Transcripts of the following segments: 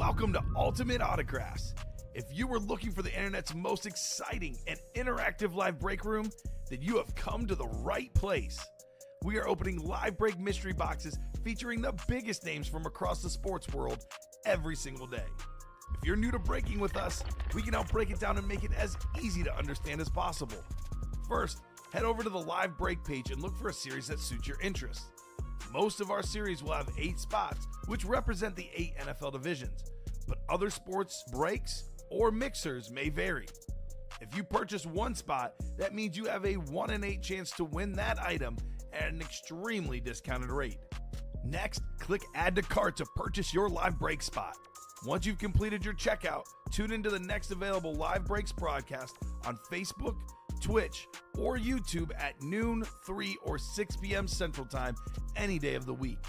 Welcome to Ultimate Autographs. If you were looking for the internet's most exciting and interactive live break room, then you have come to the right place. We are opening live break mystery boxes featuring the biggest names from across the sports world every single day. If you're new to breaking with us, we can help break it down and make it as easy to understand as possible. First, head over to the live break page and look for a series that suits your interests. Most of our series will have 8 spots, which represent the 8 NFL divisions, but other sports breaks or mixers may vary. If you purchase one spot, that means you have a 1 in 8 chance to win that item at an extremely discounted rate. Next, click Add to Cart to purchase your live break spot. Once you've completed your checkout, tune into the next available live breaks broadcast on Facebook, Twitch, or YouTube at noon, 3, or 6 p.m. Central Time any day of the week.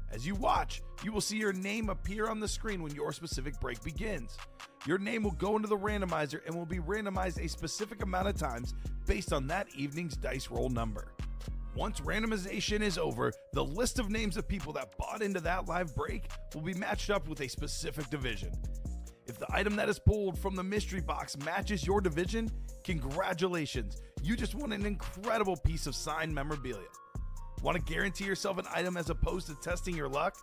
As you watch, you will see your name appear on the screen when your specific break begins. Your name will go into the randomizer and will be randomized a specific amount of times based on that evening's dice roll number. Once randomization is over, the list of names of people that bought into that live break will be matched up with a specific division. If the item that is pulled from the mystery box matches your division, congratulations, you just won an incredible piece of signed memorabilia. Want to guarantee yourself an item as opposed to testing your luck?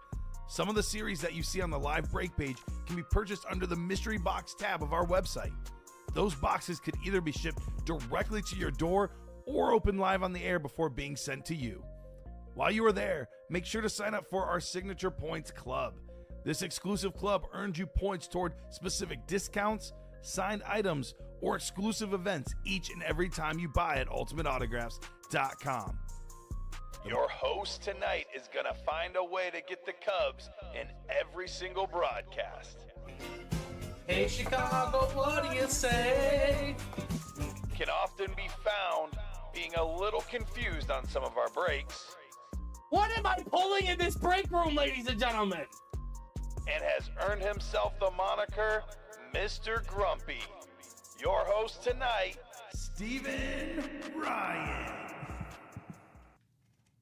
Some of the series that you see on the live break page can be purchased under the mystery box tab of our website. Those boxes could either be shipped directly to your door or open live on the air before being sent to you. While you are there, make sure to sign up for our Signature Points Club. This exclusive club earns you points toward specific discounts, signed items, or exclusive events each and every time you buy at ultimateautographs.com. Your host tonight is going to find a way to get the Cubs in every single broadcast. Hey Chicago, what do you say? Can often be found being a little confused on some of our breaks. What am I pulling in this break room, ladies and gentlemen? And has earned himself the moniker Mr. Grumpy. Your host tonight, Steven Ryan.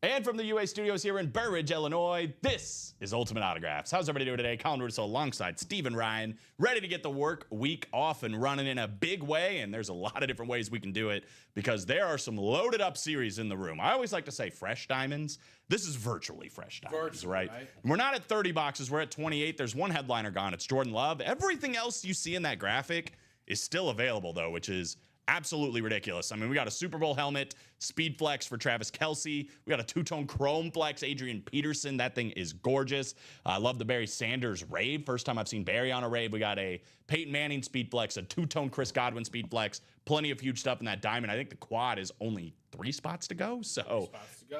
And from the UA studios here in Burridge, Illinois, this is Ultimate Autographs. How's everybody doing today? Colin Russo alongside Steven Ryan, ready to get the work week off and running in a big way. And there's a lot of different ways we can do it because there are some loaded up series in the room. I always like to say fresh diamonds. This is virtually fresh diamonds, right? We're not at 30 boxes. We're at 28. There's one headliner gone. It's Jordan Love. Everything else you see in that graphic is still available, though, which is absolutely ridiculous. I mean, we got a Super Bowl helmet, Speed Flex for Travis Kelce. We got a two-tone Chrome Flex, Adrian Peterson. That thing is gorgeous. I love the Barry Sanders Rave. First time I've seen Barry on a Rave. We got a Peyton Manning Speed Flex, a two-tone Chris Godwin Speed Flex. Plenty of huge stuff in that diamond. I think the quad is only 3 spots to go. So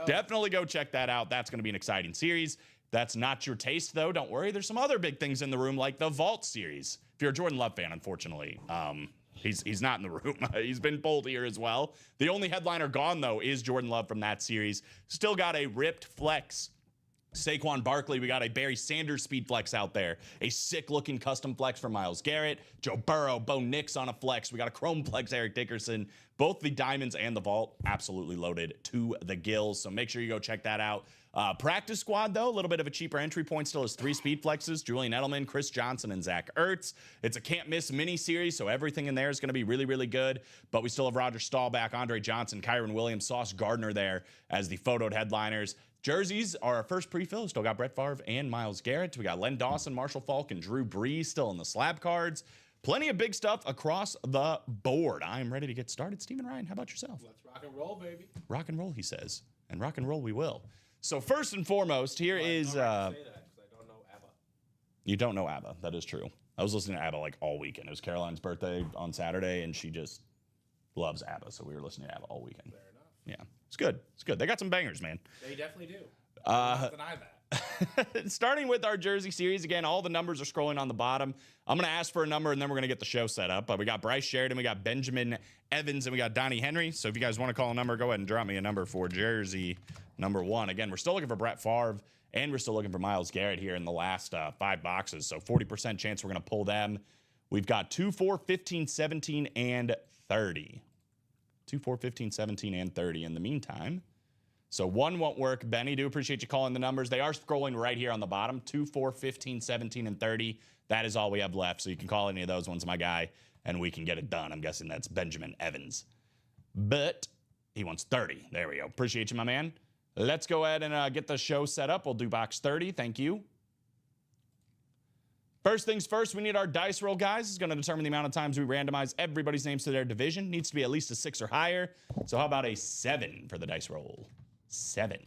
definitely go check that out. That's going to be an exciting series. That's not your taste, though. Don't worry. There's some other big things in the room, like the Vault series. If you're a Jordan Love fan, unfortunately, he's not in the room. He's been pulled here as well. The only headliner gone, though, is Jordan Love from that series. Still got a ripped flex Saquon Barkley. We got a Barry Sanders Speed Flex out there. A sick-looking custom flex for Myles Garrett. Joe Burrow, Bo Nix on a flex. We got a Chrome Flex, Eric Dickerson. Both the diamonds and the vault absolutely loaded to the gills, so make sure you go check that out. Practice squad, though, a little bit of a cheaper entry point. Still has 3 speed flexes: Julian Edelman, Chris Johnson, and Zach Ertz. It's a can't-miss mini-series, so everything in there is going to be really, really good. But we still have Roger Staubach, Andre Johnson, Kyron Williams, Sauce Gardner there as the photoed headliners. Jerseys are our first pre-fill. Still got Brett Favre and Myles Garrett. We got Len Dawson, Marshall Faulk, and Drew Brees still in the slab cards. Plenty of big stuff across the board. I'm ready to get started. Steven Ryan, how about yourself? Let's rock and roll, baby. Rock and roll, he says. And rock and roll we will. So first and foremost, here is... I say that because I don't know ABBA. You don't know ABBA. That is true. I was listening to ABBA like all weekend. It was Caroline's birthday on Saturday, and she just loves ABBA. So we were listening to ABBA all weekend. Fair enough. Yeah, it's good. It's good. They got some bangers, man. They definitely do. Don't deny that. Starting with our jersey series, again, all the numbers are scrolling on the bottom. I'm going to ask for a number, and then we're going to get the show set up. But we got Bryce Sheridan, we got Benjamin Evans, and we got Donnie Henry. So if you guys want to call a number, go ahead and drop me a number for jersey number 1. Again, we're still looking for Brett Favre, and we're still looking for Myles Garrett here in the last 5 boxes. So 40% chance we're going to pull them. We've got 2, 4, 15, 17, and 30. 2, 4, 15, 17, and 30. In the meantime, So 1 won't work. Benny, do appreciate you calling the numbers. They are scrolling right here on the bottom. 2, 4, 15, 17, and 30. That is all we have left. So you can call any of those ones, my guy, and we can get it done. I'm guessing that's Benjamin Evans. But he wants 30. There we go. Appreciate you, my man. Let's go ahead and get the show set up. We'll do box 30. Thank you. First things first, we need our dice roll, guys. It's going to determine the amount of times we randomize everybody's names to their division. Needs to be at least a 6 or higher. So how about a 7 for the dice roll? 7.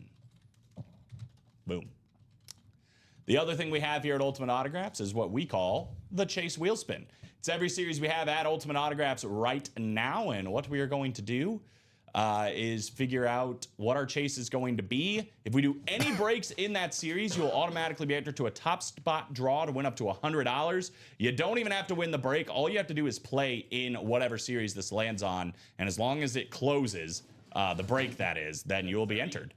Boom. The other thing we have here at Ultimate Autographs is what we call the Chase Wheel Spin. It's every series we have at Ultimate Autographs right now, and what we are going to do is figure out what our chase is going to be. If we do any breaks in that series, you'll automatically be entered to a top spot draw to win up to $100. You don't even have to win the break. All you have to do is play in whatever series this lands on, and as long as it closes, the break that is, then you will be entered.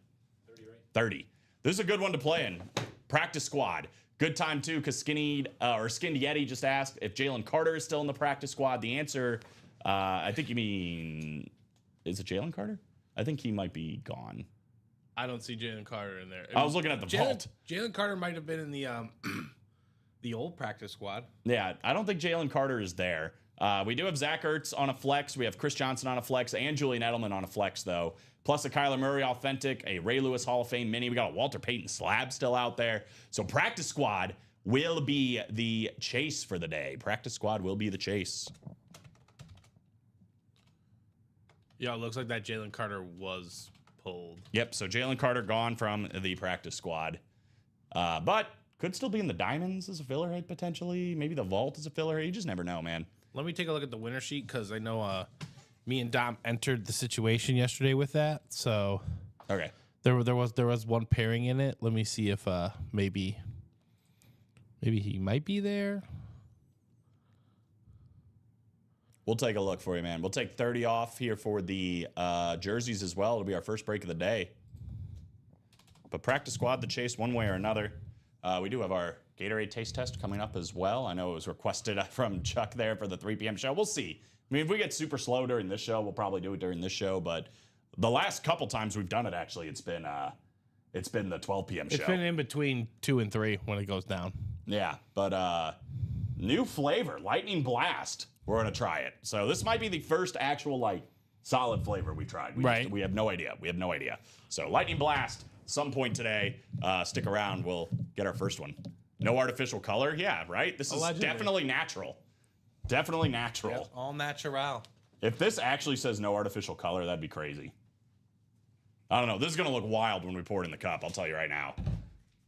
30, right? 30. This is a good one to play in. Practice squad. Good time, too, because Skinned Yeti just asked if Jalen Carter is still in the practice squad. The answer, I think you mean... Is it Jalen Carter? I think he might be gone. I don't see Jalen Carter in there. I was looking at the vault. Jalen Carter might have been in the the old practice squad. Yeah, I don't think Jalen Carter is there. We do have Zach Ertz on a flex. We have Chris Johnson on a flex and Julian Edelman on a flex, though. Plus a Kyler Murray authentic, a Ray Lewis Hall of Fame mini. We got a Walter Payton slab still out there. So practice squad will be the chase for the day. Practice squad will be the chase. Yeah, it looks like that Jalen Carter was pulled. Yep, so Jalen Carter gone from the practice squad. But could still be in the Diamonds as a filler hit, potentially. Maybe the Vault as a filler hit. You just never know, man. Let me take a look at the winner sheet, because I know me and Dom entered the situation yesterday with that. So Okay. there was one pairing in it. Let me see if maybe he might be there. We'll take a look for you, man. We'll take 30 off here for the jerseys as well. It'll be our first break of the day. But practice squad, the chase one way or another. We do have our Gatorade taste test coming up as well. I know it was requested from Chuck there for the 3 p.m. show. We'll see. I mean, if we get super slow during this show, we'll probably do it during this show. But the last couple times we've done it, actually, it's been the 12 p.m. show. It's been in between 2 and 3 when it goes down. Yeah, but new flavor, Lightning Blast. We're going to try it. So this might be the first actual, solid flavor we tried. We have no idea. We have no idea. So Lightning Blast, some point today. Stick around. We'll get our first one. No artificial color? Yeah, right? This is definitely natural. Definitely natural. Yep, all natural. If this actually says no artificial color, that'd be crazy. I don't know. This is going to look wild when we pour it in the cup. I'll tell you right now.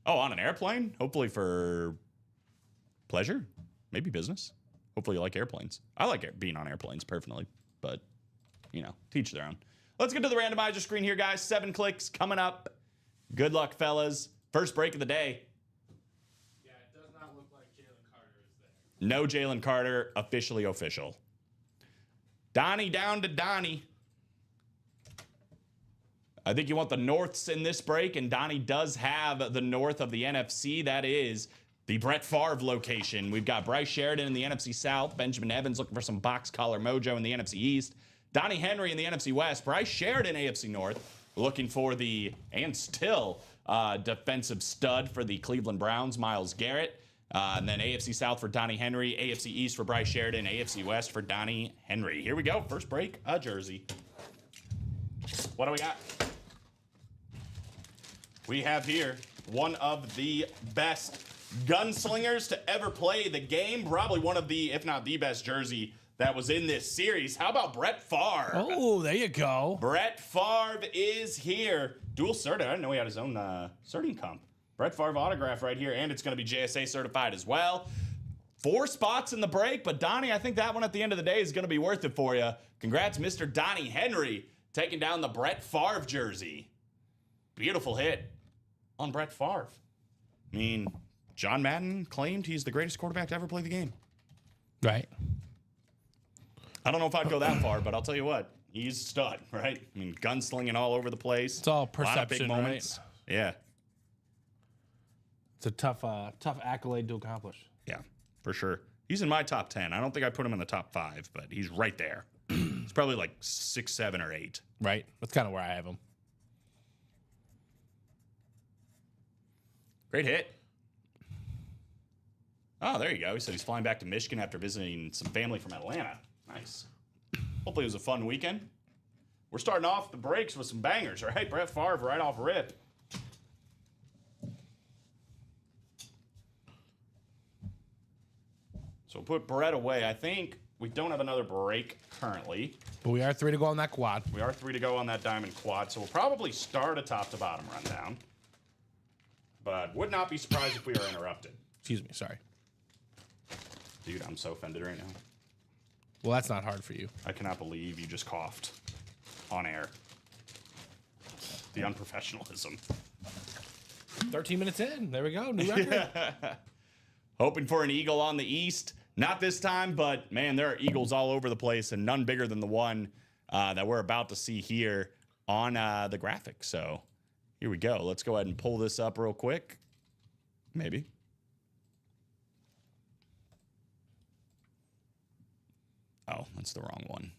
Oh, on an airplane? Hopefully for pleasure? Maybe business? Hopefully you like airplanes. I like being on airplanes personally, but, teach their own. Let's get to the randomizer screen here, guys. 7 clicks coming up. Good luck, fellas. First break of the day. Yeah, it does not look like Jalen Carter is there. No Jalen Carter, officially official. Donnie down to Donnie. I think you want the Norths in this break, and Donnie does have the North of the NFC. That is the Brett Favre location. We've got Bryce Sheridan in the NFC South, Benjamin Evans looking for some box collar mojo in the NFC East, Donnie Henry in the NFC West, Bryce Sheridan AFC North looking for the, and still, defensive stud for the Cleveland Browns, Myles Garrett. And then AFC South for Donnie Henry, AFC East for Bryce Sheridan, AFC West for Donnie Henry. Here we go. First break, a jersey. What do we got? We have here one of the best gunslingers to ever play the game. Probably one of the, if not the best jersey that was in this series. How about Brett Favre? Oh, there you go. Brett Favre is here. Dual cert. I didn't know he had his own certing comp. Brett Favre autograph right here, and it's going to be JSA certified as well. 4 spots in the break, but Donnie, I think that one at the end of the day is going to be worth it for you. Congrats, Mr. Donnie Henry, taking down the Brett Favre jersey. Beautiful hit on Brett Favre. I mean, John Madden claimed he's the greatest quarterback to ever play the game. Right. I don't know if I'd go that far, but I'll tell you what, he's a stud, right? I mean, gunslinging all over the place. It's all A lot of perception, big moments. right? Yeah. It's a tough accolade to accomplish. Yeah, for sure. He's in my top 10. I don't think I put him in the top 5, but he's right there. He's probably like 6, 7, or 8. Right. That's kind of where I have him. Great hit. Oh, there you go. He said he's flying back to Michigan after visiting some family from Atlanta. Nice. Hopefully it was a fun weekend. We're starting off the breaks with some bangers, right? Brett Favre right off rip. So we'll put Brett away. I think we don't have another break currently. But we are 3 to go on that quad. We are 3 to go on that diamond quad, so we'll probably start a top to bottom rundown. But would not be surprised if we are interrupted. Excuse me, sorry. Dude, I'm so offended right now. Well, that's not hard for you. I cannot believe you just coughed on air. The unprofessionalism. 13 minutes in. There we go. New record. Hoping for an eagle on the east. Not this time, but man, there are eagles all over the place and none bigger than the one that we're about to see here on the graphic. So here we go. Let's go ahead and pull this up real quick. Maybe. Oh, that's the wrong one.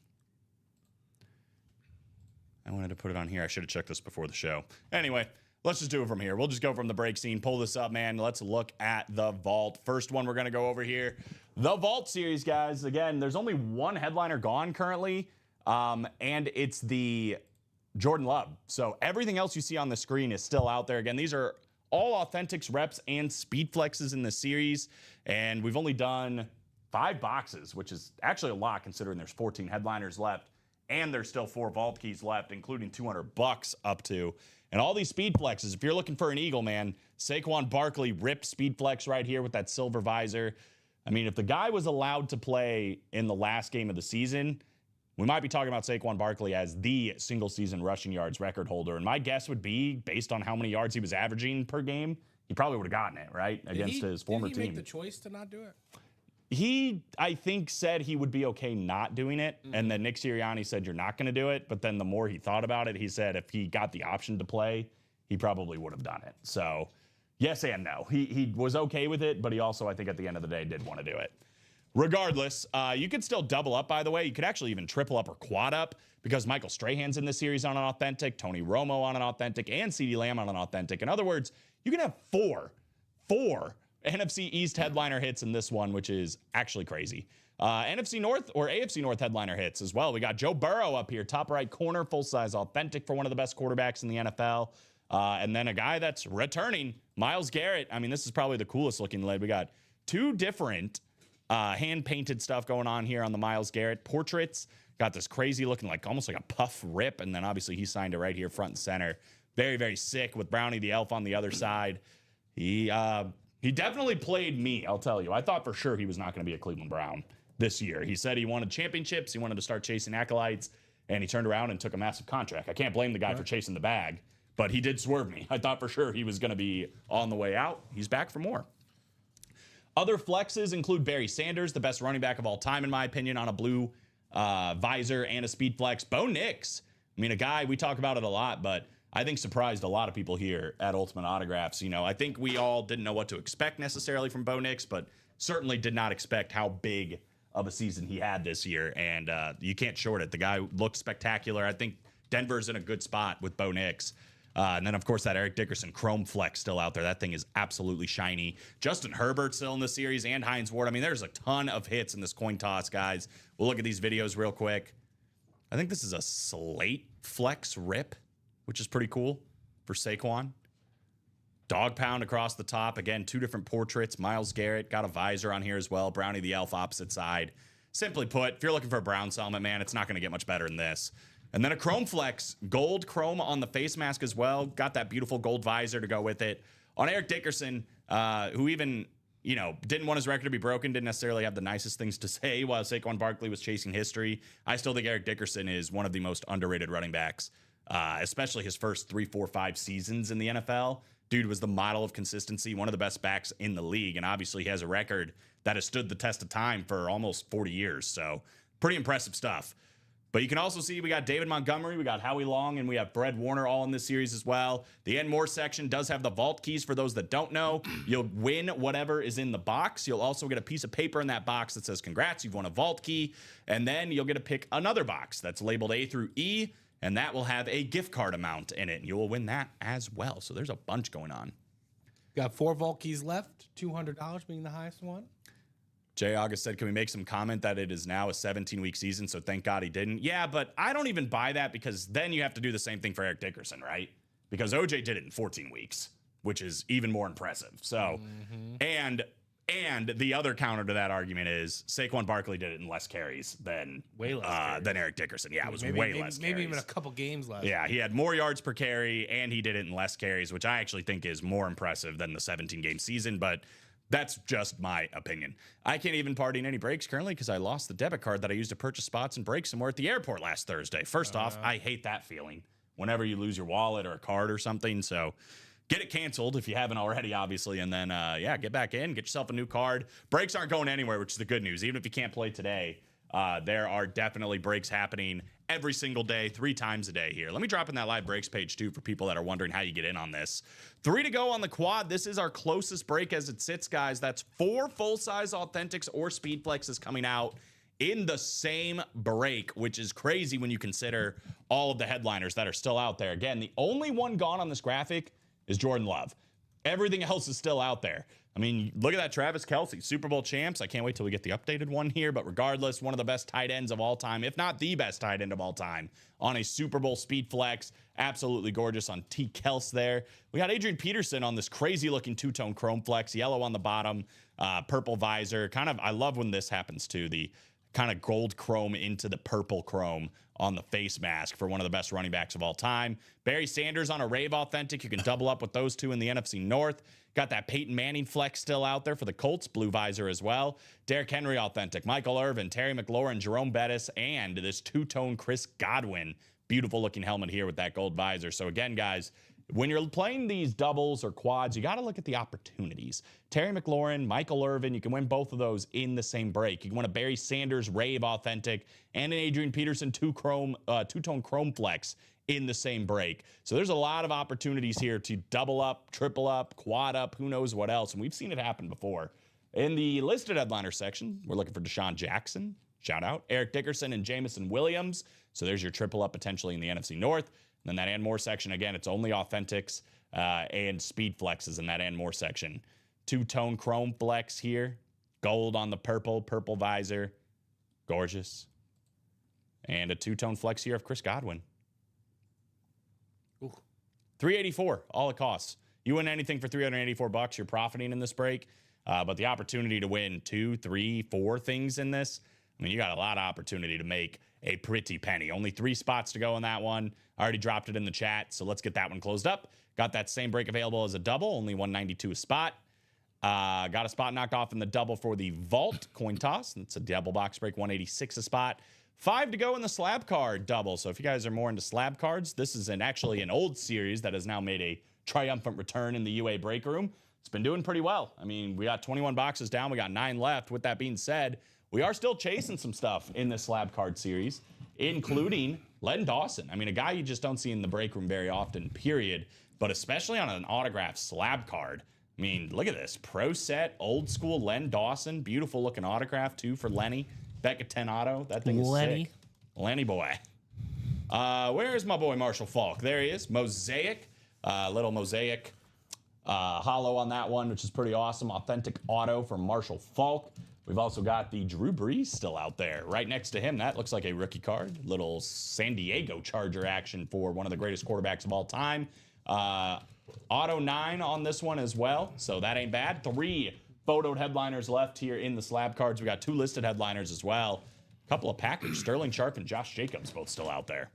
I wanted to put it on here. I should have checked this before the show. Anyway, let's just do it from here. We'll just go from the break scene, pull this up, man. Let's look at the vault. First one we're going to go over here. The Vault series, guys. Again, there's only one headliner gone currently, and it's the Jordan Love. So everything else you see on the screen is still out there. Again, these are all Authentics reps and speed flexes in the series, and we've only done 5 boxes, which is actually a lot considering there's 14 headliners left, and there's still 4 vault keys left, including $200 up to. And all these speed flexes, if you're looking for an eagle, man, Saquon Barkley ripped speed flex right here with that silver visor. I mean, if the guy was allowed to play in the last game of the season, we might be talking about Saquon Barkley as the single season rushing yards record holder. And my guess would be, based on how many yards he was averaging per game, he probably would have gotten it, right? Against his former team. Did he make the choice to not do it? He, I think, said he would be okay not doing it. And then Nick Sirianni said, you're not going to do it. But then the more he thought about it, he said if he got the option to play, he probably would have done it. So yes and no. He was okay with it, but he also, I think, at the end of the day, did want to do it. Regardless, you could still double up, by the way. You could actually even triple up or quad up because Michael Strahan's in this series on an authentic, Tony Romo on an authentic, and CeeDee Lamb on an authentic. In other words, you can have four NFC East headliner hits in this one, which is actually crazy. NFC North or AFC North headliner hits as well. We got Joe Burrow up here, top right corner, full-size authentic for one of the best quarterbacks in the NFL. And then a guy that's returning, Myles Garrett. I mean, this is probably the coolest looking lid. We got 2 different hand-painted stuff going on here on the Myles Garrett portraits. Got this crazy looking, like almost like a puff rip. And then obviously he signed it right here front and center. Very, very sick with Brownie the Elf on the other side. He definitely played me, I'll tell you. I thought for sure he was not going to be a Cleveland Brown this year. He said he wanted championships. He wanted to start chasing acolytes, and he turned around and took a massive contract. I can't blame the guy for chasing the bag, but he did swerve me. I thought for sure he was going to be on the way out. He's back for more. Other flexes include Barry Sanders, the best running back of all time, in my opinion, on a blue visor and a speed flex. Bo Nix, I mean, a guy, we talk about it a lot, but I think surprised a lot of people here at Ultimate Autographs. You know, I think we all didn't know what to expect necessarily from Bo Nix, but certainly did not expect how big of a season he had this year. And you can't short it. The guy looks spectacular. I think Denver's in a good spot with Bo Nix. And then, of course, that Eric Dickerson Chrome Flex still out there. That thing is absolutely shiny. Justin Herbert still in the series and Hines Ward. I mean, there's a ton of hits in this coin toss, guys. We'll look at these videos real quick. I think this is a Slate Flex Rip, which is pretty cool for Saquon. Dog Pound across the top. Again, 2 different portraits. Myles Garrett got a visor on here as well. Brownie the Elf opposite side. Simply put, if you're looking for a Browns helmet, man, it's not going to get much better than this. And then a Chrome Flex, gold chrome on the face mask as well. Got that beautiful gold visor to go with it. On Eric Dickerson, who even, you know, didn't want his record to be broken, didn't necessarily have the nicest things to say while Saquon Barkley was chasing history. I still think Eric Dickerson is one of the most underrated running backs, especially his first 3, 4, 5 seasons in the NFL. Dude was the model of consistency, one of the best backs in the league, and obviously he has a record that has stood the test of time for almost 40 years. So pretty impressive stuff. But you can also see we got David Montgomery, we got Howie Long, and we have Fred Warner all in this series as well. The And More section does have the vault keys for those that don't know. You'll win whatever is in the box. You'll also get a piece of paper in that box that says, congrats, you've won a vault key. And then you'll get to pick another box that's labeled A through E, and that will have a gift card amount in it. And you will win that as well. So there's a bunch going on. Got 4 Volkeys left, $200 being the highest one. Jay August said, can we make some comment that it is now a 17-week season, so thank God he didn't? Yeah, but I don't even buy that because then you have to do the same thing for Eric Dickerson, right? Because OJ did it in 14 weeks, which is even more impressive. So, and the other counter to that argument is Saquon Barkley did it in less carries than Eric Dickerson. Yeah, it was way less carries. Maybe even a couple games less. Yeah, he had more yards per carry, and he did it in less carries, which I actually think is more impressive than the 17-game season, but that's just my opinion. I can't even party in any breaks currently because I lost the debit card that I used to purchase spots and breaks somewhere at the airport last Thursday. First off, I hate that feeling whenever you lose your wallet or a card or something, so get it canceled if you haven't already, obviously, and then, get back in, get yourself a new card. Breaks aren't going anywhere, which is the good news. Even if you can't play today, there are definitely breaks happening every single day, 3 times a day here. Let me drop in that live breaks page, too, for people that are wondering how you get in on this. 3 to go on the quad. This is our closest break as it sits, guys. That's 4 full-size Authentics or Speed Flexes coming out in the same break, which is crazy when you consider all of the headliners that are still out there. Again, the only one gone on this graphic is Jordan Love. Everything else is still out there. I mean, look at that Travis Kelce, Super Bowl champs. I can't wait till we get the updated one here, but regardless, one of the best tight ends of all time, if not the best tight end of all time, on a Super Bowl speed flex. Absolutely gorgeous on T. Kels there. We got Adrian Peterson on this crazy-looking two-tone chrome flex, yellow on the bottom, purple visor. I love when this happens too, the kind of gold chrome into the purple chrome on the face mask for one of the best running backs of all time. Barry Sanders on a Rave Authentic. You can double up with those two in the NFC North. Got that Peyton Manning flex still out there for the Colts, blue visor as well. Derrick Henry Authentic, Michael Irvin, Terry McLaurin, Jerome Bettis, and this two-tone Chris Godwin. Beautiful looking helmet here with that gold visor. So again, guys, when you're playing these doubles or quads, you got to look at the opportunities. Terry McLaurin, Michael Irvin, you can win both of those in the same break. You can win a Barry Sanders Rave Authentic and an Adrian Peterson two-tone chrome flex in the same break. So there's a lot of opportunities here to double up, triple up, quad up, who knows what else. And we've seen it happen before. In the listed headliner section, we're looking for Deshaun Jackson. Shout out. Eric Dickerson and Jamison Williams. So there's your triple up potentially in the NFC North. And then that and more section, again, it's only Authentics and Speed Flexes in that and more section. Two-tone chrome flex here. Gold on the purple visor. Gorgeous. And a two-tone flex here of Chris Godwin. Ooh. $384, all it costs. You win anything for $384, you're profiting in this break. But the opportunity to win 2, 3, 4 things in this, I mean, you got a lot of opportunity to make a pretty penny. Only 3 spots to go in that one. I already dropped it in the chat, so let's get that one closed up. Got that same break available as a double, only $192 a spot. Got a spot knocked off in the double for the Vault coin toss. It's a double box break, $186 a spot. 5 to go in the slab card double. So if you guys are more into slab cards, this is actually an old series that has now made a triumphant return in the UA break room. It's been doing pretty well. I mean, we got 21 boxes down. We got 9 left. With that being said, we are still chasing some stuff in this slab card series, including Len Dawson. I mean, a guy you just don't see in the break room very often, period, but especially on an autographed slab card. I mean, look at this. Pro set, old school Len Dawson. Beautiful looking autograph, too, for Lenny. Becca 10 auto. That thing is Lenny. sick. Lenny boy. Where's my boy Marshall Falk? There he is. Mosaic. Little Mosaic hollow on that one, which is pretty awesome. Authentic auto from Marshall Falk. We've also got the Drew Brees still out there. Right next to him, that looks like a rookie card. Little San Diego Charger action for one of the greatest quarterbacks of all time. Auto 9 on this one as well, so that ain't bad. 3 photoed headliners left here in the slab cards. We got 2 listed headliners as well. A couple of packaged. Sterling Sharp and Josh Jacobs both still out there.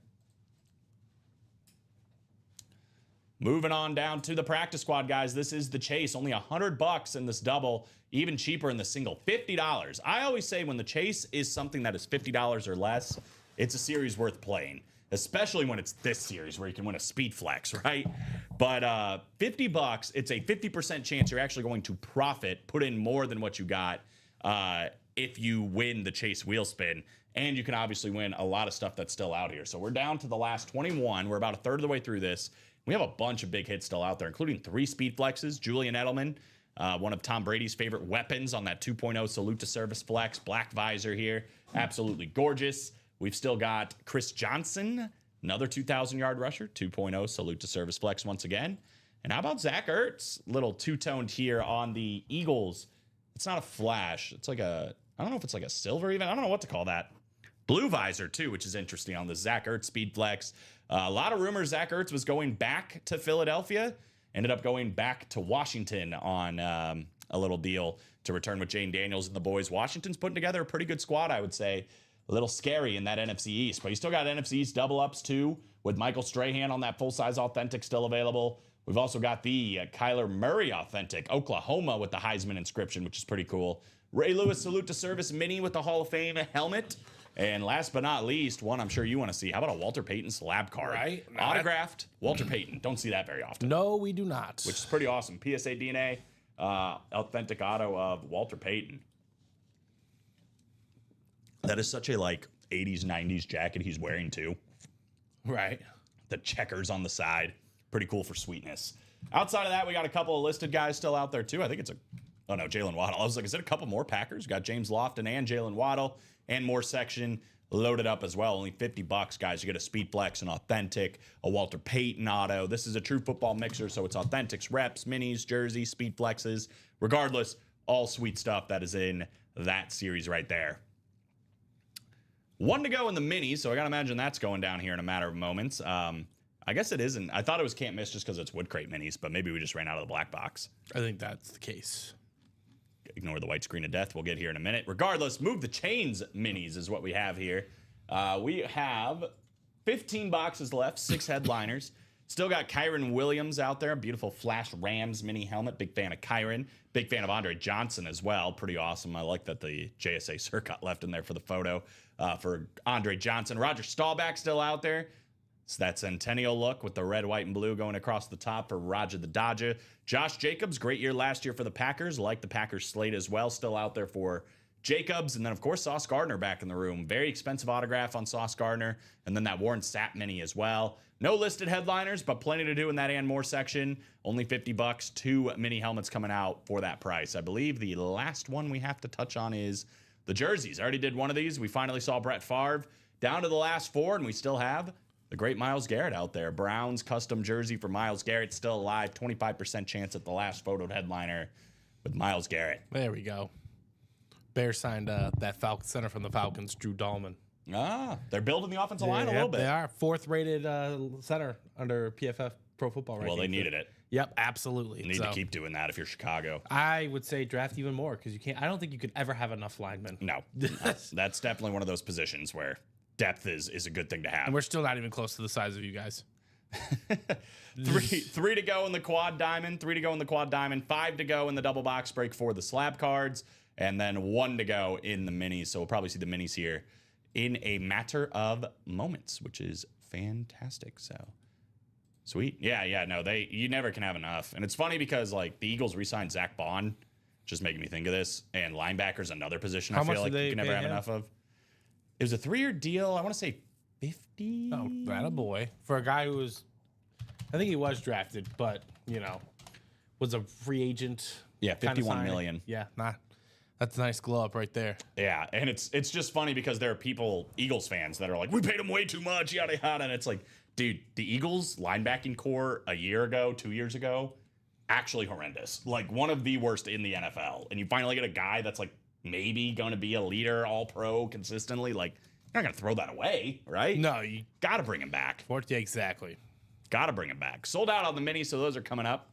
Moving on down to the practice squad, guys. This is the chase. Only $100 in this double. Even cheaper in the single. $50. I always say when the chase is something that is $50 or less, it's a series worth playing. Especially when it's this series where you can win a speed flex, right? But $50, it's a 50% chance you're actually going to profit, put in more than what you got if you win the chase wheel spin. And you can obviously win a lot of stuff that's still out here. So we're down to the last 21. We're about a third of the way through this. We have a bunch of big hits still out there, including 3 speed flexes. Julian Edelman, one of Tom Brady's favorite weapons on that 2.0 salute to service flex. Black visor here. Absolutely gorgeous. We've still got Chris Johnson, another 2,000-yard rusher, 2.0 salute to service flex once again. And how about Zach Ertz? Little two-toned here on the Eagles. It's not a flash. It's like I don't know if it's like a silver even. I don't know what to call that. Blue visor too, which is interesting on the Zach Ertz Speed Flex. A lot of rumors Zach Ertz was going back to Philadelphia. Ended up going back to Washington on a little deal to return with Jane Daniels and the boys. Washington's putting together a pretty good squad, I would say. A little scary in that NFC East, but you still got NFC East double ups too, with Michael Strahan on that full-size authentic still available. We've also got the Kyler Murray authentic, Oklahoma with the Heisman inscription, which is pretty cool. Ray Lewis Salute to Service mini with the Hall of Fame helmet. And last but not least, one I'm sure you want to see. How about a Walter Payton slab card? Right. Autographed Walter Payton. Don't see that very often. No, we do not. Which is pretty awesome. PSA DNA, authentic auto of Walter Payton. That is such a 80s, 90s jacket he's wearing too. Right. The checkers on the side. Pretty cool for sweetness. Outside of that, we got a couple of listed guys still out there too. I think it's Jalen Waddle. I was like, is it a couple more Packers? Got James Lofton and Jalen Waddle and more section loaded up as well. Only $50, guys. You get a Speed Flex, an authentic, a Walter Payton auto. This is a true football mixer, so it's authentics, reps, minis, jerseys, Speed Flexes. Regardless, all sweet stuff that is in that series right there. One to go in the minis, so I got to imagine that's going down here in a matter of moments. I guess it isn't. I thought it was can't miss just because it's wood crate minis, but maybe we just ran out of the black box. I think that's the case. Ignore the white screen of death. We'll get here in a minute. Regardless, Move the Chains minis is what we have here. We have 15 boxes left, 6 headliners. Still got Kyron Williams out there. Beautiful Flash Rams mini helmet. Big fan of Kyron. Big fan of Andre Johnson as well. Pretty awesome. I like that the JSA Sir got left in there for the photo for Andre Johnson. Roger Staubach still out there. It's that Centennial look with the red, white, and blue going across the top for Roger the Dodger. Josh Jacobs, great year last year for the Packers. Like the Packers slate as well. Still out there for Jacobs. And then, of course, Sauce Gardner back in the room. Very expensive autograph on Sauce Gardner. And then that Warren Sapp mini as well. No listed headliners, but plenty to do in that and more section. Only $50. 2 mini helmets coming out for that price. I believe the last one we have to touch on is the jerseys. I already did one of these. We finally saw Brett Favre down to the last 4, and we still have the great Myles Garrett out there. Browns custom jersey for Myles Garrett still alive. 25% chance at the last photoed headliner with Myles Garrett. There we go. Bears signed that center from the Falcons, Drew Dahlman. They're building the offensive line a little bit. They are 4th rated center under PFF Pro Football rankings. Well, they needed it. Yep, absolutely. Need to keep doing that if you're Chicago. I would say draft even more because you can't. I don't think you could ever have enough linemen. No, that's definitely one of those positions where depth is a good thing to have. And we're still not even close to the size of you guys. Three to go in the quad diamond. 3 to go in the quad diamond. 5 to go in the double box break for the slab cards. And then 1 to go in the minis. So we'll probably see the minis here in a matter of moments, which is fantastic. So sweet. Yeah. No, you never can have enough. And it's funny because the Eagles re-signed Zach Bond, just making me think of this. And linebacker's another position I feel like you can never have enough of. It was a 3-year deal. I want to say 50. Oh, that a boy. For a guy who was, I think he was drafted, but, was a free agent. Yeah, $51 million. Yeah, that's a nice glow up right there. Yeah, and it's just funny because there are people, Eagles fans, that are like, we paid him way too much, yada, yada. And it's like, dude, the Eagles linebacking core a year ago, 2 years ago, actually horrendous. One of the worst in the NFL. And you finally get a guy that's maybe going to be a leader, all pro consistently. You're not going to throw that away, right? No, you got to bring him back. Exactly. Got to bring him back. Sold out on the mini, so those are coming up.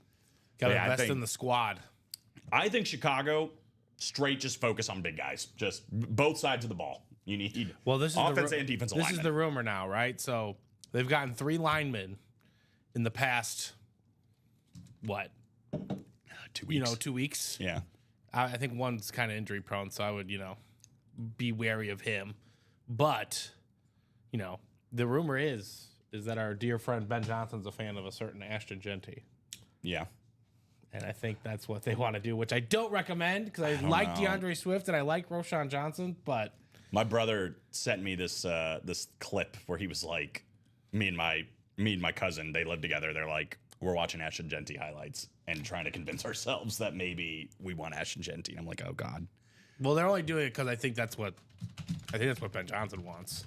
Got to invest in the squad. I think Chicago straight just focus on big guys. Just both sides of the ball. You need this is offense and defensive linemen. This is the rumor now, right? So they've gotten 3 linemen in the past, 2 weeks. 2 weeks. Yeah. I think one's kind of injury prone, so I would, be wary of him. But, the rumor is that our dear friend Ben Johnson's a fan of a certain Ashton Genty. Yeah. And I think that's what they want to do, which I don't recommend because I like DeAndre Swift and I like Roschon Johnson, but my brother sent me this clip where he was like, me and my cousin, they live together. They're like, we're watching Ashton Genty highlights and trying to convince ourselves that maybe we want Ashton Genty. And I'm like, oh God. Well, they're only doing it because I think that's what Ben Johnson wants.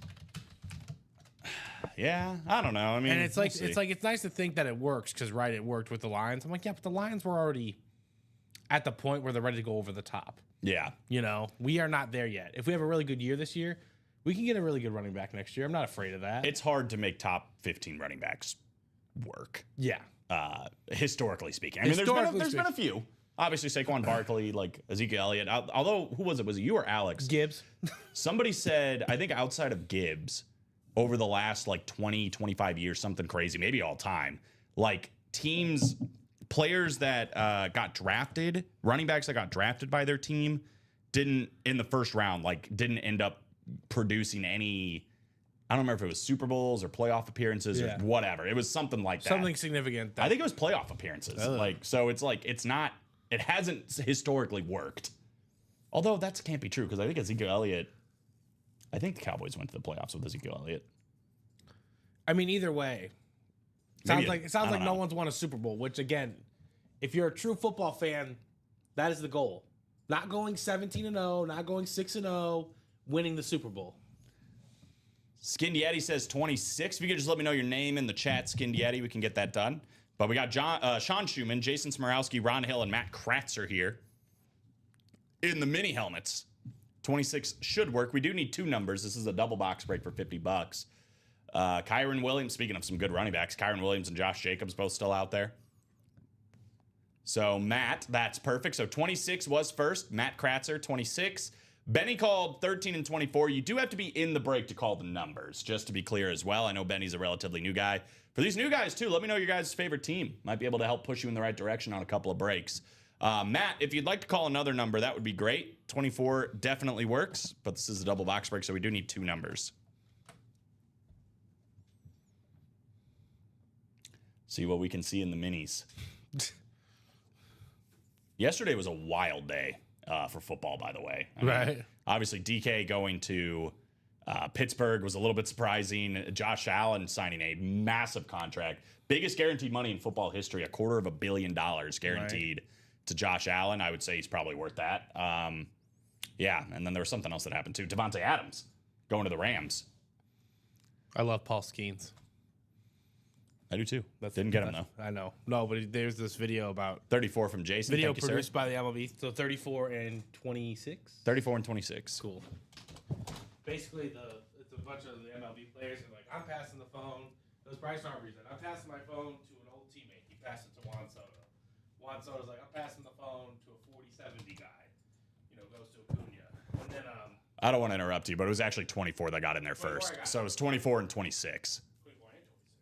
Yeah, I don't know. I mean, And it's nice to think that it works because it worked with the Lions. I'm like, yeah, but the Lions were already at the point where they're ready to go over the top. Yeah. You know, we are not there yet. If we have a really good year this year, we can get a really good running back next year. I'm not afraid of that. It's hard to make top 15 running backs work, yeah. historically speaking. I mean, there's been a few. Obviously, Saquon Barkley, like Ezekiel Elliott. Although, who was it? Was it you or Alex? Gibbs. Somebody said, I think outside of Gibbs, over the last like 20, 25 years, something crazy, maybe all time, like players that got drafted, running backs that got drafted by their team, didn't in the first round, like didn't end up producing any. I don't remember if it was Super Bowls or playoff appearances or whatever. It was something like that. Something significant. I think it was playoff appearances. So it's not. It hasn't historically worked. Although that can't be true because I think Ezekiel Elliott. I think the Cowboys went to the playoffs with Ezekiel Elliott. I mean, either way, it sounds like no one's won a Super Bowl. Which again, if you're a true football fan, that is the goal. Not going 17-0, not going 6-0, winning the Super Bowl. Skinned Yeti says 26. If you could just let me know your name in the chat, Skinned Yeti, we can get that done. But we got Sean Schumann, Jason Smorowski, Ron Hill, and Matt Kratzer here in the mini helmets. 26 should work. We do need 2 numbers. This is a double box break for $50. Kyron Williams, speaking of some good running backs, Kyron Williams and Josh Jacobs both still out there. So Matt, that's perfect. So 26 was first. Matt Kratzer, 26. Benny called 13 and 24. You do have to be in the break to call the numbers, just to be clear as well. I know Benny's a relatively new guy. For these new guys, too, let me know your guys' favorite team. Might be able to help push you in the right direction on a couple of breaks. Matt, if you'd like to call another number, that would be great. 24 definitely works, but this is a double box break, so we do need 2 numbers. See what we can see in the minis. Yesterday was a wild day for football, by the way. I mean, obviously, DK going to Pittsburgh was a little bit surprising. Josh Allen signing a massive contract. Biggest guaranteed money in football history, $250 million guaranteed to Josh Allen. I would say he's probably worth that. Yeah, and then there was something else that happened too. Devontae Adams going to the Rams. I love Paul Skeens. I do too. Didn't get him though. I know. No, but there's this video about 34 from Jason. Video produced by the MLB. So 34 and 26. 34 and 26. Cool. Basically, it's a bunch of the MLB players and like, I'm passing the phone. It was Bryce Harper. I'm passing my phone to an old teammate. He passed it to Juan Soto. Juan Soto's like, I'm passing the phone to a 40-70 guy. You know, goes to Acuna. And then I don't want to interrupt you, but it was actually 24 that got in there first. So it was 24 and 26.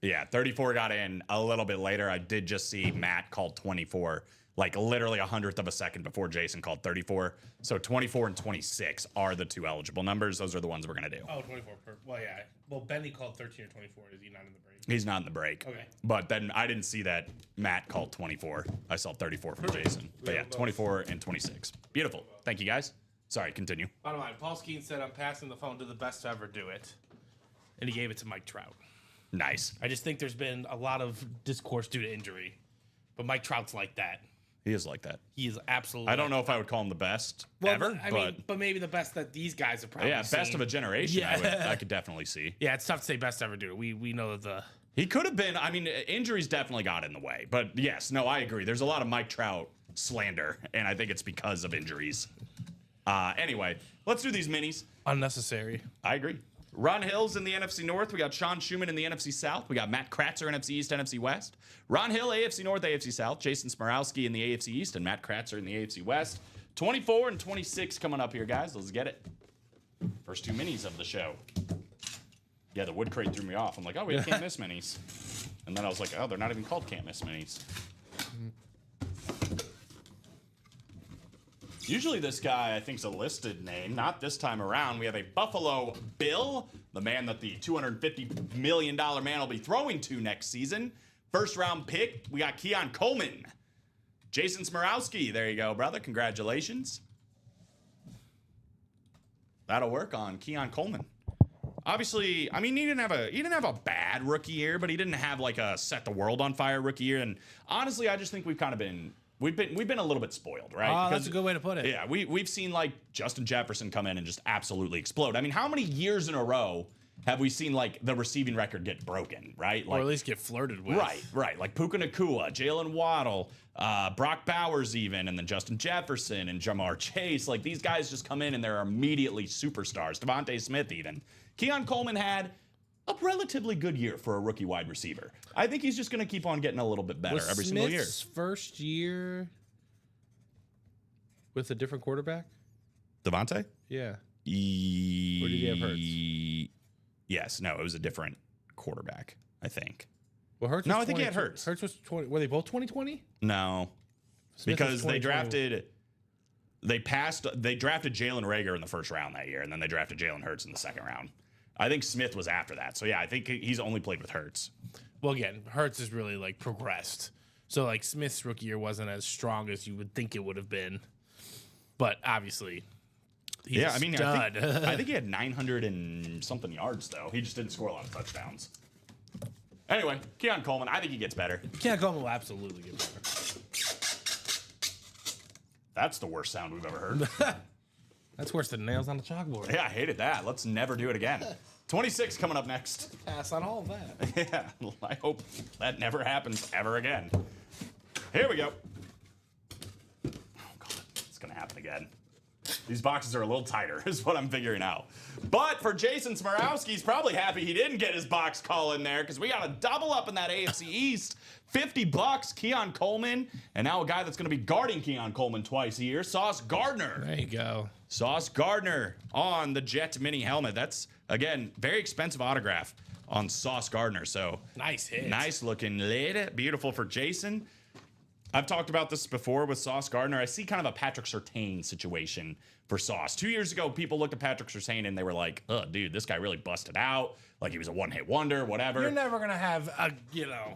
Yeah, 34 got in a little bit later. I did just see Matt called 24, like literally 100th of a second before Jason called 34. So 24 and 26 are the 2 eligible numbers. Those are the ones we're going to do. Oh, 24. Well, yeah. Well, Benny called 13 or 24. Is he not in the break? He's not in the break. Okay. But then I didn't see that Matt called 24. I saw 34 from Jason. But yeah, 24 and 26. Beautiful. Thank you, guys. Sorry, continue. Bottom line, Paul Skeens said, I'm passing the phone to the best to ever do it. And he gave it to Mike Trout. Nice. I just think there's been a lot of discourse due to injury. But Mike Trout's like that. He is like that. He is absolutely. I don't know if I would call him the best ever, but maybe the best that these guys have probably best seen. of a generation. Yeah. I could definitely see. Yeah, it's tough to say best ever do. We know that he could have been. I mean, injuries definitely got in the way. But yes, no, I agree. There's a lot of Mike Trout slander, and I think it's because of injuries. Anyway, let's do these minis. Unnecessary. I agree. Ron Hill's in the NFC North. We got Sean Schumann in the NFC South. We got Matt Kratzer, NFC East, NFC West. Ron Hill, AFC North, AFC South. Jason Smorowski in the AFC East, and Matt Kratzer in the AFC West. 24 and 26 coming up here, guys. Let's get it. First 2 minis of the show. Yeah, the wood crate threw me off. I'm like, oh, we have can't miss minis. And then I was like, oh, they're not even called can't miss minis. Usually this guy, I think, is a listed name. Not this time around. We have a Buffalo Bill, the man that the $250 million man will be throwing to next season. First round pick, we got Keon Coleman. Jason Smorowski, there you go, brother. Congratulations. That'll work on Keon Coleman. Obviously, I mean, he didn't have a bad rookie year, but he didn't have like a set the world on fire rookie year. And honestly, I just think we've been a little bit spoiled, right? Oh, that's a good way to put it. Yeah, we've seen like Justin Jefferson come in and just absolutely explode. I mean, how many years in a row have we seen like the receiving record get broken, right? Or Like at least get flirted with. right. Like Puka Nacua, Jalen Waddle, Brock Bowers even, and then Justin Jefferson and Jamar Chase. Like these guys just come in and they're immediately superstars. Devontae Smith even. Keon Coleman had a relatively good year for a rookie wide receiver. I think he's just going to keep on getting a little bit better every single year. Smith's first year with a different quarterback? Devontae? Yeah. Or did he have Hurts? Yes. No, it was a different quarterback, I think. Well, Hurts No, was I think he had 22 Hurts. Hurts was 20. Were they both 2020? No. Smith Because was they 2021. they drafted Jalen Reagor in the first round that year, and then they drafted Jalen Hurts in the second round. I think Smith was after that. So yeah, I think he's only played with Hurts. Well, again, Hurts has really like progressed. So like Smith's rookie year wasn't as strong as you would think it would have been. But obviously, he's a stud. I think he had 900 and something yards though. He just didn't score a lot of touchdowns. Anyway, Keon Coleman, I think he gets better. Can't go will absolutely get better. That's the worst sound we've ever heard. That's worse than nails on the chalkboard. Yeah, I hated that. Let's never do it again. 26 coming up next. Pass on all of that. Yeah, I hope that never happens ever again. Here we go. Oh, God, it's going to happen again. These boxes are a little tighter, is what I'm figuring out. But for Jason Smorowski, he's probably happy he didn't get his box call in there because we got a double up in that AFC East. $50, Keon Coleman, and now a guy that's going to be guarding Keon Coleman twice a year, Sauce Gardner. There you go. Sauce Gardner on the Jet Mini helmet. That's, again, very expensive autograph on Sauce Gardner. So Nice hit. nice looking lid. Beautiful for Jason. I've talked about this before with Sauce Gardner. I see kind of a Patrick Surtain situation for Sauce. 2 years ago, people looked at Patrick Surtain and they were like, oh, dude, this guy really busted out. Like he was a one-hit wonder, whatever. You're never going to have a,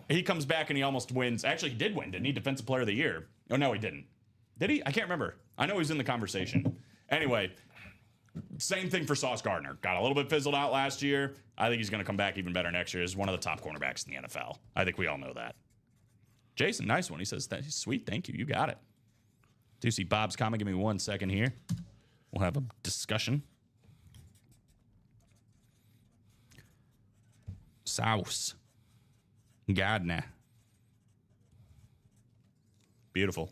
He comes back and he almost wins. Actually, he did win, didn't he? Defensive Player of the Year. Oh, no, he didn't. Did he? I can't remember. I know he's in the conversation. Anyway, same thing for Sauce Gardner. Got a little bit fizzled out last year. I think he's going to come back even better next year. He's one of the top cornerbacks in the NFL. I think we all know that. Jason, nice one. He says, sweet, thank you. You got it. Do you see Bob's comment? Give me 1 second here. We'll have a discussion. Sauce Gardner. Beautiful.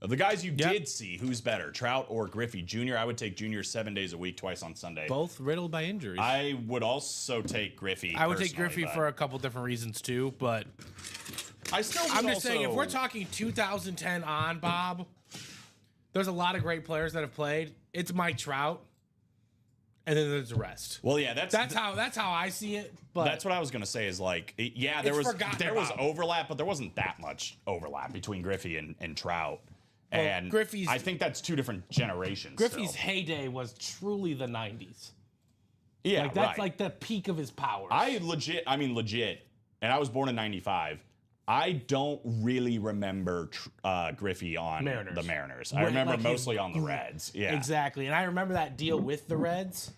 Of the guys you did see, who's better, Trout or Griffey Jr.? I would take Jr. 7 days a week, twice on Sunday. both riddled by injuries. I would also take Griffey. I would take personally, Griffey but for a couple different reasons too, but I still. I'm just saying if we're talking 2010 on, Bob, there's a lot of great players that have played. It's Mike Trout, and then there's the rest. Well, yeah, that's how I see it. But that's what I was gonna say. Is like, yeah, there It's was forgotten about. overlap, but there wasn't that much overlap between Griffey and Trout. And Griffey's- I think that's two different generations. Griffey's still. heyday was truly the 90s. Yeah, Like that's right. like the peak of his powers. I mean legit, and I was born in '95. I don't really remember Griffey on Mariners. the Mariners. I Right, remember like mostly his- on the Reds. Yeah, Exactly. And I remember that deal with the Reds,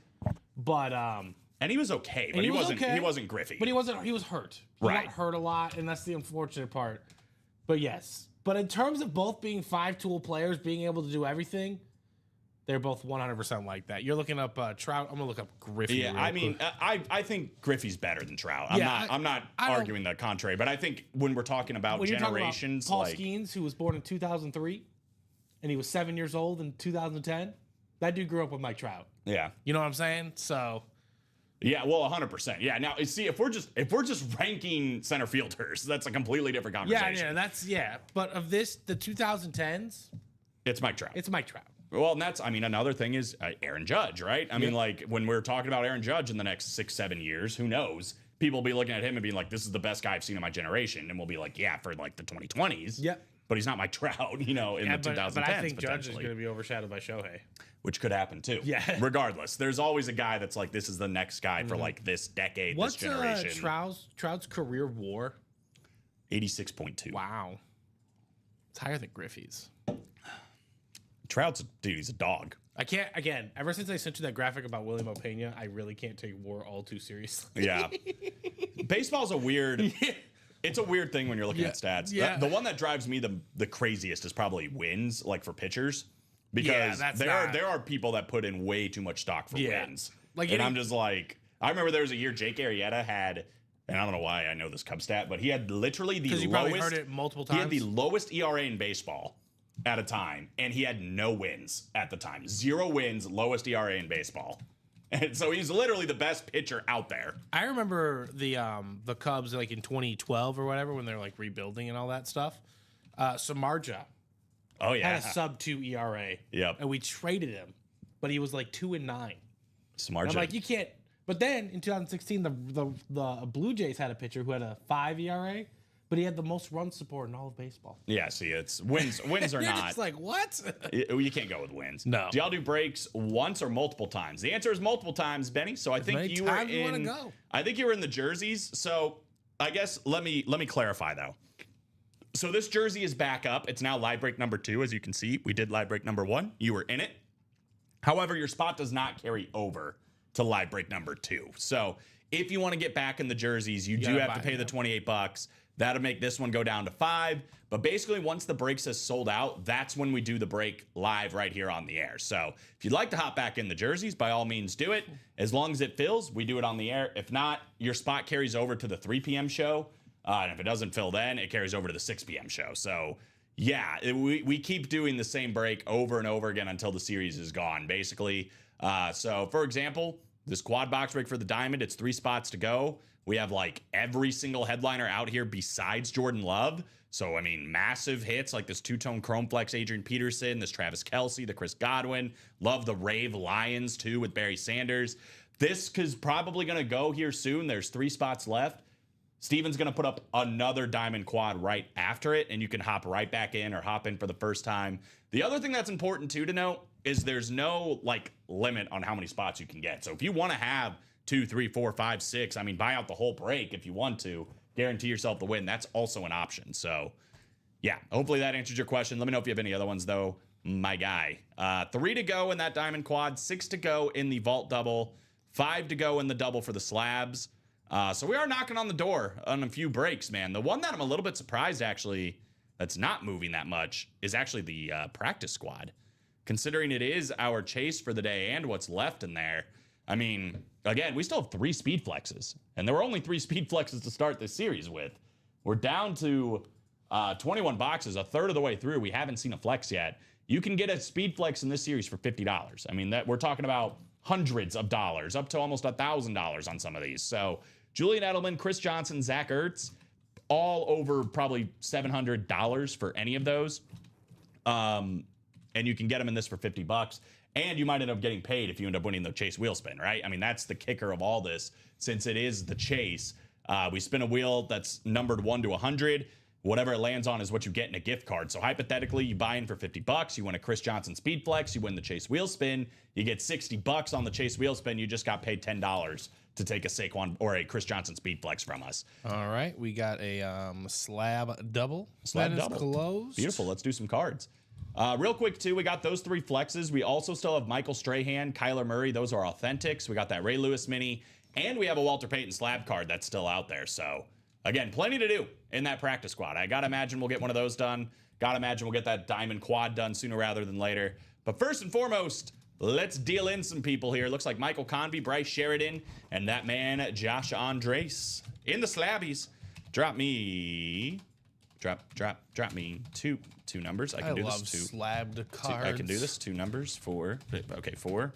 but and he was okay, but and he was wasn't. okay, He wasn't Griffey. But he was hurt. He Right. got hurt a lot, and that's the unfortunate part. But yes. But in terms of both being 5-tool players, being able to do everything, they're both 100% like that. You're looking up Trout. I'm gonna look up Griffey. Yeah, real I mean, quick. I think Griffey's better than Trout. Yeah, I'm not I don't- arguing the contrary, but I think when we're talking about when you're talking about generations, Paul like Skeens, who was born in 2003, and he was 7 years old in 2010, that dude grew up with Mike Trout. yeah, You know what I'm saying? So yeah, well, 100%. Yeah. Now, see, if we're just ranking center fielders, that's a completely different conversation. But of this, the 2010s, It's Mike Trout. it's Mike Trout. Well, and that's, I mean, another thing is Aaron Judge, right? I mean, like when we're talking about Aaron Judge in the next 6-7 years, who knows? People will be looking at him and being like, this is the best guy I've seen in my generation. And we'll be like, yeah, for like the 2020s. Yep. But he's not Mike Trout, in the 2010s. But I think Judge is potentially, going to be overshadowed by Shohei. which could happen too. Yeah. Regardless, there's always a guy that's like, this is the next guy for like this decade, What's this generation. Trout's career WAR? 86.2. Wow, it's higher than Griffey's. Trout's, dude, he's a dog. I can't. Again, ever since I sent you that graphic about William Opeña, I really can't take WAR all too seriously. Yeah. Baseball's a weird. It's a weird thing when you're looking at stats. Yeah. The one that drives me the craziest is probably wins, like for pitchers, Yeah, because that's there not- are people that put in way too much stock for Yeah. wins. Like and any- I'm just like, I remember there was a year Jake Arrieta had, and I don't know why I know this Cub stat, but he had literally the Because you lowest. probably heard it multiple He times. had the lowest ERA in baseball at a time, and he had no wins at the time. 0 wins, lowest ERA in baseball. And so he's literally the best pitcher out there. I remember the Cubs like in 2012 or whatever when they're like rebuilding and all that stuff. Samardzija Oh yeah, had a sub 2 ERA. Yep. And we traded him, but he was like 2-9. Smart. I'm like, you can't. But then in 2016, the Blue Jays had a pitcher who had a 5 ERA, but he had the most run support in all of baseball. Yeah, see, it's wins. Wins are You're not. just like, what? You can't go with wins. No. Do y'all do breaks once or multiple times? The answer is multiple times, Benny. So I think many you were times you wanna in. go. I think you were in the jerseys. So I guess let me clarify though. So this jersey is back up. It's now live break number 2, as you can see. We did live break number 1. You were in it. However, your spot does not carry over to live break number 2. So if you want to get back in the jerseys, you do gotta have to buy pay the them. $28. That'll make this one go down to 5. But basically, once the break says sold out, that's when we do the break live right here on the air. So if you'd like to hop back in the jerseys, by all means do it. As long as it fills, we do it on the air. If not, your spot carries over to the 3 p.m. show. And if it doesn't fill then, it carries over to the 6 p.m. show. So yeah, we keep doing the same break over and over again until the series is gone, basically. So for example, this quad box break for the Diamond, it's 3 spots to go. We have like every single headliner out here besides Jordan Love. So, I mean, massive hits like this 2-tone Chrome Flex Adrian Peterson, this Travis Kelce, the Chris Godwin. Love the Rave Lions too with Barry Sanders. This is probably going to go here soon. There's 3 spots left. Steven's going to put up another Diamond quad right after it, and you can hop right back in or hop in for the first time. The other thing that's important too to note is there's no like limit on how many spots you can get. So if you want to have 2, 3, 4, 5, 6, I mean, buy out the whole break if you want to, guarantee yourself the win. That's also an option. So yeah, hopefully that answers your question. Let me know if you have any other ones though, my guy. 3 to go in that Diamond quad, 6 to go in the vault double, 5 to go in the double for the slabs. So we are knocking on the door on a few breaks, man. The one that I'm a little bit surprised, actually, that's not moving that much is actually the practice squad. Considering it is our chase for the day and what's left in there. I mean, again, we still have 3 speed flexes. And there were only 3 speed flexes to start this series with. We're down to 21 boxes, a third of the way through. We haven't seen a flex yet. You can get a speed flex in this series for $50. I mean, that we're talking about hundreds of dollars, up to almost $1,000 on some of these. So Julian Edelman, Chris Johnson, Zach Ertz, all over probably $700 for any of those. And you can get them in this for $50. And you might end up getting paid if you end up winning the Chase wheel spin, right? I mean, that's the kicker of all this. Since it is the Chase, we spin a wheel that's numbered 1 to 100. Whatever it lands on is what you get in a gift card. So hypothetically, you buy in for $50. You win a Chris Johnson Speed Flex. You win the Chase wheel spin. You get $60 on the Chase wheel spin. You just got paid $10 to take a Saquon or a Chris Johnson Speed Flex from us. All right, we got a slab double. Slab that is double. closed. Beautiful. Let's do some cards. Real quick, too, we got those 3 flexes. We also still have Michael Strahan, Kyler Murray. Those are authentics. We got that Ray Lewis mini. And we have a Walter Payton slab card that's still out there. So, again, plenty to do in that practice squad. I got to imagine we'll get one of those done. Got to imagine we'll get that diamond quad done sooner rather than later. But first and foremost, let's deal in some people here. Looks like Michael Convey, Bryce Sheridan, and that man, Josh Andres. In the slabbies, drop me two numbers. I can do love this. 2. slabbed cards. I can do this. 2 numbers. 4. Okay, 4.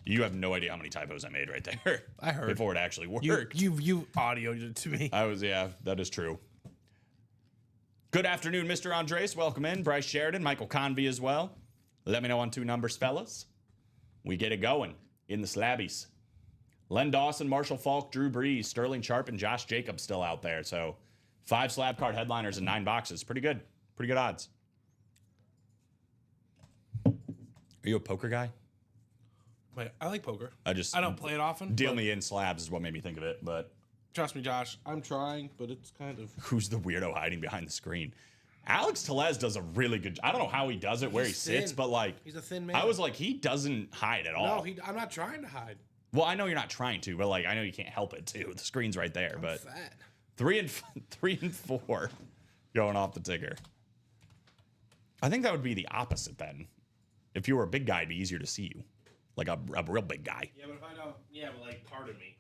You have no idea how many typos I made right there. I heard. Before it actually worked. You audioed it to me. Yeah, that is true. Good afternoon, Mr. Andres. Welcome in. Bryce Sheridan, Michael Convey as well. Let me know on 2 numbers, fellas. We get it going in the slabbies. Len Dawson, Marshall Falk, Drew Brees, Sterling Sharp, and Josh Jacobs still out there. So 5 slab card headliners and 9 boxes. Pretty good. Pretty good odds. Are you a poker guy? Wait, I like poker. I don't play it often. Deal me in slabs is what made me think of it, but Trust me, Josh. I'm trying, but it's kind of. who's the weirdo hiding behind the screen? Alex Tellez does a really good. I don't know how he does it, where he sits, thin. but like He's a thin man. I was like, he doesn't hide at all. No, I'm not trying to hide. Well, I know you're not trying to, but like I know you can't help it too. The screen's right there, but Fat. 3 and 4 going off the ticker. I think that would be the opposite then. If you were a big guy, it'd be easier to see you, like a real big guy. Yeah, but if I don't, yeah, but like, pardon me.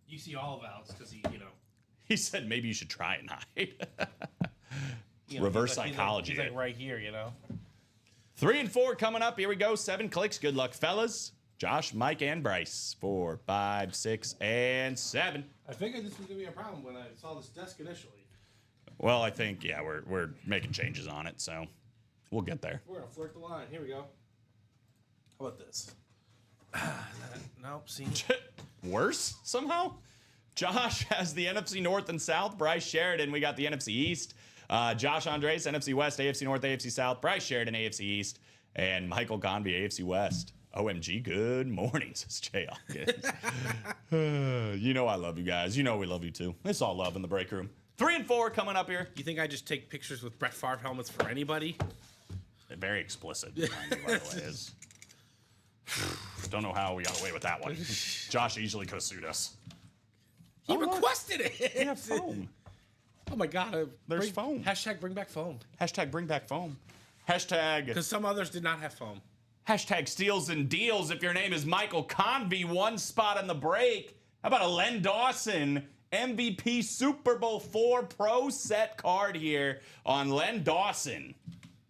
You see all of Alex because he, He said maybe you should try and hide. he's Reverse like- psychology. He's like right here, 3 and 4 coming up. Here we go. 7 clicks. Good luck, fellas. Josh, Mike, and Bryce. 4, 5, 6, and 7. I figured this was gonna be a problem when I saw this desk initially. Well, I think we're making changes on it, so we'll get there. We're gonna flirt the line. Here we go. How about this? Nope. See. Worse somehow. Josh has the NFC North and South. Bryce Sheridan, we got the NFC East. Josh Andres, NFC West, AFC North, AFC South. Bryce Sheridan, AFC East, and Michael Convey, AFC West. OMG, good morning, says Jay Hawkins. You know I love you guys. You know we love you too. It's all love in the break room. 3 and 4 coming up here. You think I just take pictures with Brett Favre helmets for anybody? Very explicit, by the way. Is. Don't know how we got away with that one. Josh easily could have sued us. He requested it. We have foam. Oh my God. There's foam. Hashtag bring back foam. Hashtag bring back foam. Hashtag Because some others did not have foam. Hashtag steals and deals. If your name is Michael Convey, 1 spot on the break. How about a Len Dawson MVP Super Bowl 4 Pro Set card here on Len Dawson?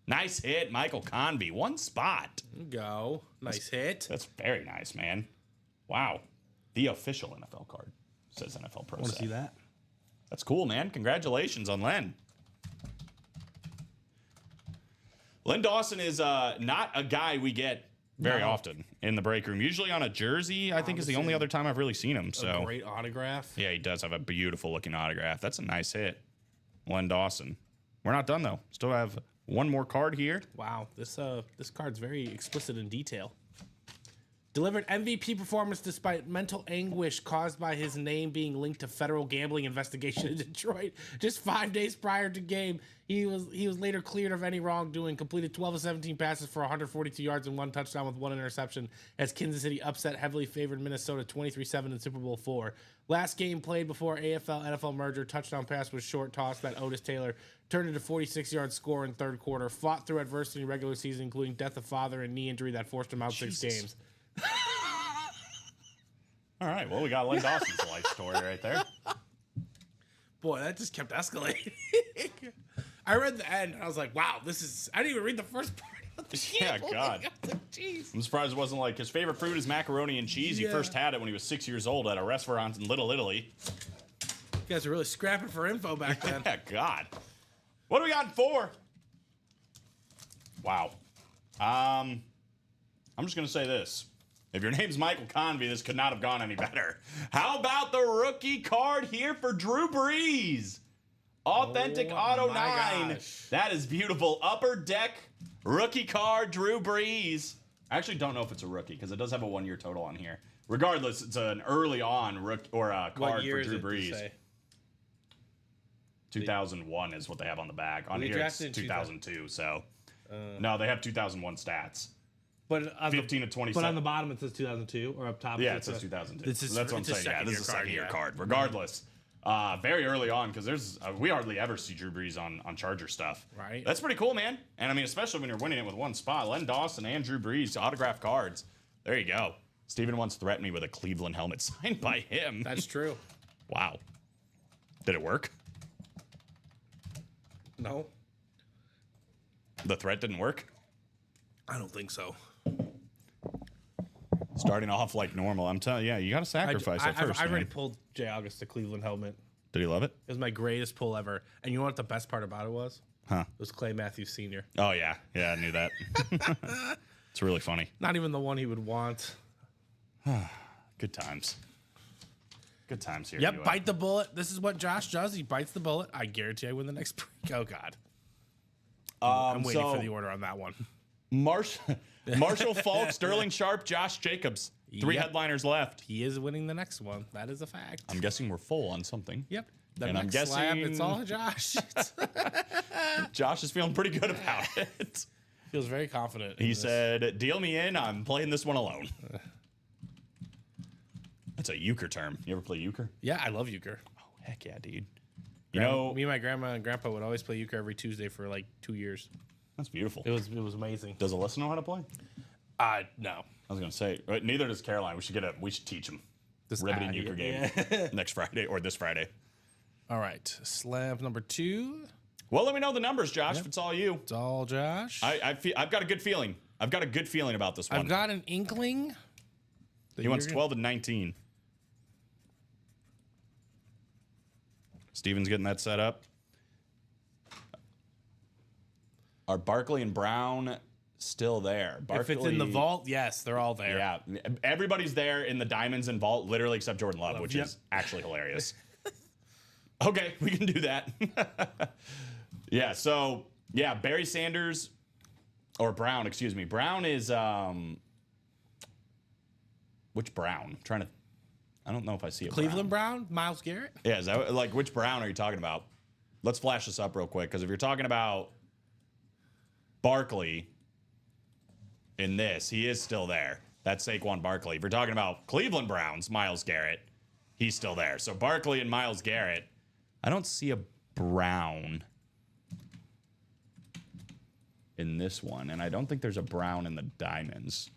Nice hit, Michael Convey. 1 spot. Go. Nice hit. That's very nice, man. Wow. The official NFL card, says NFL Pro Set. that? That's cool, man. Congratulations on Len. Len Dawson is not a guy we get very often in the break room. Usually on a jersey, I think is the only other time I've really seen him. So Great autograph. yeah, he does have a beautiful looking autograph. That's a nice hit. Len Dawson. We're not done though. Still have one more card here. Wow. This card's very explicit in detail. Delivered MVP performance despite mental anguish caused by his name being linked to federal gambling investigation in Detroit. Just 5 days prior to game, he was later cleared of any wrongdoing. Completed 12 of 17 passes for 142 yards and 1 touchdown with 1 interception as Kansas City upset heavily favored Minnesota 23-7 in Super Bowl IV. Last game played before AFL-NFL merger, touchdown pass was short toss that Otis Taylor turned into 46-yard score in third quarter. Fought through adversity in regular season, including death of father and knee injury that forced him out 6 games. All right. Well, we got Len Dawson's life story right there. Boy, that just kept escalating. I read the end and I was like, wow, this is. I didn't even read the first part of the game. Yeah, God. Jeez. I'm surprised it wasn't like his favorite fruit is macaroni and cheese. He Yeah. first had it when he was 6 years old at a restaurant in Little Italy. You guys are really scrapping for info back then. Yeah, God. What do we got in 4? Wow. I'm just going to say this. If your name's Michael Convey, this could not have gone any better. How about the rookie card here for Drew Brees? Authentic Oh, Auto my 9. gosh. That is beautiful. Upper Deck rookie card, Drew Brees. I actually don't know if it's a rookie because it does have a 1-year total on here. Regardless, it's an early on card What year for Drew is it, Brees. you say? 2001 is what they have on the back. On They here it's drafted in 2002, so no, they have 2001 stats. But on 15 to 27. But on the bottom it says 2002, or up top. Yeah, it says 2002. This is- That's what I'm it's a saying. Yeah, this is a second-year second-year card, card. Regardless, very early on because there's we hardly ever see Drew Brees on Charger stuff. Right. That's pretty cool, man. And I mean, especially when you're winning it with 1 spot. Len Dawson and Drew Brees autographed cards. There you go. Steven once threatened me with a Cleveland helmet signed by him. That's true. Wow. Did it work? No, The threat didn't work? I don't think so. Starting off like normal. I'm telling you, you got to sacrifice at first. I already man. pulled Jay August the Cleveland helmet. Did he love it? It was my greatest pull ever. And you know what the best part about it was? Huh. It was Clay Matthews Sr. Oh, yeah. Yeah, I knew that. It's really funny. Not even the one he would want. Good times. Good times here. Yep, anyway. bite the bullet. This is what Josh does. He bites the bullet. I guarantee I win the next break. Oh, God. I'm waiting for the order on that one. Marshall Falk, Sterling Sharp, Josh Jacobs. 3 Yep. headliners left. He is winning the next one. That is a fact. I'm guessing we're full on something. Yep. The And I'm next slab, guessing- it's all Josh. Josh is feeling pretty good about it. Feels very confident. in He this. said, deal me in. I'm playing this one alone. That's a euchre term. You ever play euchre? Yeah, I love euchre. Oh, heck yeah, dude. You know, Me and my grandma and grandpa would always play euchre every Tuesday for like 2 years. that's beautiful. It was amazing. Does Alyssa know how to play? No. I was gonna say, neither does Caroline. We should teach him. riveting euchre game next Friday or this Friday. All right. Slab number 2. Well, let me know the numbers, Josh, if it's all you. It's all Josh. I've got a good feeling. I've got a good feeling about this one. I've got an inkling. He wants 12 and 19. Steven's getting that set up. Are Barkley and Brown still there? If it's in the vault, yes, they're all there. Yeah, everybody's there in the diamonds and vault, literally except Jordan Love, which is actually hilarious. Okay, we can do that. Yeah, so, yeah, Barry Sanders, or Brown, excuse me. Brown is, which Brown? I don't know if I see a Cleveland Brown, Myles Garrett. Yeah, is that, like, which Brown are you talking about? Let's flash this up real quick, because if you're talking about Barkley in this, he is still there. That's Saquon Barkley. If you're talking about Cleveland Browns, Myles Garrett, he's still there. So Barkley and Myles Garrett. I don't see a Brown in this one, and I don't think there's a Brown in the diamonds.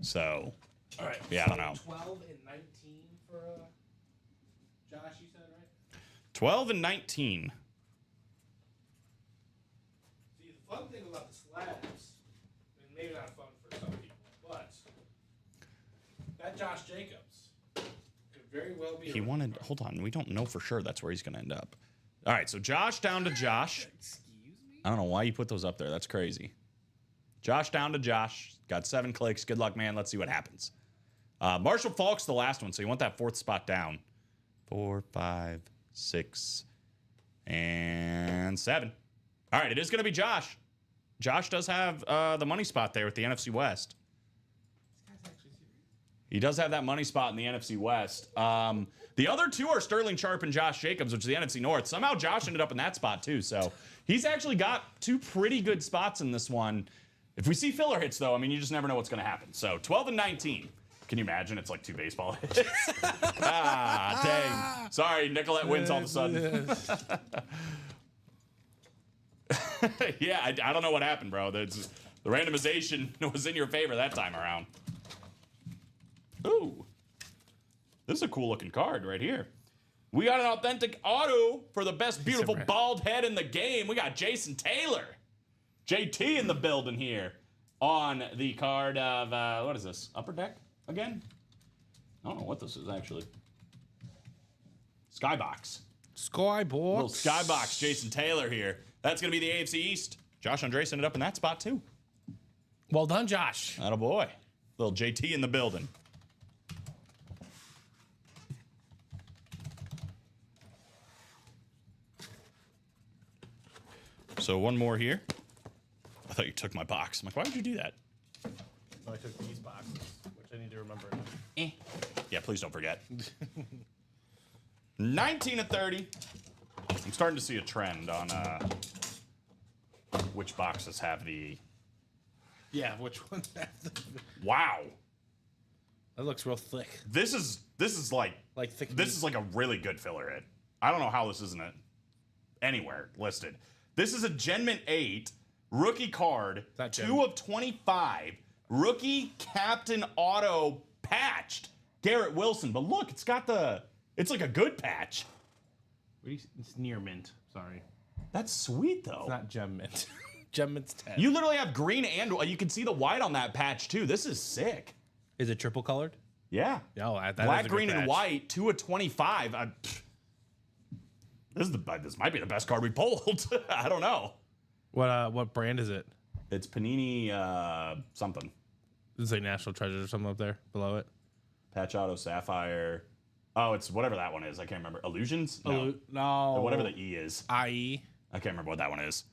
So, All right. Yeah, I don't know. 12 and 19 for Josh, you said, right? 12 and 19. See, the fun thing about the slabs, and maybe not fun for some people, but that Josh Jacobs could very well be. He wanted, hold on, we don't know for sure that's where he's going to end up. All right, so Josh down to Josh. Excuse me? I don't know why you put those up there. That's crazy. Josh down to Josh. Got 7 clicks. Good luck, man. Let's see what happens. Marshall Falk's the last one, so you want that 4th spot down. 4, 5, 6, and 7. All right, it is going to be Josh. Josh does have the money spot there with the NFC West. He does have that money spot in the NFC West. The other 2 are Sterling Sharp and Josh Jacobs, which is the NFC North. Somehow Josh ended up in that spot too. So he's actually got 2 pretty good spots in this one. If we see filler hits, though, I mean, you just never know what's going to happen. So 12 and 19. Can you imagine? It's like 2 baseball hits. Dang. Sorry, Nicolette wins all of a sudden. Yeah, I don't know what happened, bro. The randomization was in your favor that time around. Ooh. This is a cool looking card right here. We got an authentic auto for the best beautiful bald head in the game. We got Jason Taylor. JT in the building here on the card of, what is this? Upper Deck again? I don't know what this is actually. Skybox. Skybox. Little Skybox Jason Taylor here. That's going to be the AFC East. Josh Andres ended up in that spot too. Well done, Josh. Atta boy. Little JT in the building. So one more here. I thought you took my box. I'm like, why would you do that? I took these boxes, which I need to remember. Yeah, please don't forget. 19 to 30. I'm starting to see a trend on which boxes have the... Yeah, which one? Wow. That looks real thick. This is like thick. this is like a really good filler hit. I don't know how this isn't anywhere listed. This is a Gen Mint 8 rookie card, 2 of 25, rookie captain auto patched Garrett Wilson. But look, it's like a good patch. It's near mint. Sorry. That's sweet though. It's not gem mint. Gem mint's 10. You literally have green and you can see the white on that patch too. This is sick. Is it triple colored? Yeah. Oh, that black, is a green, good and patch. white, 2 of 25. This might be the best card we pulled. I don't know. What brand is it? It's Panini something. Does it say National Treasure or something up there below it? Patch Auto Sapphire. Oh, it's whatever that one is. I can't remember. Illusions? No. No. Whatever the E is. IE. I can't remember what that one is.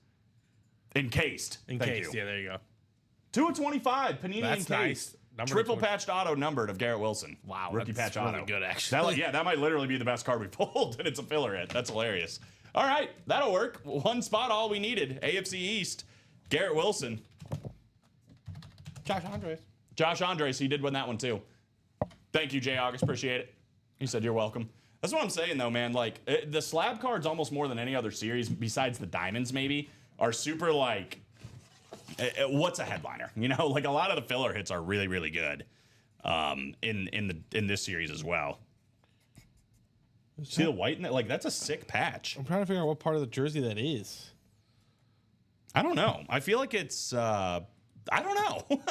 Encased. Thank you. Yeah, there you go. 2 of 25. Panini That's Encased. nice. Number Triple 20. patched auto numbered of Garrett Wilson. Wow, Rookie that's patch really auto. good, actually. That might literally be the best card we pulled, and it's a filler hit. That's hilarious. All right, that'll work. 1 spot, all we needed. AFC East. Garrett Wilson. Josh Andres. Josh Andres, he did win that one too. Thank you, Jay August. Appreciate it. He said you're welcome. That's what I'm saying, though, man. Like, the slab cards, almost more than any other series, besides the diamonds, maybe, are super, like, what's a headliner? You know, like, a lot of the filler hits are really, really good. in this series as well. See the white in that? Like, that's a sick patch. I'm trying to figure out what part of the jersey that is. I don't know. I feel like it's I don't know.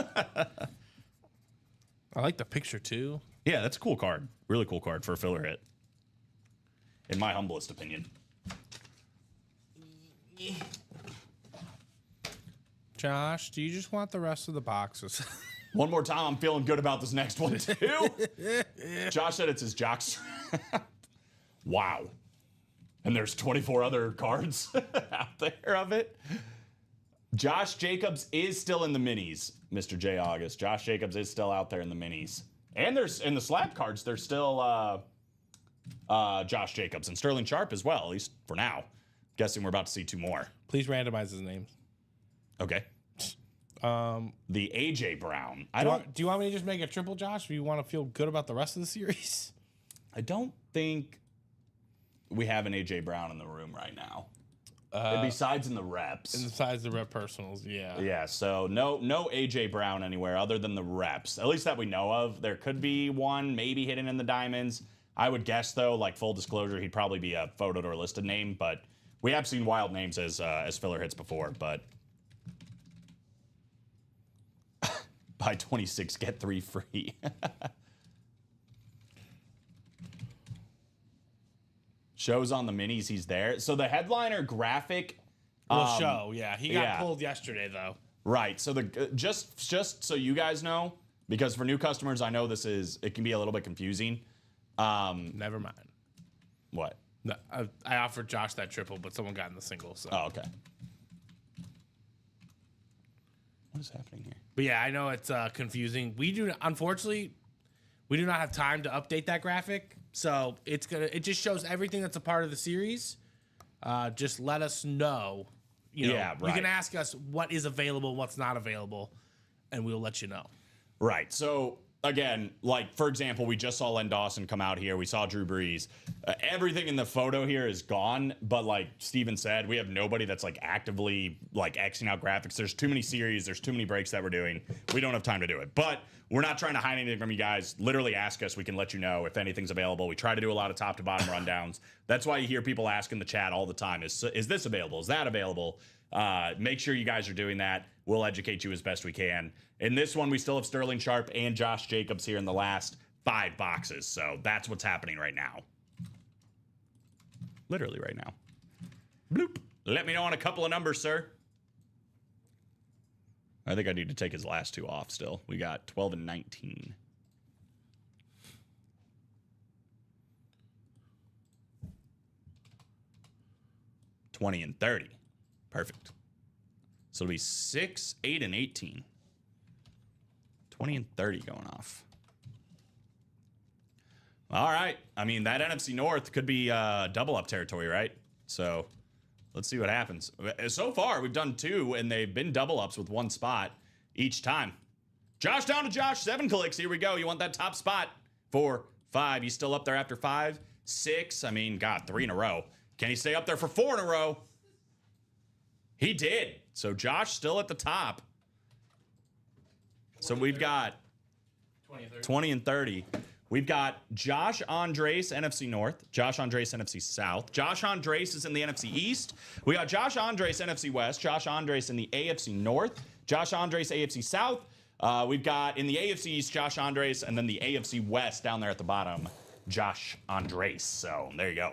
I like the picture too. Yeah, that's a cool card. Really cool card for a filler hit. In my humblest opinion. Josh, do you just want the rest of the boxes? One more time, I'm feeling good about this next one too. Josh said it's his jocks. Wow. And there's 24 other cards out there of it. Josh Jacobs is still in the minis, Mr. J. August. Josh Jacobs is still out there in the minis. And there's in the slab cards, there's still Josh Jacobs and Sterling Sharp as well, at least for now. Guessing we're about to see 2 more. Please randomize his names. Okay. The AJ Brown. Do you want me to just make a triple, Josh? Or do you want to feel good about the rest of the series? I don't think we have an AJ Brown in the room right now. Besides in the reps. And besides the rep personals, yeah. Yeah, so no AJ Brown anywhere other than the reps. At least that we know of. There could be one maybe hidden in the diamonds. I would guess though, like full disclosure, he'd probably be a photoed or listed name, but we have seen wild names as filler hits before, but buy 26, get 3 free. Shows on the minis, he's there. So the headliner graphic Will show, yeah. He got pulled yesterday, though. Right. So the just so you guys know, because for new customers, I know it can be a little bit confusing. Never mind. What? No, I offered Josh that triple, but someone got in the single. So. Oh, okay. What is happening here? But yeah, I know it's confusing. Unfortunately, we do not have time to update that graphic. So it just shows everything that's a part of the series. Just let us know. You can ask us what is available, what's not available, and we'll let you know. Right. So again, like for example, we just saw Len Dawson come out here. We saw Drew Brees. Everything in the photo here is gone. But like Steven said, we have nobody that's like actively like Xing out graphics. There's too many series. There's too many breaks that we're doing. We don't have time to do it. But we're not trying to hide anything from you guys. Literally ask us. We can let you know if anything's available. We try to do a lot of top to bottom rundowns. That's why you hear people ask in the chat all the time, is this available? Is that available? Make sure you guys are doing that. We'll educate you as best we can. In this one, we still have Sterling Sharp and Josh Jacobs here in the last 5 boxes. So that's what's happening right now. Literally right now. Bloop. Let me know on a couple of numbers, sir. I think I need to take his last 2 off still. We got 12 and 19. $20 and 30. Perfect. So it'll be 6, 8, and 18. 20 and 30 going off. All right. I mean, that NFC North could be double up territory, right? So let's see what happens. So far, we've done 2, and they've been double ups with 1 spot each time. Josh down to Josh. 7 clicks. Here we go. You want that top spot? 4, 5. He's still up there after 5. 6. I mean, God, 3 in a row. Can he stay up there for 4 in a row? He did. So Josh still at the top. So we've got 20 and 30. We've got Josh Andres, NFC North. Josh Andres, NFC South. Josh Andres is in the NFC East. We got Josh Andres, NFC West. Josh Andres in the AFC North. Josh Andres, AFC South. We've got in the AFC East, Josh Andres, and then the AFC West down there at the bottom, Josh Andres. So there you go.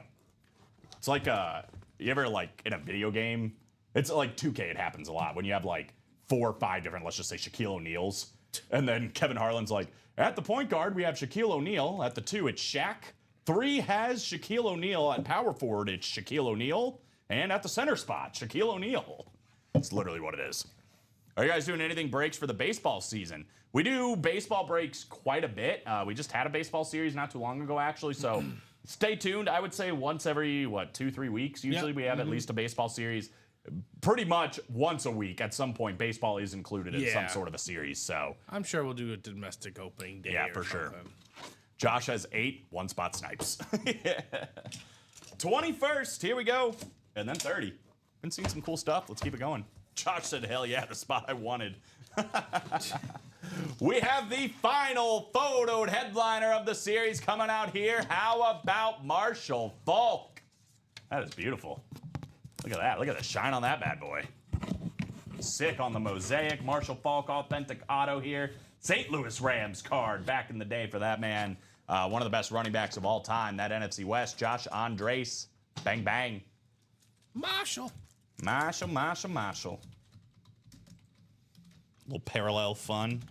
It's like you ever like in a video game? It's like 2K. It happens a lot when you have like 4 or 5 different, let's just say Shaquille O'Neals. And then Kevin Harlan's like, at the point guard, we have Shaquille O'Neal. At the 2, it's Shaq. 3 has Shaquille O'Neal. At power forward, it's Shaquille O'Neal. And at the center spot, Shaquille O'Neal. That's literally what it is. Are you guys doing anything breaks for the baseball season? We do baseball breaks quite a bit. We just had a baseball series not too long ago, actually. So stay tuned. I would say once every, 2-3 weeks. Usually we have at least a baseball series. Pretty much once a week at some point, baseball is included in some sort of a series. So I'm sure we'll do a domestic opening day. Yeah, for sure. Josh has 8 one-spot snipes. 21st, here we go. And then 30. Been seeing some cool stuff. Let's keep it going. Josh said, hell yeah, the spot I wanted. We have the final photoed headliner of the series coming out here. How about Marshall Faulk? That is beautiful. Look at that. Look at the shine on that bad boy. Sick on the mosaic. Marshall Faulk authentic auto here. St. Louis Rams card back in the day for that man. One of the best running backs of all time. That NFC West, Josh Andres. Bang, bang. Marshall. Marshall. Little parallel fun.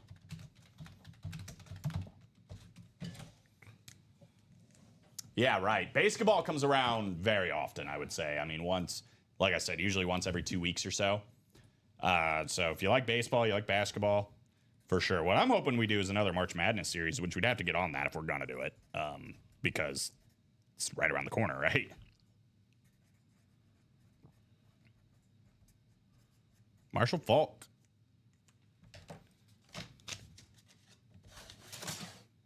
Yeah, right. Basketball comes around very often, I would say. I mean, like I said, usually once every 2 weeks or so. So if you like baseball, you like basketball, for sure. What I'm hoping we do is another March Madness series, which we'd have to get on that if we're going to do it, because it's right around the corner, right? Marshall Faulk.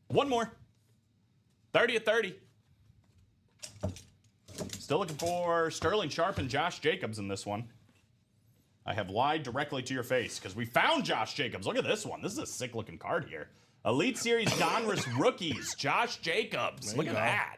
One more. 30 at 30. Still looking for Sterling Sharp and Josh Jacobs in this one. I have lied directly to your face because we found Josh Jacobs. Look at this one. This is a sick-looking card here. Elite Series Donruss Rookies, Josh Jacobs. Look at that.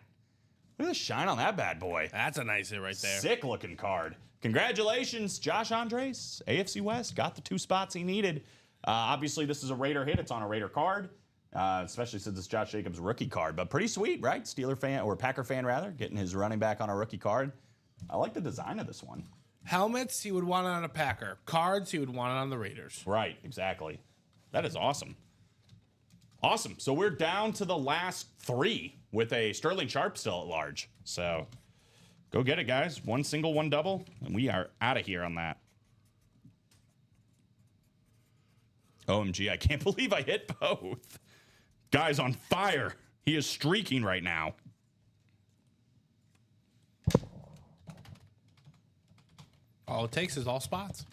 Look at the shine on that bad boy. That's a nice hit right there. Sick-looking card. Congratulations, Josh Andres. AFC West got the 2 spots he needed. Obviously, this is a Raider hit. It's on a Raider card. Especially since it's Josh Jacobs' rookie card. But pretty sweet, right? Steeler fan, or Packer fan rather, getting his running back on a rookie card. I like the design of this one. Helmets, he would want it on a Packer. Cards, he would want it on the Raiders. Right, exactly. That is awesome. Awesome. So we're down to the last 3 with a Sterling Sharp still at large. So go get it, guys. 1 single, 1 double, and we are out of here on that. OMG, I can't believe I hit both. Guy's on fire. He is streaking right now. All it takes is all spots.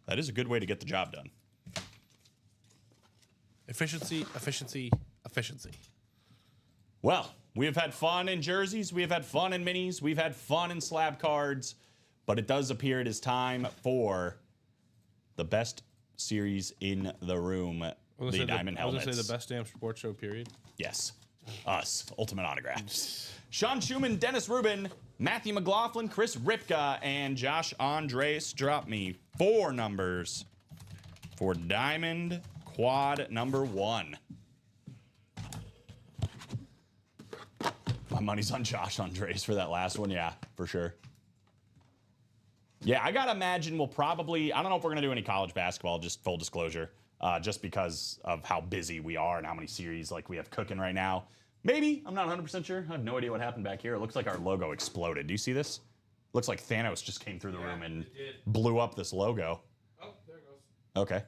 That is a good way to get the job done. Efficiency, efficiency, efficiency. Well, we have had fun in jerseys. We have had fun in minis. We've had fun in slab cards. But it does appear it is time for the best series in the room, the Diamond Helmets. I was going to say the best damn sports show, period. Yes. Us. Ultimate Autographs. Sean Schumann, Dennis Rubin, Matthew McLaughlin, Chris Ripka, and Josh Andres. Drop me 4 numbers for Diamond Quad number 1. My money's on Josh Andres for that last one. Yeah, for sure. Yeah, I got to imagine we'll probably, I don't know if we're going to do any college basketball, just full disclosure, just because of how busy we are and how many series like we have cooking right now. Maybe, I'm not 100% sure. I have no idea what happened back here. It looks like our logo exploded. Do you see this? Looks like Thanos just came through the room and blew up this logo. Oh, there it goes. Okay.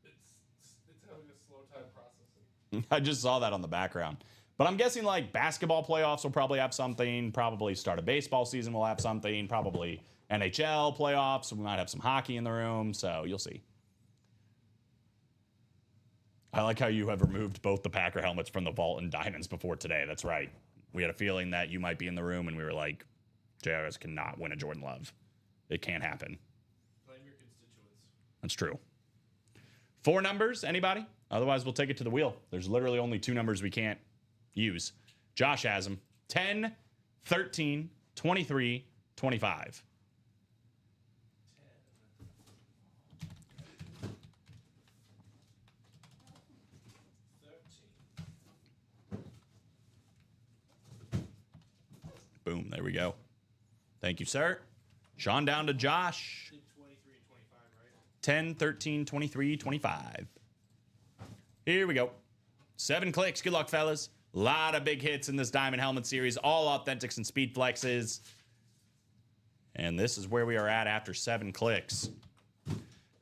It's having a slow time processing. I just saw that on the background. But I'm guessing like basketball playoffs will probably have something. Probably start a baseball season will have something. Probably NHL playoffs. We might have some hockey in the room. So you'll see. I like how you have removed both the Packer helmets from the vault and diamonds before today. That's right. We had a feeling that you might be in the room, and we were like, JRS cannot win a Jordan Love. It can't happen. Blame your constituents. That's true. 4 numbers, anybody? Otherwise, we'll take it to the wheel. There's literally only 2 numbers we can't use. Josh has them. 10, 13, 23, 25. Boom, there we go. Thank you, sir. Sean down to Josh. 23 and 25, right? 10, 13, 23, 25. Here we go. 7 clicks. Good luck, fellas. A lot of big hits in this Diamond Helmet series. All authentics and speed flexes. And this is where we are at after 7 clicks.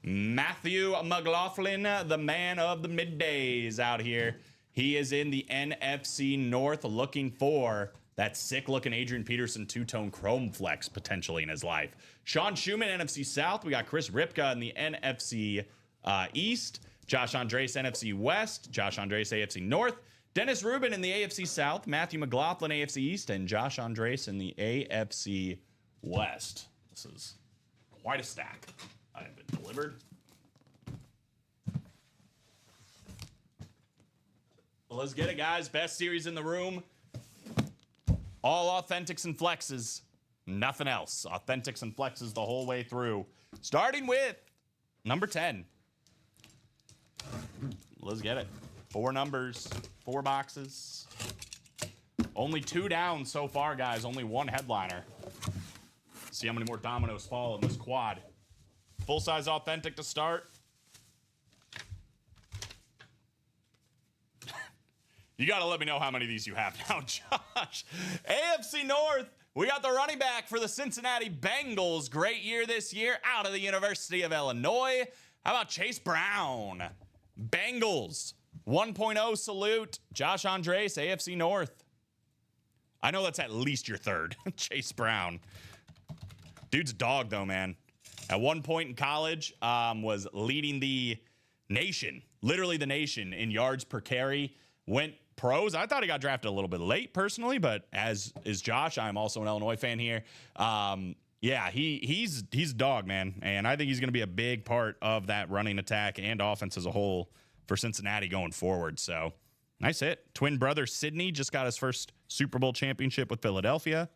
Matthew McLaughlin, the man of the middays out here. He is in the NFC North looking for that sick-looking Adrian Peterson two-tone chrome flex potentially in his life. Sean Schumann, NFC South. We got Chris Ripka in the NFC East. Josh Andres, NFC West. Josh Andres, AFC North. Dennis Rubin in the AFC South. Matthew McLaughlin, AFC East. And Josh Andres in the AFC West. This is quite a stack. I have been delivered. Well, let's get it, guys. Best series in the room. All authentics and flexes. Nothing else. Authentics and flexes the whole way through. Starting with number 10. Let's get it. 4 numbers, 4 boxes. Only 2 down so far, guys. Only 1 headliner. See how many more dominoes fall in this quad. Full-size authentic to start. You got to let me know how many of these you have now, Josh. AFC North, we got the running back for the Cincinnati Bengals. Great year this year out of the University of Illinois. How about Chase Brown? Bengals, 1.0 salute. Josh Andres, AFC North. I know that's at least your third. Chase Brown. Dude's a dog, though, man. At one point in college, was leading the nation, literally the nation, in yards per carry. Went pros. I thought he got drafted a little bit late, personally, but as is Josh, I'm also an Illinois fan here. Yeah, he's a dog, man, and I think he's going to be a big part of that running attack and offense as a whole for Cincinnati going forward. So, nice hit. Twin brother Sidney just got his first Super Bowl championship with Philadelphia,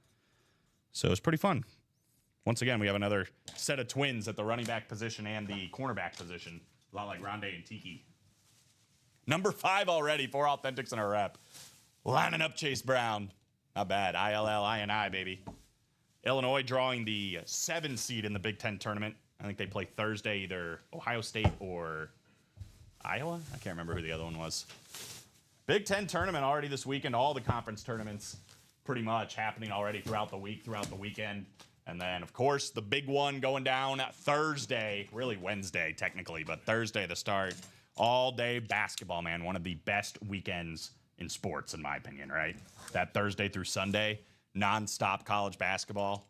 so it's pretty fun. Once again, we have another set of twins at the running back position and the cornerback position, a lot like Rondé and Tiki. Number 5 already, 4 authentics in a rep. Lining up Chase Brown. Not bad. ILL-INI, baby. Illinois drawing the 7 seed in the Big Ten tournament. I think they play Thursday, either Ohio State or Iowa. I can't remember who the other one was. Big Ten tournament already this weekend. All the conference tournaments pretty much happening already throughout the week, throughout the weekend. And then, of course, the big one going down Thursday. Really Wednesday, technically, but Thursday the start. All-day basketball, man. One of the best weekends in sports, in my opinion, right? That Thursday through Sunday, non-stop college basketball.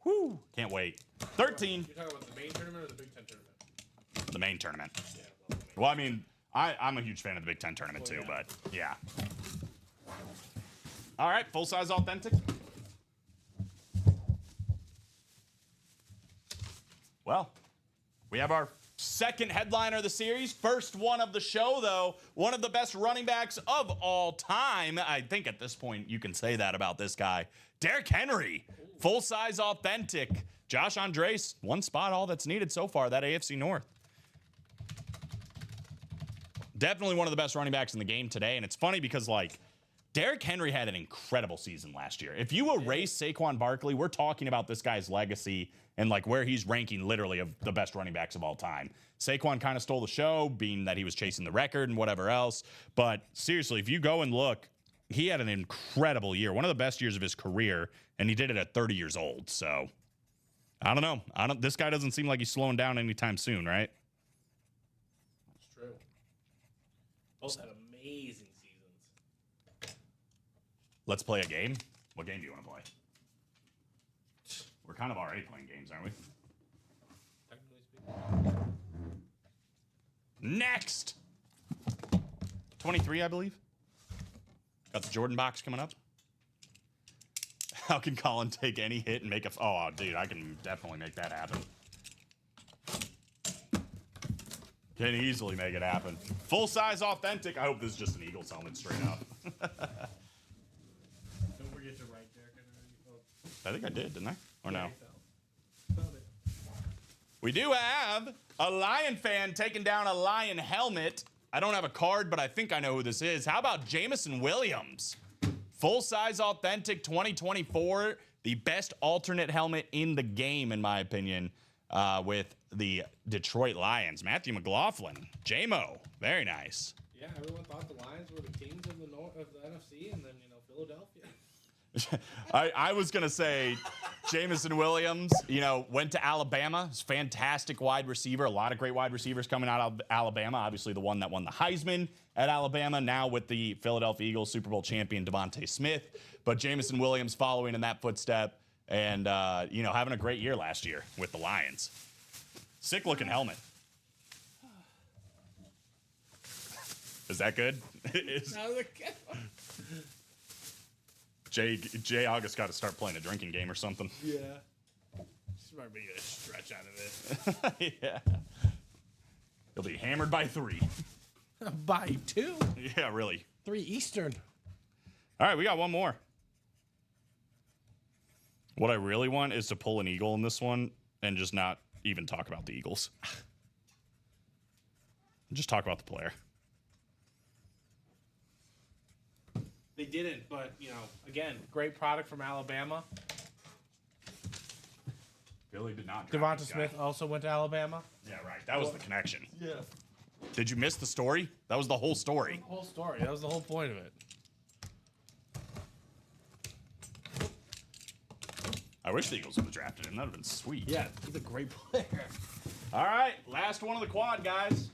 Whoo! Can't wait. 13. You're talking about the main tournament or the Big Ten tournament? The main tournament. Yeah, Well, I mean, I'm a huge fan of the Big Ten tournament, too, but yeah. All right, full-size authentic. Well, we have our second headliner of the series. First one of the show, though. One of the best running backs of all time. I think at this point you can say that about this guy. Derrick Henry, full-size authentic. Josh Andres, 1 spot, all that's needed so far, that AFC North. Definitely one of the best running backs in the game today. And it's funny because, like, Derrick Henry had an incredible season last year. If you erase Saquon Barkley, we're talking about this guy's legacy and like where he's ranking literally of the best running backs of all time. Saquon kind of stole the show, being that he was chasing the record and whatever else. But seriously, if you go and look, he had an incredible year, one of the best years of his career, and he did it at 30 years old. So I don't know. This guy doesn't seem like he's slowing down anytime soon, right? It's true. Both had amazing seasons. Let's play a game. What game do you want to play? We're kind of already playing games, aren't we? Technically speaking. Next. 23, I believe. Got the Jordan box coming up. How can Colin take any hit and make a... Oh, dude, I can definitely make that happen. Can easily make it happen. Full-size authentic. I hope this is just an Eagles helmet straight up. Don't forget to write Derrick Henry. I think I did, didn't I? Or no? Found it. We do have a Lion fan taking down a Lion helmet. I don't have a card, but I think I know who this is. How about Jameson Williams? Full-size authentic 2024. The best alternate helmet in the game, in my opinion, with the Detroit Lions. Matthew McLaughlin. J-Mo. Very nice. Yeah, everyone thought the Lions were the kings of the NFC, and then, Philadelphia. I was going to say Jameson Williams, went to Alabama. He's a fantastic wide receiver. A lot of great wide receivers coming out of Alabama. Obviously, the one that won the Heisman at Alabama. Now with the Philadelphia Eagles Super Bowl champion Devontae Smith. But Jameson Williams following in that footstep and, having a great year last year with the Lions. Sick-looking helmet. Is that good? Jay August got to start playing a drinking game or something. Yeah. This might be a stretch out of it. Yeah. He'll be hammered by 3. By 2? Yeah, really. 3 Eastern. All right, we got one more. What I really want is to pull an Eagle in this one and just not even talk about the Eagles. Just talk about the player. They didn't, but, again, great product from Alabama. Billy did not. Devonta Smith also went to Alabama. Yeah, right. That was the connection. Yeah. Did you miss the story? That was the whole story. The whole story. That was the whole point of it. I wish the Eagles would have drafted him. That would have been sweet. Yeah, he's a great player. All right, last one of the quad, guys.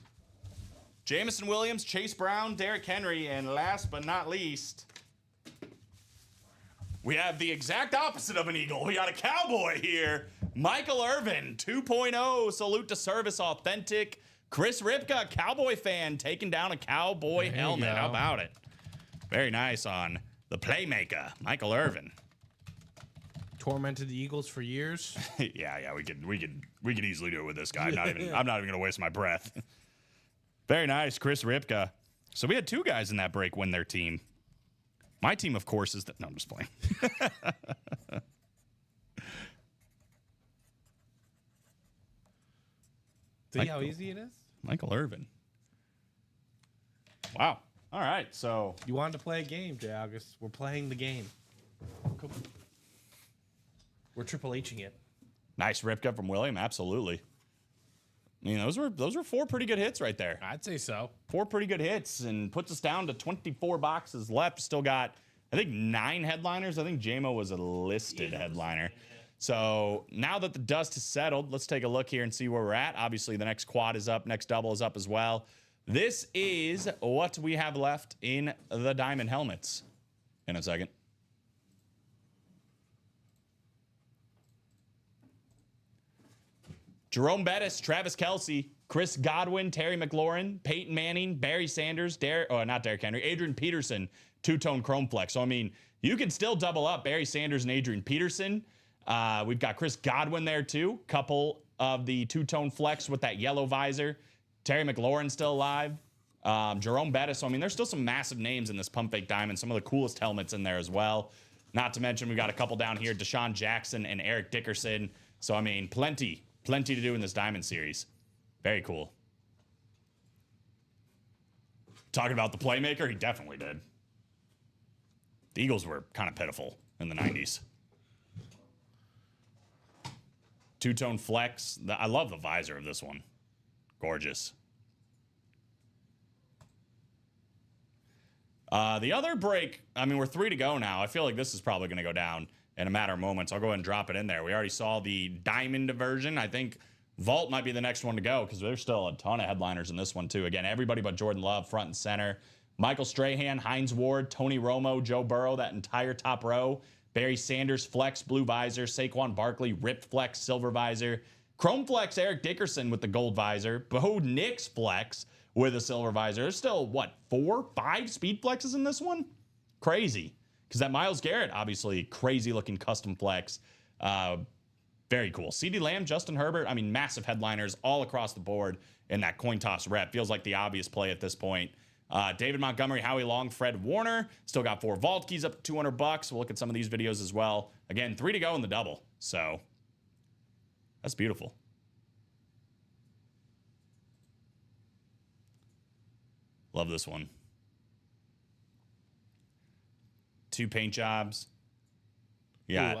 Jamison Williams, Chase Brown, Derrick Henry, and last but not least, we have the exact opposite of an Eagle. We got a Cowboy here. Michael Irvin, 2.0, salute to service, authentic. Chris Ripka, Cowboy fan, taking down a Cowboy helmet. How about it? Very nice on the playmaker, Michael Irvin. Tormented the Eagles for years. yeah, we could easily do it with this guy. I'm not even gonna waste my breath. Very nice, Chris Ripka. So we had 2 guys in that break win their team. My team, of course, is that. No, I'm just playing. See how easy it is? Michael Irvin. Wow. All right. So You wanted to play a game, Jay August. We're playing the game. We're Triple H'ing it. nice Ripka from William. Absolutely. I mean, those were 4 pretty good hits right there. I'd say so. 4 pretty good hits and puts us down to 24 boxes left. Still got, I think, 9 headliners. I think JMO was a listed headliner. So now that the dust has settled, let's take a look here and see where we're at. Obviously, the next quad is up. Next double is up as well. This is what we have left in the diamond helmets. In a second. Jerome Bettis, Travis Kelce, Chris Godwin, Terry McLaurin, Peyton Manning, Barry Sanders, not Derrick Henry, Adrian Peterson, two-tone chrome flex. So, I mean, you can still double up Barry Sanders and Adrian Peterson. We've got Chris Godwin there, too. Couple of the two-tone flex with that yellow visor. Terry McLaurin still alive. Jerome Bettis. So, I mean, there's still some massive names in this Pump Fake Diamond. Some of the coolest helmets in there as well. Not to mention, we've got a couple down here, Deshaun Jackson and Eric Dickerson. So, I mean, plenty to do in this Diamond series. Very cool. Talking about the playmaker, he definitely did. The Eagles were kind of pitiful in the 90s. Two-tone flex. I love the visor of this one. Gorgeous. The other break, I mean, we're 3 to go now. I feel like this is probably going to go down in a matter of moments. I'll go ahead and drop it in there. We already saw the diamond version. I think Vault might be the next one to go because there's still a ton of headliners in this one, too. Again, everybody but Jordan Love, front and center. Michael Strahan, Hines Ward, Tony Romo, Joe Burrow, that entire top row. Barry Sanders, flex, blue visor. Saquon Barkley, ripped flex, silver visor. Chrome flex, Eric Dickerson with the gold visor. Bo Nix flex with a silver visor. There's still, 4, 5 speed flexes in this one? Crazy. Because that Myles Garrett, obviously, crazy-looking custom flex. Very cool. CeeDee Lamb, Justin Herbert, I mean, massive headliners all across the board in that coin toss rep. Feels like the obvious play at this point. David Montgomery, Howie Long, Fred Warner. Still got 4 vault keys up to $200. We'll look at some of these videos as well. Again, 3 to go in the double. So, that's beautiful. Love this one. 2 paint jobs. Yeah.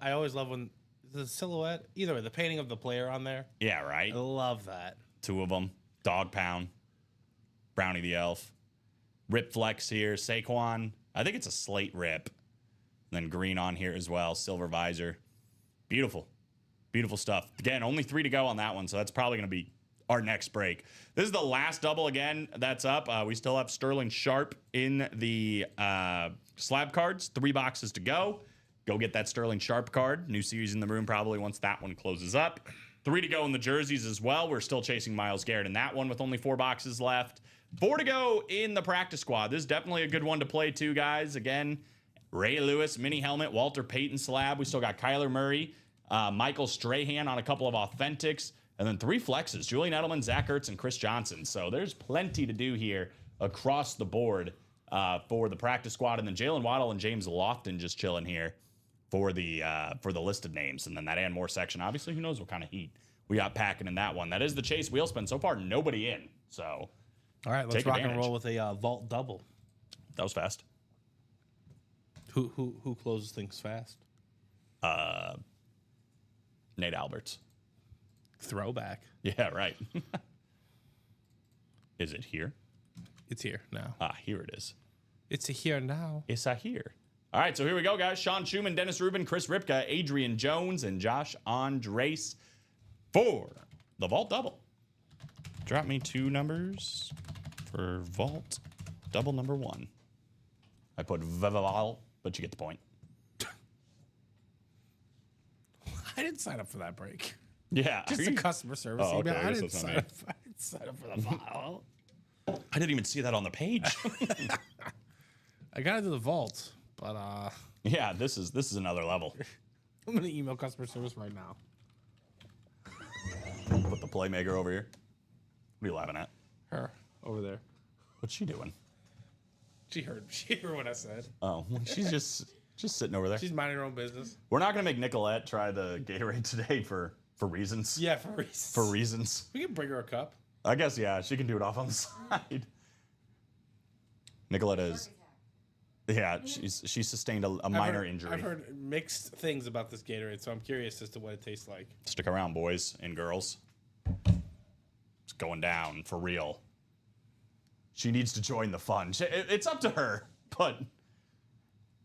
I always love when the silhouette, either way, the painting of the player on there. Yeah, right. I love that. 2 of them. Dog Pound. Brownie the Elf. Rip flex here. Saquon. I think it's a slate rip. And then green on here as well. Silver visor. Beautiful. Beautiful stuff. Again, only 3 to go on that one, so that's probably going to be our next break. This is the last double again that's up. We still have Sterling Sharp in the slab cards. 3 boxes to go. Go get that Sterling Sharp card. New series in the room probably once that one closes up. 3 to go in the jerseys as well. We're still chasing Myles Garrett in that one with only 4 boxes left. 4 to go in the practice squad. This is definitely a good one to play too, guys. Again, Ray Lewis, mini helmet, Walter Payton slab. We still got Kyler Murray, Michael Strahan on a couple of authentics, and then 3 flexes, Julian Edelman, Zach Ertz, and Chris Johnson. So there's plenty to do here across the board for the practice squad, and then Jalen Waddle and James Lofton just chilling here for the listed names. And then that and more section, obviously, who knows what kind of heat we got packing in that one. That is the Chase wheel spin. So far, nobody in. So, All right, let's take rock advantage. and roll with a vault double. That was fast. Who closes things fast? Nate Alberts. Throwback. Yeah, right. Is it here? It's here now. Here it is. It's here now. It's here. All right, so here we go, guys. Sean Schumann, Dennis Rubin, Chris Ripka, Adrian Jones, and Josh Andres for the vault double. Drop me 2 numbers for vault double number 1. I put Vaval, but you get the point. I didn't sign up for that break. Yeah. Just a customer service Oh, okay, email. I I guess didn't that's not sign me. up. I didn't sign up for the file. I didn't even see that on the page. I got into the vault, but Yeah, this is another level. I'm gonna email customer service right now. Put the playmaker over here. What are you laughing at? Her over there. What's she doing? She heard what I said. Oh, she's just sitting over there. She's minding her own business. We're not gonna make Nicolette try the Gatorade today for reasons. Yeah, for reasons. For reasons. We can bring her a cup. I guess yeah, she can do it off on the side. Nicolette is. Yeah, she sustained a minor injury. I've heard mixed things about this Gatorade, so I'm curious as to what it tastes like. Stick around, boys and girls. It's going down for real. She needs to join the fun. It's up to her, but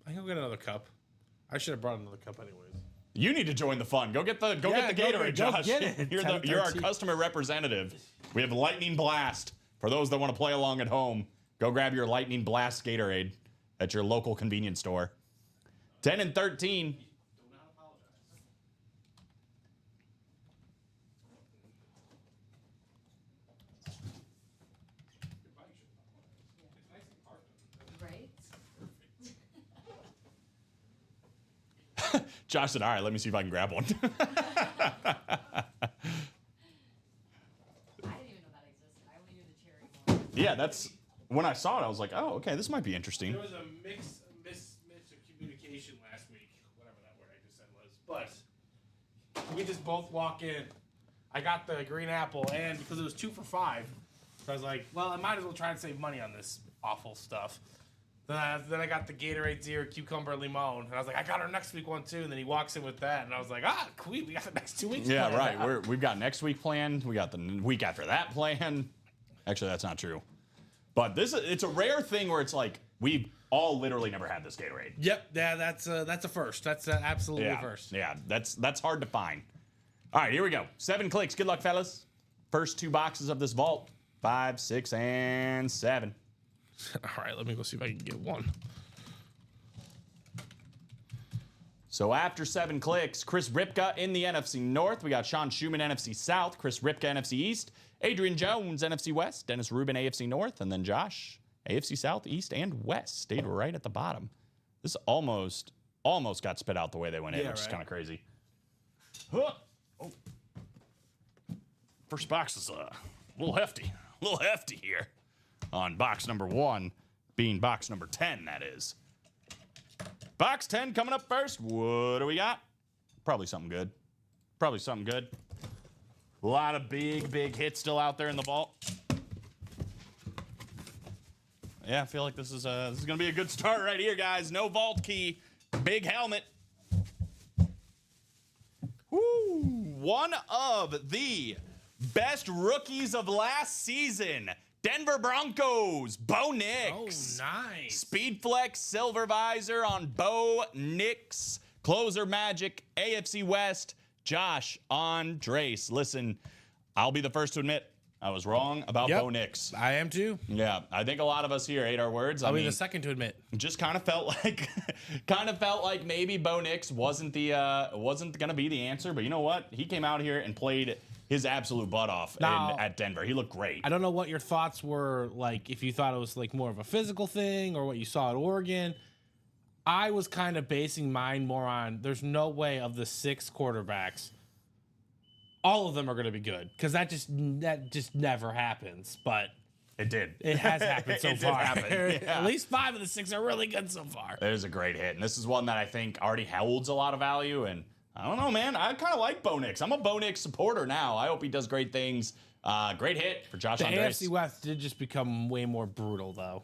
I can go get another cup. I should have brought another cup anyways. you need to join the fun. Go get the Gatorade, go Josh. get it. You're our 10-13. customer representative. We have Lightning Blast for those that want to play along at home. Go grab your Lightning Blast Gatorade at your local convenience store. 10 and 13. Right? Josh said, all right, let me see if I can grab one. I didn't even know that existed. I only knew the cherry one. Yeah, that's when I saw it, I was like, oh, okay, this might be interesting. There was a miscommunication last week, whatever that word I just said was. But we just both walk in. I got the green apple, and because it was 2 for $5, so I was like, well, I might as well try and save money on this awful stuff. Then I got the Gatorade Zero Cucumber Limon, and I was like, I got our next week one too. And then he walks in with that, and I was like, we got the next 2 weeks. Yeah, planned. right. We've got next week planned. We got the week after that planned. Actually, that's not true. But it's a rare thing where it's like we've all literally never had this Gatorade. Yep, yeah, that's a first. That's absolutely a first. Yeah, that's hard to find. All right, here we go. 7 clicks. Good luck, fellas. First 2 boxes of this vault. 5, 6, and 7. All right, let me go see if I can get one. So after 7 clicks, Chris Ripka in the NFC North. We got Sean Schumann, NFC South. Chris Ripka, NFC East. Adrian Jones, NFC West. Dennis Rubin, AFC North. And then Josh, AFC South, East, and West. Stayed right at the bottom. This almost got spit out the way they went in, Yeah, which is right. kind of crazy. Huh. Oh. First box is a little hefty here on box number 1, being box number 10, that is. Box 10 coming up first. What do we got? Probably something good. A lot of big hits still out there in the vault. Yeah, I feel like this is gonna be a good start right here, guys. No vault key, big helmet. Woo! One of the best rookies of last season, Denver Broncos, Bo Oh, Nix. nice. Speed Flex Silver Visor on Bo Nix. Closer Magic, AFC West, Josh Andres. Listen, I'll be the first to admit I was wrong about Yep. Bo Nix. I am too. Yeah, I think a lot of us here ate our words. I I'll be mean, the second to admit. just kind of felt like maybe Bo Nix wasn't gonna be the answer. But you know what? He came out here and played his absolute butt off Now- at Denver. He looked great. I don't know what your thoughts were, like if you thought it was like more of a physical thing or what you saw at Oregon. I was kind of basing mine more on there's no way of the 6 quarterbacks, all of them are going to be good because that just never happens. But It did. It has happened so It did far. happen, yeah. At least 5 of the 6 are really good so far. That is a great hit. And this is one that I think already holds a lot of value. And I don't know, man. I kind of like Bo Nix. I'm a Bo Nix supporter now. I hope he does great things. Great hit for Josh The Andres. AFC West did just become way more brutal, though.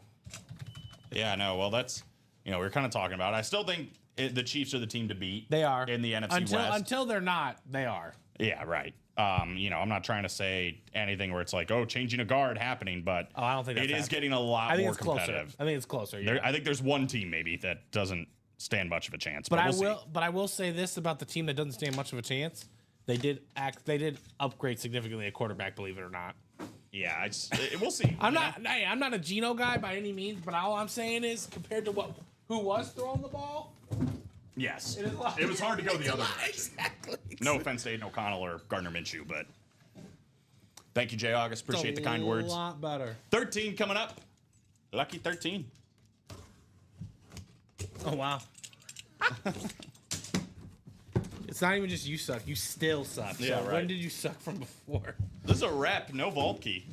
Yeah, no. Well, that's, we were kind of talking about it. I still think the Chiefs are the team to beat. They are. In the NFC West. Until they're not, they are. Yeah, right. I'm not trying to say anything where it's like, oh, changing a guard happening, but I don't think that's it is happening. getting a lot I think more it's closer. competitive. I think it's closer. Yeah. I think there's one team maybe that doesn't stand much of a chance. But we'll see. I will say this about the team that doesn't stand much of a chance. They did upgrade significantly at quarterback, believe it or not. Yeah, we'll see. I'm not a Geno guy by any means, but all I'm saying is compared to who was throwing the ball, Yes. it is a lot. It was hard to go the other direction. Exactly. No offense to Aiden O'Connell or Gardner Minshew, but thank you, Jay August. Appreciate the kind words. A lot better. 13 coming up. Lucky 13. Oh wow. It's not even just you suck. You still suck. Yeah, So right. When did you suck from before? This is a rep, no vault key.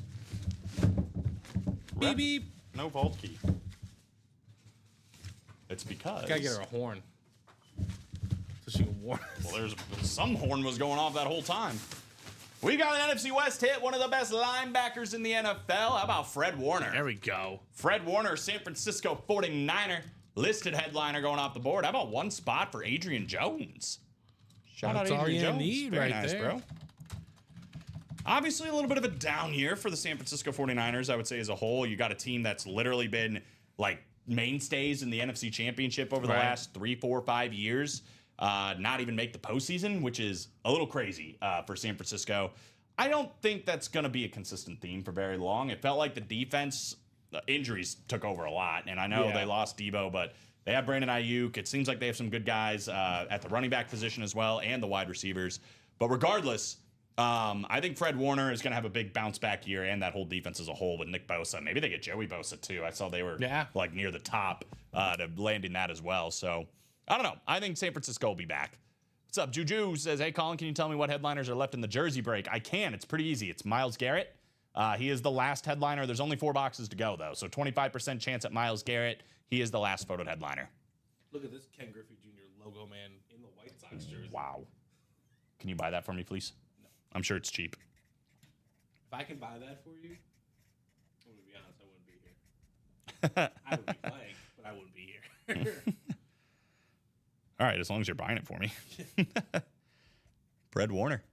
Beep Rep, beep. no vault key. It's because Gotta get her a horn. So she can warn us. well, there's some horn was going off that whole time. We got an NFC West hit, one of the best linebackers in the NFL. How about Fred Warner? There we go. Fred Warner, San Francisco 49er, listed headliner going off the board. How about one spot for Adrian Jones? Shout That's out all Adrian you Jones. need Very right nice, there. bro. Obviously, a little bit of a down year for the San Francisco 49ers, I would say, as a whole. You got a team that's literally been like mainstays in the NFC Championship over the Right. last 3, 4, 5 years. Not even make the postseason, which is a little crazy for San Francisco. I don't think that's going to be a consistent theme for very long. It felt like the defense injuries took over a lot, and I know Yeah. they lost Debo, but they have Brandon Ayuk. It seems like they have some good guys at the running back position as well, and the wide receivers. But regardless, I think Fred Warner is going to have a big bounce back year, and that whole defense as a whole with Nick Bosa. Maybe they get Joey Bosa too. I saw they were like near the top to landing that as well. So I don't know. I think San Francisco will be back. What's up? Juju says, hey, Colin, can you tell me what headliners are left in the jersey break? I can. It's pretty easy. It's Myles Garrett. He is the last headliner. There's only 4 boxes to go, though. So 25% chance at Myles Garrett. He is the last photoed headliner. Look at this Ken Griffey Jr. logo man in the White Sox jersey. Wow. Can you buy that for me, please? No. I'm sure it's cheap. If I can buy that for you, I'm gonna be honest, I wouldn't be here. I would be playing, but I wouldn't be here. All right, as long as you're buying it for me. Fred Warner.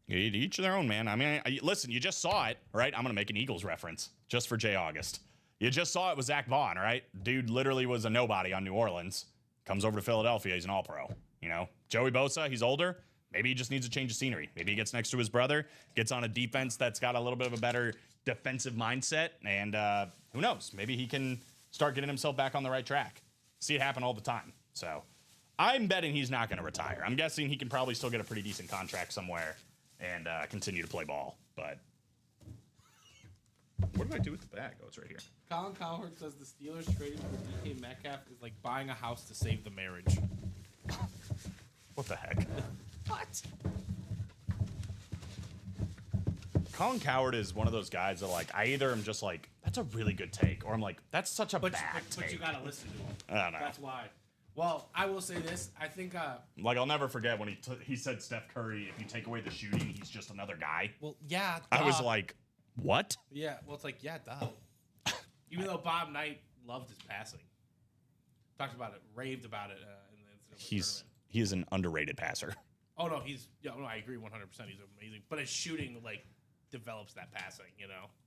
Each their own, man. I mean, listen, you just saw it, right? I'm going to make an Eagles reference just for Jay August. You just saw it with Zach Vaughn, right? Dude literally was a nobody on New Orleans. Comes over to Philadelphia. He's an all-pro, Joey Bosa, he's older. Maybe he just needs a change of scenery. Maybe he gets next to his brother, gets on a defense that's got a little bit of a better defensive mindset, and who knows? Maybe he can start getting himself back on the right track. See it happen all the time. So I'm betting he's not going to retire. I'm guessing he can probably still get a pretty decent contract somewhere and continue to play ball. But what did I do with the bag? Oh, it's right here. Colin Cowherd says the Steelers trading for DK Metcalf is like buying a house to save the marriage. What the heck? What? Colin Cowherd is one of those guys that, like, I either am just like, that's a really good take, or I'm like, that's such a bad But take. you gotta listen to him. I don't know. That's why. Well, I will say this. I think. Like, I'll never forget when he said Steph Curry, if you take away the shooting, he's just another guy. Well, yeah. I was duh. what? Yeah. Well, it's like, yeah, duh. Even though Bob Knight loved his passing, talked about it, raved about it in the tournament. He is an underrated passer. Oh no, I agree 100%. He's amazing, but his shooting develops that passing,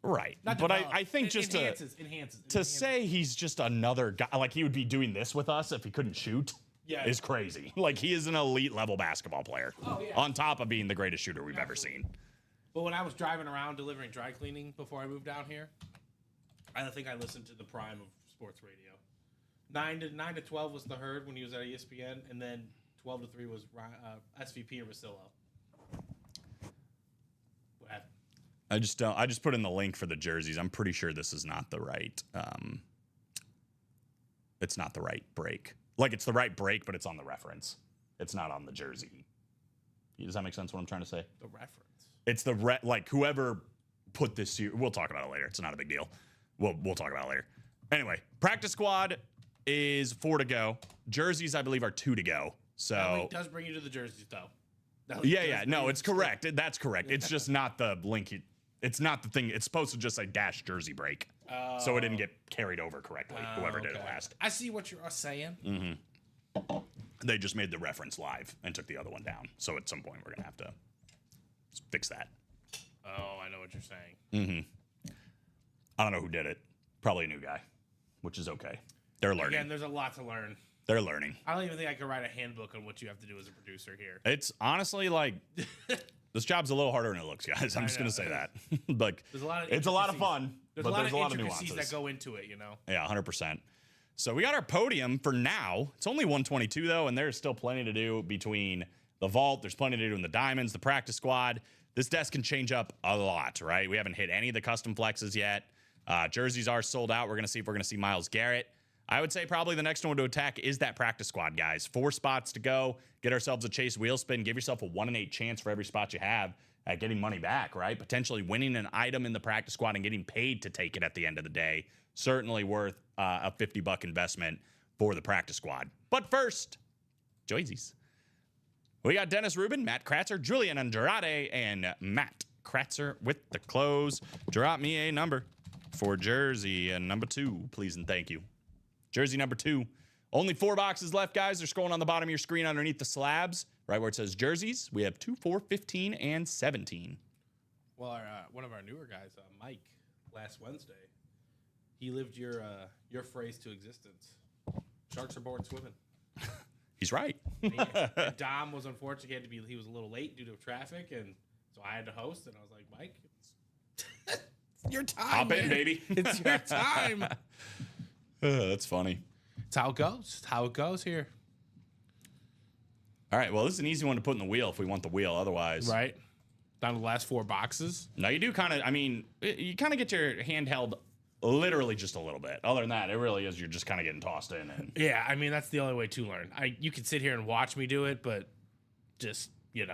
Right. Not But develops, I think it just enhances. to say he's just another guy, like he would be doing this with us if he couldn't shoot, is crazy. Like, he is an elite level basketball player. Oh, yeah. On top of being the greatest shooter we've ever seen. But when I was driving around delivering dry cleaning before I moved down here, I think I listened to the prime of sports radio. 9 to 12 was the Herd when he was at ESPN, and then 12 to 3 was SVP or Vasillo. What happened? I just put in the link for the jerseys. I'm pretty sure this is not the right. It's not the right break. Like, it's the right break, but it's on the reference. It's not on the jersey. Does that make sense? What I'm trying to say? The reference. It's the whoever put this here. We'll talk about it later. It's not a big deal. We'll talk about it later. Anyway, practice squad is 4 to go. Jerseys, I believe, are 2 to go. That So link does bring you to the jerseys, though. That link yeah, does yeah. bring No, you it's to- correct. That's correct. It's just not the link. It's not the thing. It's supposed to just say dash jersey break. So it didn't get carried over correctly. Whoever did it Okay. last. I see what you're saying. They just made the reference live and took the other one down. So at some point, we're going to have to fix that. Oh, I know what you're saying. I don't know who did it. Probably a new guy, which is okay. They're learning. Again, there's a lot to learn. They're learning. I don't even think I could write a handbook on what you have to do as a producer here. It's honestly like this job's a little harder than it looks, guys. I'm just know. gonna say that. Like There's a lot of it's a lot of intricacies. fun, There's but a lot there's of a lot of intricacies nuances. that go into it, you know. Yeah, 100%. So we got our podium for now. It's only 122 though, and there's still plenty to do between the vault. There's plenty to do in the diamonds, the practice squad. This desk can change up a lot, right? We haven't hit any of the custom flexes yet. Jerseys are sold out. We're gonna see if we're gonna see Myles Garrett. I would say probably the next one to attack is that practice squad, guys. 4 spots to go. Get ourselves a chase wheel spin. Give yourself a 1 in 8 chance for every spot you have at getting money back, right? Potentially winning an item in the practice squad and getting paid to take it at the end of the day. Certainly worth a $50 investment for the practice squad. But first, Joysies. We got Dennis Rubin, Matt Kratzer, Julian Andrade, and Matt Kratzer with the close. Drop me a number for jersey and number 2, please and thank you. Jersey number 2. Only 4 boxes left, guys. They're scrolling on the bottom of your screen underneath the slabs, right where it says jerseys. We have 2, 4, 15, and 17. Well, one of our newer guys, Mike, last Wednesday, he lived your phrase to existence. Sharks are born swimming. He's right. And Dom was unfortunate; he was a little late due to traffic, and so I had to host. And I was like, Mike, it's your time. Hop in, man. baby. It's your time. That's funny. It's how it goes. It's how it goes here. All right. Well, this is an easy one to put in the wheel if we want the wheel. Otherwise, Right. Down to the last 4 boxes. Now you do kind of. I mean, you kind of get your hand held literally just a little bit. Other than that, it really is. You're just kind of getting tossed in. And Yeah, I mean that's the only way to learn. You can sit here and watch me do it, but just you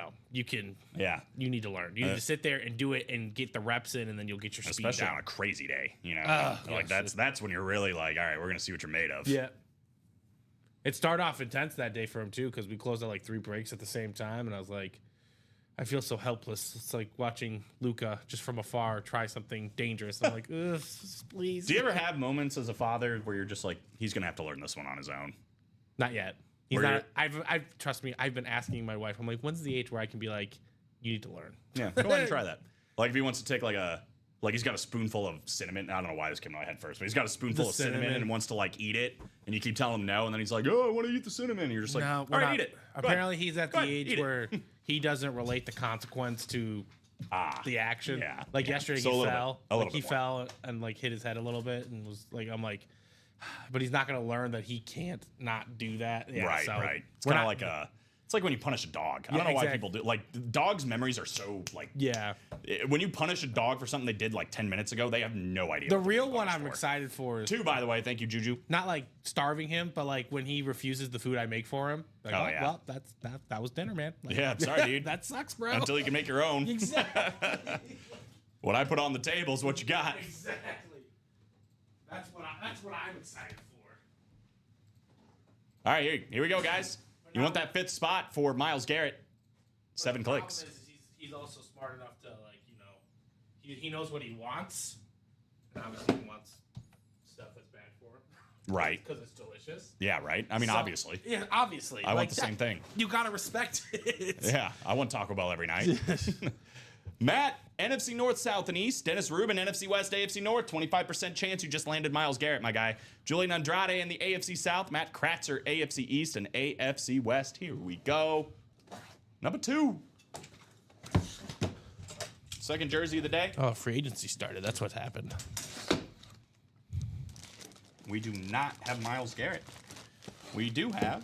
yeah. need to learn. You need to sit there and do it and get the reps in, and then you'll get your speed Especially down. on a crazy day, you know. yes. Like that's when you're really like, all right, we're gonna see what you're made of. Yeah. It started off intense that day for him too, because we closed out like 3 breaks at the same time, and I was like, I feel so helpless. It's like watching Luca just from afar try something dangerous. I'm like, ugh, please. Do you ever have moments as a father where you're just like, he's gonna have to learn this one on his own? Not yet. He's Where not. I've trust me. I've been asking my wife. I'm like, when's the age where I can be like, you need to learn? Yeah, go ahead and try that. Like if he wants to take like he's got a spoonful of cinnamon. I don't know why this came to my head first, but he's got a spoonful The of cinnamon cinnamon. and wants to like eat it, and you keep telling him no, and then he's like, oh, I want to eat the cinnamon. And you're just like, No, all we're right, not. eat it. Go ahead. Apparently, he's at Go the ahead, age eat it. where he doesn't relate the consequence to the action. yeah, Like yeah. yesterday, So a he little fell. bit- a little Like he bit more. fell and like hit his head a little bit, and was like, I'm like, but he's not gonna learn that he can't not do that. Yeah, right, so right. It's we're kind of not- like it's like when you punish a dog. I Yeah, don't know why exactly. people do like dogs' memories are so like Yeah. when you punish a dog for something they did like 10 minutes ago, they have no idea. The what they're real being one punished I'm for. excited for is 2, by the way. Thank you, Juju. not like starving him, but like when he refuses the food I make for him. Like, Oh, yeah. Well, that was dinner, man. Like, Yeah, I'm sorry, dude. that sucks, bro. Until you can make your own. Exactly. What I put on the table is what you got. Exactly. That's what I'm excited for. All right, here we go, guys. You want that 5th spot for Myles Garrett? 7 The problem clicks. is he's also smart enough to like he knows what he wants, and obviously he wants stuff that's bad for him Right. because it's delicious. Yeah, right. I mean, So- obviously. Yeah, obviously. I want Like, the same thing. You gotta respect it. Yeah, I want Taco Bell every night. Matt, NFC North, South, and East. Dennis Rubin, NFC West, AFC North. 25% chance you just landed Myles Garrett, my guy. Julian Andrade in the AFC South. Matt Kratzer, AFC East and AFC West. Here we go. Number 2. Second jersey of the day. Oh, free agency started. That's what happened. We do not have Myles Garrett. We do have,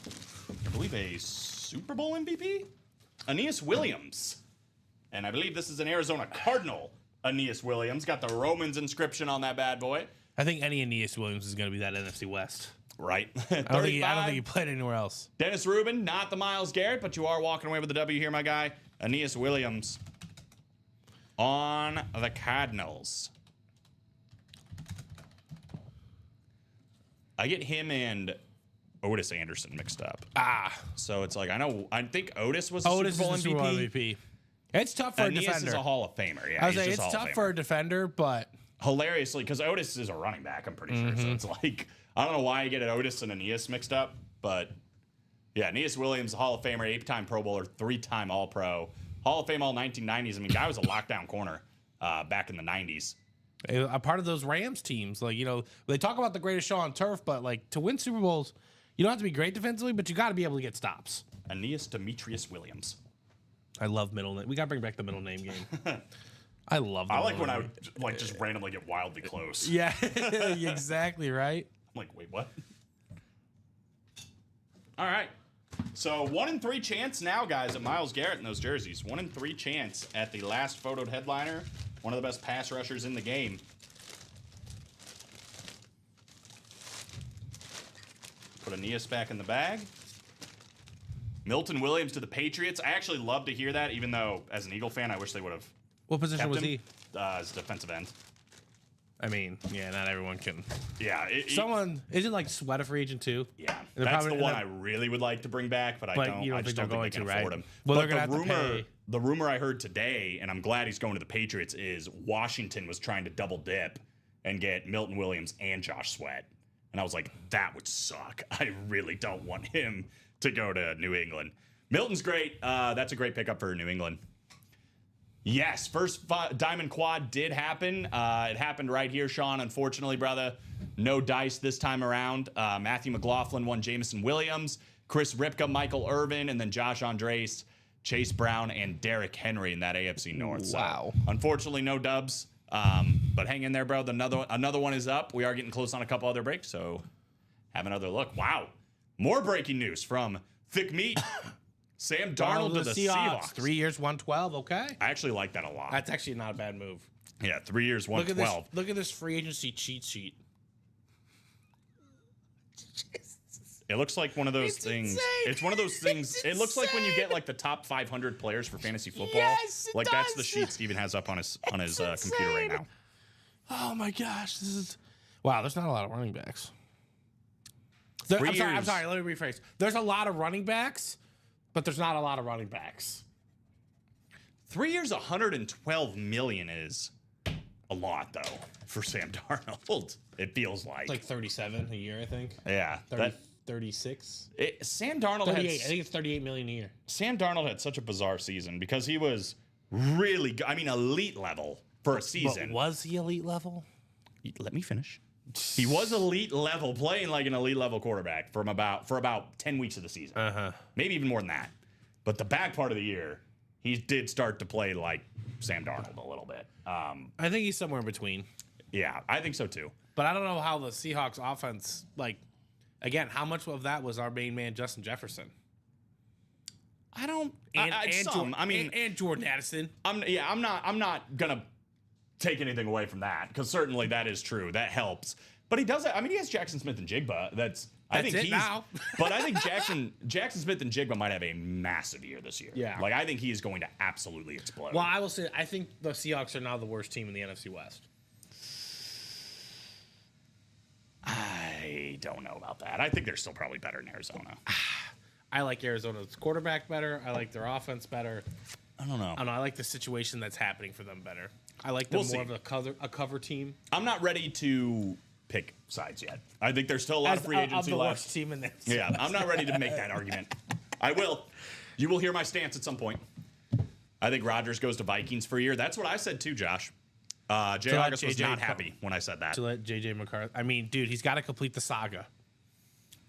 I believe, a Super Bowl MVP? Aeneas Williams. And I believe this is an Arizona Cardinal Aeneas Williams. Got the Romans inscription on that bad boy. I think any Aeneas Williams is going to be that NFC West. Right. I don't think he played anywhere else. Dennis Rubin, not the Myles Garrett, but you are walking away with the W here, my guy. Aeneas Williams on the Cardinals. I get him and Otis Anderson mixed up. So it's like, I think Otis was Otis Super Bowl is the Super Bowl MVP. It's tough for a Aeneas defender. is a Hall of Famer. Yeah, I was he's saying just a it's Hall of tough for Famer. a defender, but Hilariously, because Otis is a running back, I'm pretty sure. So it's like, I don't know why I get Otis and Aeneas mixed up, but yeah, Aeneas Williams, Hall of Famer, 8-time Pro Bowler, 3-time All-Pro, Hall of Fame all 1990s. I mean, guy was a lockdown corner back in the 90s. a part of those Rams teams, like, you know, they talk about the greatest show on turf, but like to win Super Bowls, you don't have to be great defensively, but you got to be able to get stops. Aeneas Demetrius Williams. I love middle name. We got to bring back the middle name game. I love. The I like middle when I name. would like just randomly get wildly close. Yeah, exactly right. I'm like, wait, what? All right. So 1 in 3 chance now, guys, at Myles Garrett in those jerseys. 1 in 3 chance at the last photoed headliner. One of the best pass rushers in the game. Put Aeneas back in the bag. Milton Williams to the Patriots. I actually love to hear that, even though as an Eagle fan, I wish they would have What position kept was him he? as defensive end. I mean, yeah, not everyone can. Yeah. Someone isn't like Sweat a free agent too. Yeah, They're that's probably- the one I really would like to bring back, but I But don't. you don't I just think don't they're think they can going to, afford right? him. Well, but they're gonna have to pay. The rumor I heard today, and I'm glad he's going to the Patriots, is Washington was trying to double dip and get Milton Williams and Josh Sweat, and I was like, that would suck. I really don't want him to go to New England. Milton's great. That's a great pickup for New England. Yes, first Diamond Quad did happen. It happened right here, Sean. Unfortunately, brother, no dice this time around. Matthew McLaughlin won Jameson Williams, Chris Ripka, Michael Irvin, and then Josh Andres, Chase Brown, and Derrick Henry in that AFC North. Wow. So, unfortunately, no dubs. But hang in there, bro. Another one is up. We are getting close on a couple other breaks, so have another look. Wow. More breaking news from Thick Meat. Sam Darnold to the Seahawks. 3 years, 112. Okay, I actually like that a lot. that's actually not a bad move. Yeah, 3 years, Look at this. 112. Look at this free agency cheat sheet. It looks like one of those things. insane. It's one of those things. It's It looks like when you insane. get like the top 500 players for fantasy football. Yes, it like that's the does. sheet Steven has up on his computer right insane. now. Oh my gosh, this is wow. There's not a lot of running backs. I'm years. sorry. Let me rephrase. There's a lot of running backs, but there's not a lot of running backs. 3 years, 112 million is a lot though for Sam Darnold. It feels like. It's like 37 a year, I think. Yeah. 30, 36. Sam Darnold 38. I had think it's 38 million a year. Sam Darnold had such a bizarre season because he was really good. I mean, elite level for a season. But was he elite level? Let me finish. He was elite level, playing like an elite level quarterback for about 10 weeks of the season. Maybe even more than that. But the back part of the year, he did start to play like Sam Darnold a little bit. I think he's somewhere in between. Yeah, I think so too. But I don't know how the Seahawks offense, like, again, how much of that was our main man, Justin Jefferson? I don't. And some. I mean, and Jordan Addison. I'm not gonna take anything away from that because certainly that is true. That helps. But he does. I mean, he has Jackson Smith and Jigba. I think it he's now. But I think Jackson Smith and Jigba might have a massive year this year. Yeah. Like I think he is going to absolutely explode. Well, I will say, I think the Seahawks are now the worst team in the NFC West. I don't know about that. I think they're still probably better in Arizona. I like Arizona's quarterback better. I like their offense better. I don't know. I don't know. I like the situation that's happening for them better. I like them We'll more see. of a cover team. I'm not ready to pick sides yet. I think there's still a lot of free agency the left. worst team in there. Yeah, I'm not ready to make that argument. I will. You will hear my stance at some point. I think Rodgers goes to Vikings for a year. That's what I said too, Josh. Jay let August was JJ not happy when I said that. To let JJ McCarthy. I mean, dude, he's got to complete the saga.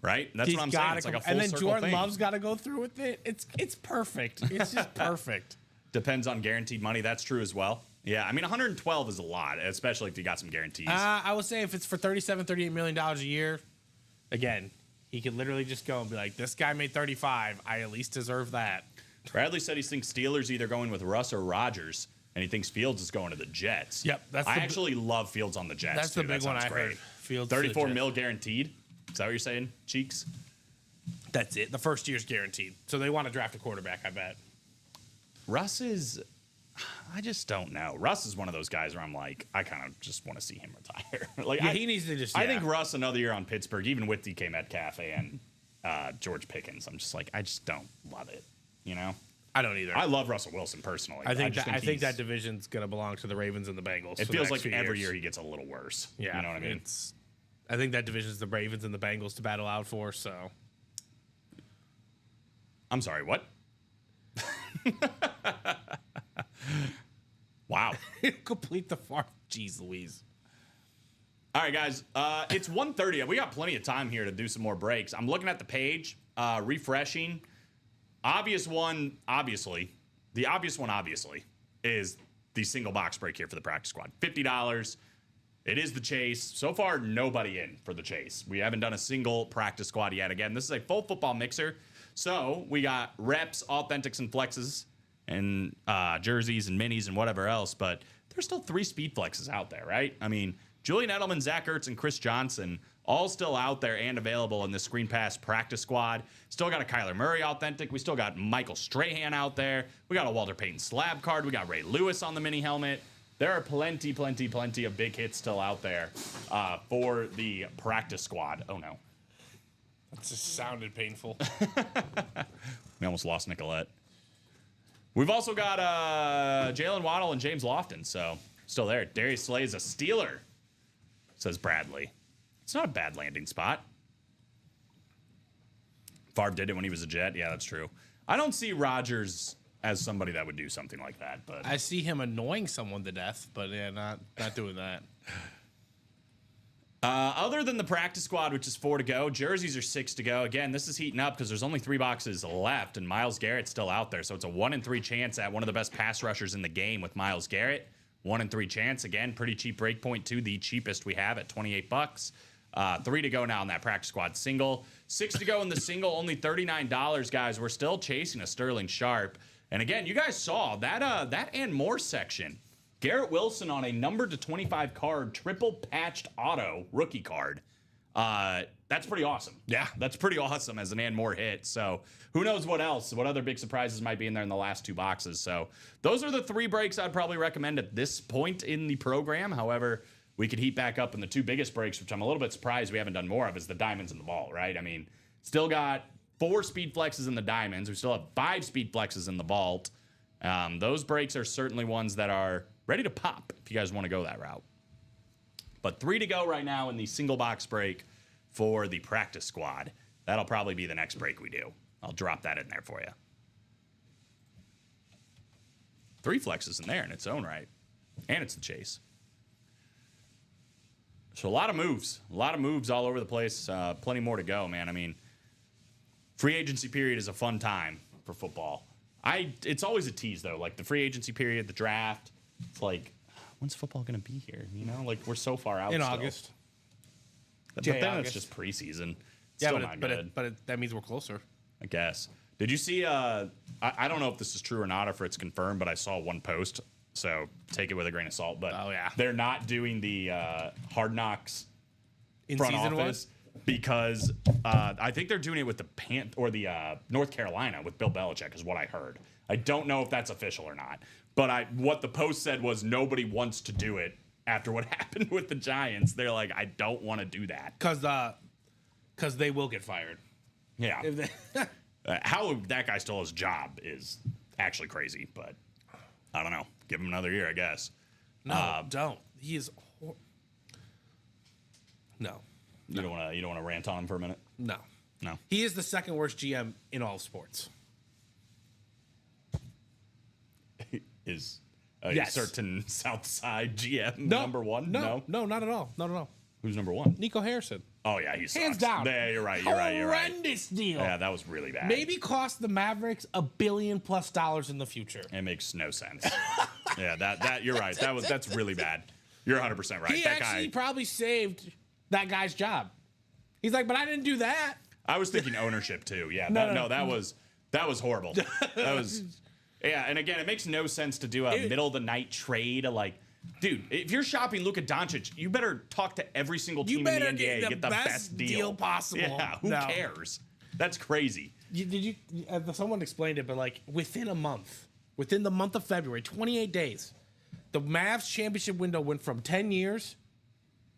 Right? That's He's what I'm saying. gotta It's like a full and then circle Jordan thing. Love's got to go through with it. It's perfect. It's just perfect. Depends on guaranteed money. That's true as well. Yeah, I mean, 112 is a lot, especially if you got some guarantees. I would say if it's for $38 million a year, again, he could literally just go and be like, this guy made 35. I at least deserve that. Bradley said he thinks Steelers either going with Russ or Rodgers, and he thinks Fields is going to the Jets. Yep, that's I the- actually love Fields on the Jets. That's the too. big That one I sounds heard. great. Fields to the 34 Jets. mil guaranteed. Is that what you're saying, Cheeks? That's it. The first year's guaranteed. So they want to draft a quarterback, I bet. Russ is I just don't know. Russ is one of those guys where I'm like, I kind of just want to see him retire. Yeah, he needs to just. I yeah. think Russ another year on Pittsburgh, even with DK Metcalf and George Pickens. I'm just like, I just don't love it. You know, I don't either. I love Russell Wilson personally. I think just I think that he's- division's gonna belong to the Ravens and the Bengals. it for the feels next like few every years. year he gets a little worse. Yeah, you know what I mean. I think that division's the Ravens and the Bengals to battle out for. So I'm sorry, what? Wow. complete the farm. Jeez Louise. All right, guys. It's 1:30. We got plenty of time here to do some more breaks. I'm looking at the page, refreshing. The obvious one, obviously, is the single box break here for the practice squad. $50. It is the chase. So far, nobody in for the chase. We haven't done a single practice squad yet. Again, this is a full football mixer. So we got reps, authentics, and flexes, and jerseys and minis and whatever else. But there's still 3 speed flexes out there, right? I mean, Julian Edelman, Zach Ertz, and Chris Johnson all still out there and available in the Screen Pass practice squad. Still got a Kyler Murray authentic. We still got Michael Strahan out there. We got a Walter Payton slab card. We got Ray Lewis on the mini helmet. There are plenty of big hits still out there for the practice squad. Oh, no. That just sounded painful. We almost lost Nicolette. We've also got Jalen Waddle and James Lofton, so still there. Darius Slay is a Steeler, says Bradley. It's not a bad landing spot. Favre did it when he was a Jet. Yeah, that's true. I don't see Rodgers as somebody that would do something like that, but I see him annoying someone to death, but yeah, not doing that. Other than the practice squad, which is 4 to go, jerseys are 6 to go. Again, this is heating up because there's only 3 boxes left, and Myles Garrett's still out there. So it's a 1 in 3 chance at one of the best pass rushers in the game with Myles Garrett. 1 in 3 chance. Again, pretty cheap breakpoint too. The cheapest we have at $28. 3 to go now in that practice squad single. 6 to go in the single, only $39, guys. We're still chasing a Sterling Sharp. And again, you guys saw that and more section. Garrett Wilson on a number to 25 card, triple patched auto rookie card. That's pretty awesome. Yeah, that's pretty awesome as an and more hit. So who knows what else, what other big surprises might be in there in the last 2 boxes. So those are the 3 breaks I'd probably recommend at this point in the program. However, we could heat back up in the 2 biggest breaks, which I'm a little bit surprised we haven't done more of, is the diamonds and the ball, right? I mean, still got 4 speed flexes in the diamonds. We still have 5 speed flexes in the vault. Those breaks are certainly ones that are ready to pop if you guys want to go that route. But 3 to go right now in the single box break for the practice squad. That'll probably be the next break we do. I'll drop that in there for you. 3 flexes in there in its own right. And it's the chase. So a lot of moves all over the place. Plenty more to go, man. I mean, free agency period is a fun time for football. It's always a tease though. Like the free agency period, the draft. It's like, when's football gonna be here? You know, like we're so far out. In still. August. But Jay, then August. it's just preseason. Yeah, Still but not good. that means we're closer. I guess. Did you see? I don't know if this is true or not, or if it's confirmed, but I saw one post. So take it with a grain of salt. But Oh, yeah. they're not doing the Hard Knocks In front season office because I think they're doing it with the North Carolina with Bill Belichick is what I heard. I don't know if that's official or not, but what the post said was nobody wants to do it after what happened with the Giants. They're like, I don't want to do that. Because they will get fired. Yeah, If they- how that guy still has a job is actually crazy, but I don't know. Give him another year, I guess. no, don't. He is. No, You don't want to rant on him for a minute. no. No. He is the second worst GM in all of sports. Is a Yes. certain Southside GM No, number 1? No, not at all. Not at all. Who's number 1? Nico Harrison. Oh yeah, he sucks. Hands down. Yeah, you're right. Horrendous deal. Yeah, that was really bad. Maybe cost the Mavericks $1 billion+ in the future. It makes no sense. Yeah, that you're right. That's really bad. You're 100% right. He That actually guy. probably saved that guy's job. He's like, but I didn't do that. I was thinking ownership too. Yeah, No. that was horrible. That was. Yeah, and again, it makes no sense to do a middle of the night trade. Like, dude, if you're shopping Luka Doncic, you better talk to every single You team in the better NBA get and get the best deal possible. Yeah, who cares? That's crazy. Did you? Someone explained it, but like within a month, within the month of February, 28 days, the Mavs championship window went from 10 years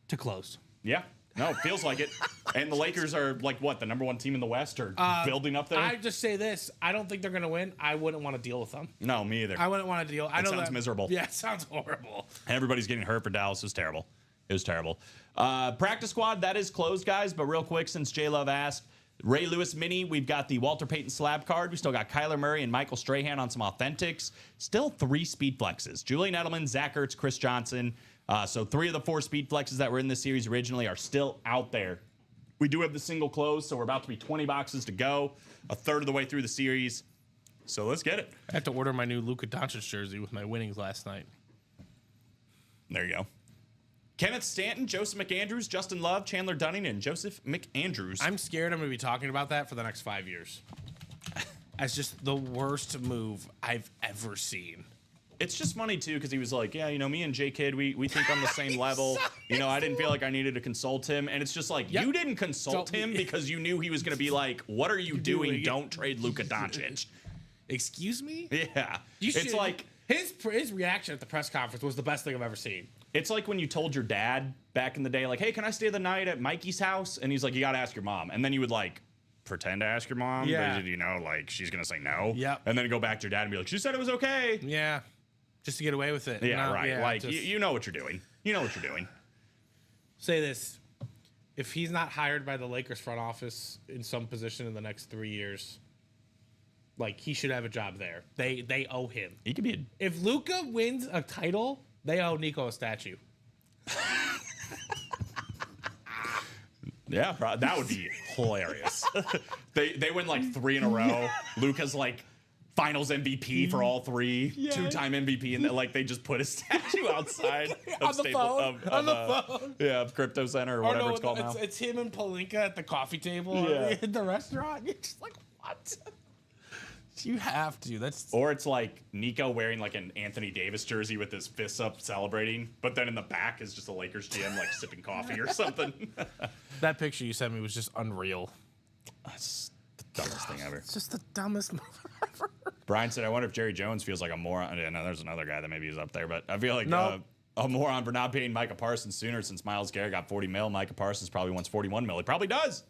to closed. Yeah. No, it feels like it. And the Lakers are like what, the number 1 team in the West, or building up there? I just say this. I don't think they're going to win. I wouldn't want to deal with them. No, me either. I wouldn't want to deal. I know sounds miserable. Yeah, it sounds horrible. Everybody's getting hurt for Dallas. It was terrible. It was terrible. Practice squad, that is closed, guys. But real quick, since J Love asked, Ray Lewis mini, we've got the Walter Payton slab card. We still got Kyler Murray and Michael Strahan on some authentics. Still 3 speed flexes. Julian Edelman, Zach Ertz, Chris Johnson. So 3 of the 4 speed flexes that were in this series originally are still out there. We do have the single close, so we're about to be 20 boxes to go, a third of the way through the series. So let's get it. I have to order my new Luka Doncic jersey with my winnings last night. There you go. Kenneth Stanton, Joseph McAndrews, Justin Love, Chandler Dunning, and Joseph McAndrews. I'm scared I'm going to be talking about that for the next 5 years. That's just the worst move I've ever seen. It's just funny, too, because he was like, yeah, me and J-Kid, we think on the same level. I didn't feel like I needed to consult him. And it's just like, you didn't consult him because you knew he was going to be like, what are you doing? Don't trade Luka Doncic. Excuse me? Yeah. It's like... His reaction at the press conference was the best thing I've ever seen. It's like when you told your dad back in the day, like, hey, can I stay the night at Mikey's house? And he's like, you got to ask your mom. And then you would, like, pretend to ask your mom. Yeah. But, like, she's going to say no. Yep. And then go back to your dad and be like, she said it was okay. Yeah. Just to get away with it. Yeah, No, right. yeah, like, just- you know what you're doing. You know what you're doing. Say this. If he's not hired by the Lakers front office in some position in the next 3 years, like, he should have a job there. They owe him. He could be If Luka wins a title, they owe Nico a statue. Yeah, that would be hilarious. They win like 3 in a row. Luka's like finals MVP for all 3, 2-time MVP, and like they just put a statue outside On the phone. of Crypto Center or whatever it's called now. It's him and Palinka at the coffee table in the restaurant. You're just like, what? You have to. That's Or it's like Nico wearing like an Anthony Davis jersey with his fists up celebrating, but then in the back is just a Lakers GM like sipping coffee or something. that picture you sent me was just unreal. That's the dumbest thing ever. It's just the dumbest move ever. Brian said, I wonder if Jerry Jones feels like a moron. Yeah, no, there's another guy that maybe is up there, but I feel like a moron for not paying Micah Parsons sooner since Myles Garrett got $40 million. Micah Parsons probably wants $41 million. He probably does.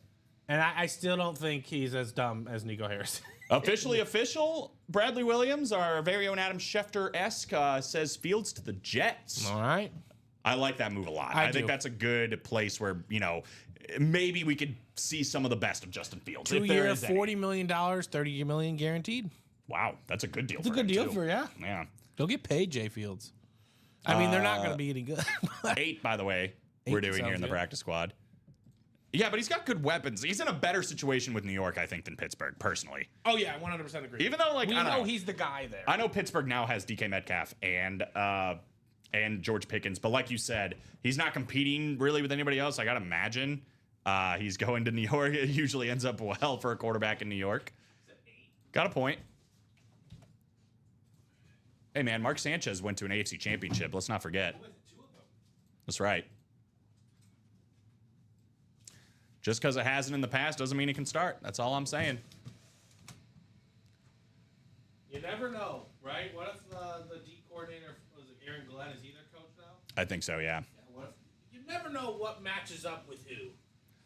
And I still don't think he's as dumb as Nico Harris. Officially official, Bradley Williams, our very own Adam Schefter-esque, says Fields to the Jets. All right. I like that move a lot. I I think do. that's a good place where, maybe we could see some of the best of Justin Fields. 2 if there year, is any. $40 million, $30 million guaranteed. Wow, that's a good deal It's a for good him, deal too. for you. Yeah. They'll get paid, Jay Fields. I mean, they're not going to be any good. 8, by the way, we're doing here in the sounds good. practice squad. Yeah, but he's got good weapons. He's in a better situation with New York, I think, than Pittsburgh, personally. Oh, yeah, 100% agree. Even though, like, we I don't know know. he's the guy there. I know Pittsburgh now has DK Metcalf and George Pickens, but like you said, he's not competing really with anybody else. I gotta imagine he's going to New York. It usually ends up well for a quarterback in New York. Got a point. Hey man, Mark Sanchez went to an AFC Championship. Let's not forget. That's right. Just because it hasn't in the past doesn't mean it can start. That's all I'm saying. You never know, right? What if the D coordinator, was it Aaron Glenn, is he their coach now? I think so, yeah. What if, you never know what matches up with who.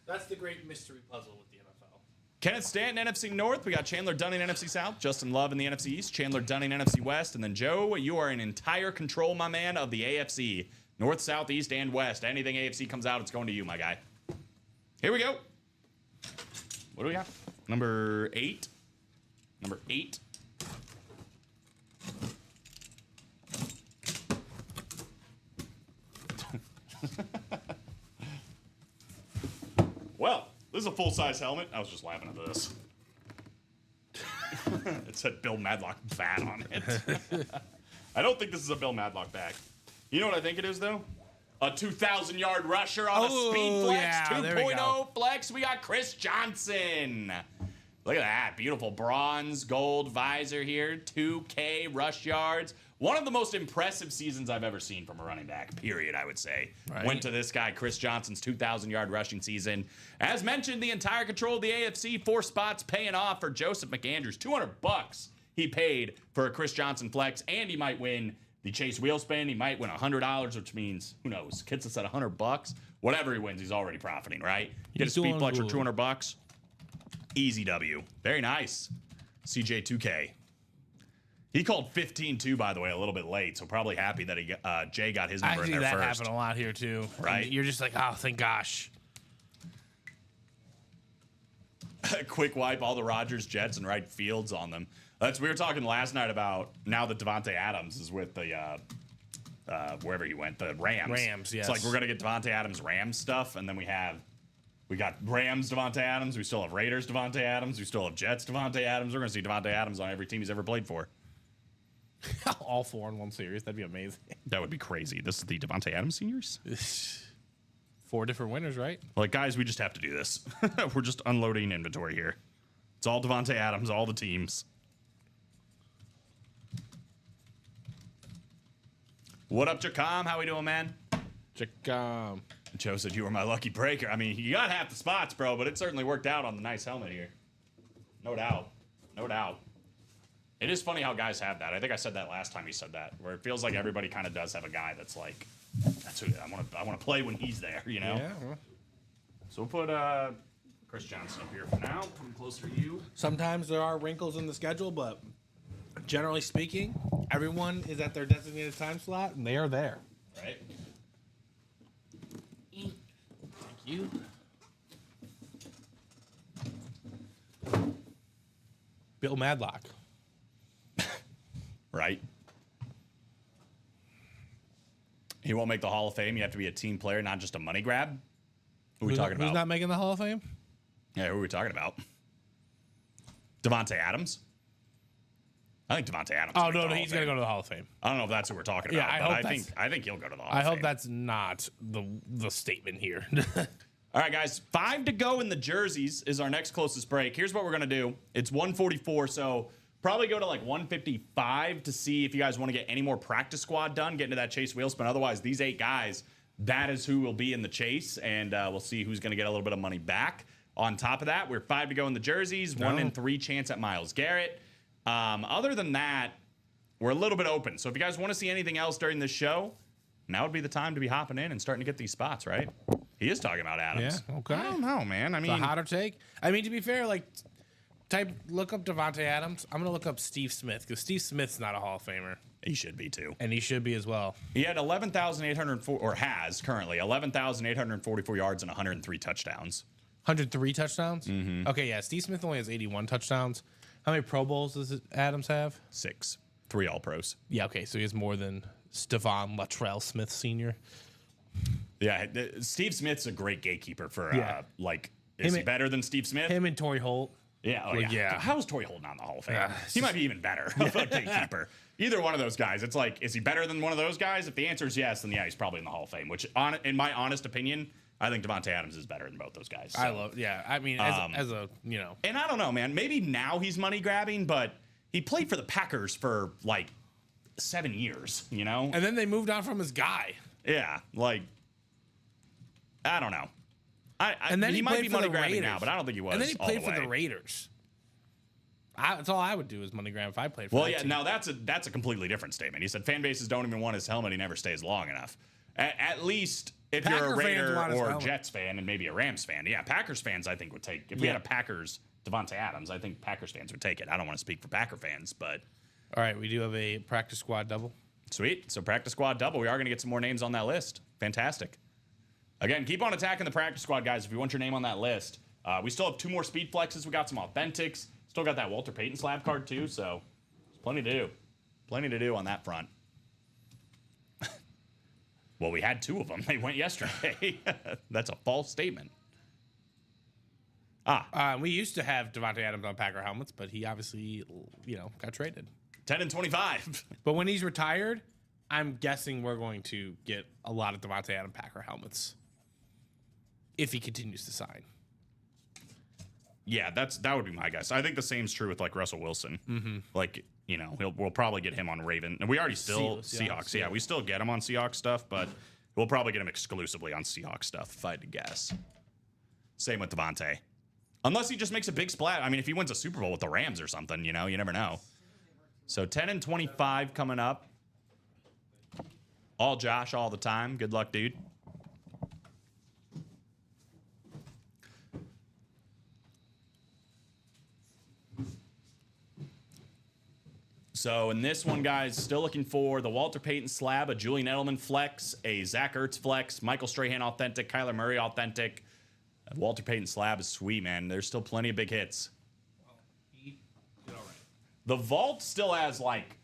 That's the great mystery puzzle with the NFL. Kenneth Stanton, NFC North. We got Chandler Dunning, NFC South. Justin Love in the NFC East. Chandler Dunning, NFC West. And then, Joe, you are in entire control, my man, of the AFC. North, South, East, and West. Anything AFC comes out, it's going to you, my guy. Here we go. What do we got? Number 8. Number 8. Well, this is a full-size helmet. I was just laughing at this. It said Bill Madlock bat on it. I don't think this is a Bill Madlock bag. You know what I think it is, though? A 2,000-yard rusher on a speed flex yeah, there we 2.0 go. flex. We got Chris Johnson. Look at that. Beautiful bronze gold visor here. 2K rush yards. One of the most impressive seasons I've ever seen from a running back, period, I would say. Right. Went to this guy, Chris Johnson's 2,000-yard rushing season. As mentioned, the entire control of the AFC, 4 spots paying off for Joseph McAndrews. $200. he paid for a Chris Johnson flex, and he might win the Chase wheel spin. He might win $100, which means, who knows, gets us at $100. Whatever he wins, he's already profiting, right? Get a He's speed doing flex for good. $200. Easy W. Very nice. CJ2K. He called 15-2, by the way, a little bit late, so probably happy that he Jay got his number Actually, in there that first. happened a lot here too. Right. And you're just like, oh, thank gosh. Quick wipe all the Rodgers, Jets, and right fields on them. We were talking last night about now that Devontae Adams is with the wherever he went, the Rams. Rams, yes. It's like we're gonna get Devontae Adams Rams stuff, and then we got Rams Devontae Adams. We still have Raiders Devontae Adams. We still have Jets Devontae Adams. We're gonna see Devontae Adams on every team he's ever played for. All 4 in one series. That'd be amazing. That would be crazy. This is the Devontae Adams seniors. 4 different winners, right? Like, guys, we just have to do this. We're just unloading inventory here. It's all Devontae Adams, all the teams. What up, Jacom? How we doing, man? Check. Joe said you were my lucky breaker. I mean, you got half the spots, bro, but it certainly worked out on the nice helmet here. No doubt. No doubt. It is funny how guys have that. I think I said that last time you said that, where it feels like everybody kind of does have a guy that's like, that's who I want to play when he's there, you know? Yeah. Well, So we'll put Chris Johnson up here for now. Put him closer to you. sometimes there are wrinkles in the schedule, but generally speaking, everyone is at their designated time slot, and they are there. Right? Thank you. Bill Madlock. Right? He won't make the Hall of Fame. You have to be a team player, not just a money grab. Who are we talking Who's about? not making the Hall of Fame? Yeah, who are we talking about? Devontae Adams? I think Devontae Adams. Oh, will make the no, Hall he's of going to Fame. go to the Hall of Fame. I don't know if that's who we're talking Yeah, about, I but hope I think he'll go to the Hall of I Fame. hope that's not the statement here. All right, guys, 5 to go in the jerseys is our next closest break. Here's what we're going to do. It's 144, so probably go to like 155 to see if you guys want to get any more practice squad done, get into that chase wheel spin. Otherwise, these 8 guys, that is who will be in the chase, and we'll see who's going to get a little bit of money back. On top of that, we're 5 to go in the jerseys, 1 in 3 chance at Myles Garrett. Other than that, we're a little bit open. So if you guys want to see anything else during this show, now would be the time to be hopping in and starting to get these spots, right? He is talking about Adams. Yeah, okay. I don't know, man. I The mean, hotter take. I mean, to be fair, like, look up Devontae Adams. I'm gonna look up Steve Smith because Steve Smith's not a Hall of Famer, he should be too. and he should be as well. He had 11,804, or has currently 11,844 yards and 103 touchdowns. 103 touchdowns. Okay, yeah. Steve Smith only has 81 touchdowns. How many Pro Bowls does Adams have? 6, 3 All Pros. Yeah, okay, so he has more than Stephon Latrell Smith Sr. Yeah, Steve Smith's a great gatekeeper for Yeah. like. Is he and- better than Steve Smith? Him and Torrey Holt. Yeah, oh Like, yeah. yeah. How is Torrey Holt not in the Hall of Fame? It's He might be even better of a gatekeeper. Either one of those guys. It's like, is he better than one of those guys? If the answer is yes, then yeah, he's probably in the Hall of Fame. Which, in my honest opinion, I think Devontae Adams is better than both those guys. I So. love. Yeah, I mean, as a you know. And I don't know, man. Maybe now he's money grabbing, but he played for the Packers for like 7 years. You know? And then they moved on from his guy. Yeah, like I don't know. And then he might played be for money the grabbing Raiders. now, but I don't think he was. And then he all played the for way. the Raiders. That's all I would do is money grab if I played for Well, that yeah. team. Now that's a completely different statement. He said fan bases don't even want his helmet. He never stays long enough. At least if you're Packer a fans Raider want his or a helmet. Jets fan and maybe a Rams fan, yeah, Packers fans I think would take. If we had a Packers Devontae Adams, I think Packers fans would take it. I don't want to speak for Packer fans, but All right, we do have a practice squad double. sweet. So practice squad double. We are going to get some more names on that list. Fantastic. Again, keep on attacking the practice squad, guys, if you want your name on that list. We still have 2 more speed flexes. We got some authentics. Still got that Walter Payton slab card, too, so there's plenty to do. Plenty to do on that front. Well, we had 2 of them. They went yesterday. That's a false statement. We used to have Devontae Adams on Packer helmets, but he obviously, got traded. 10 and 25. But when he's retired, I'm guessing we're going to get a lot of Devontae Adams Packer helmets if he continues to sign. Yeah, that would be my guess. I think the same's true with like Russell Wilson. Mm-hmm. Like, we'll probably get him on Raven. And we already still Seahawks. Yeah, we still get him on Seahawks stuff, but we'll probably get him exclusively on Seahawks stuff, if I had to guess. Same with Devontae. Unless he just makes a big splash. I mean, if he wins a Super Bowl with the Rams or something, you never know. So 10 and 25 coming up. All Josh all the time. Good luck, dude. So in this one, guys, still looking for the Walter Payton slab, a Julian Edelman flex, a Zach Ertz flex, Michael Strahan authentic, Kyler Murray authentic. Walter Payton slab is sweet, man. There's still plenty of big hits. He did all right. The vault still has like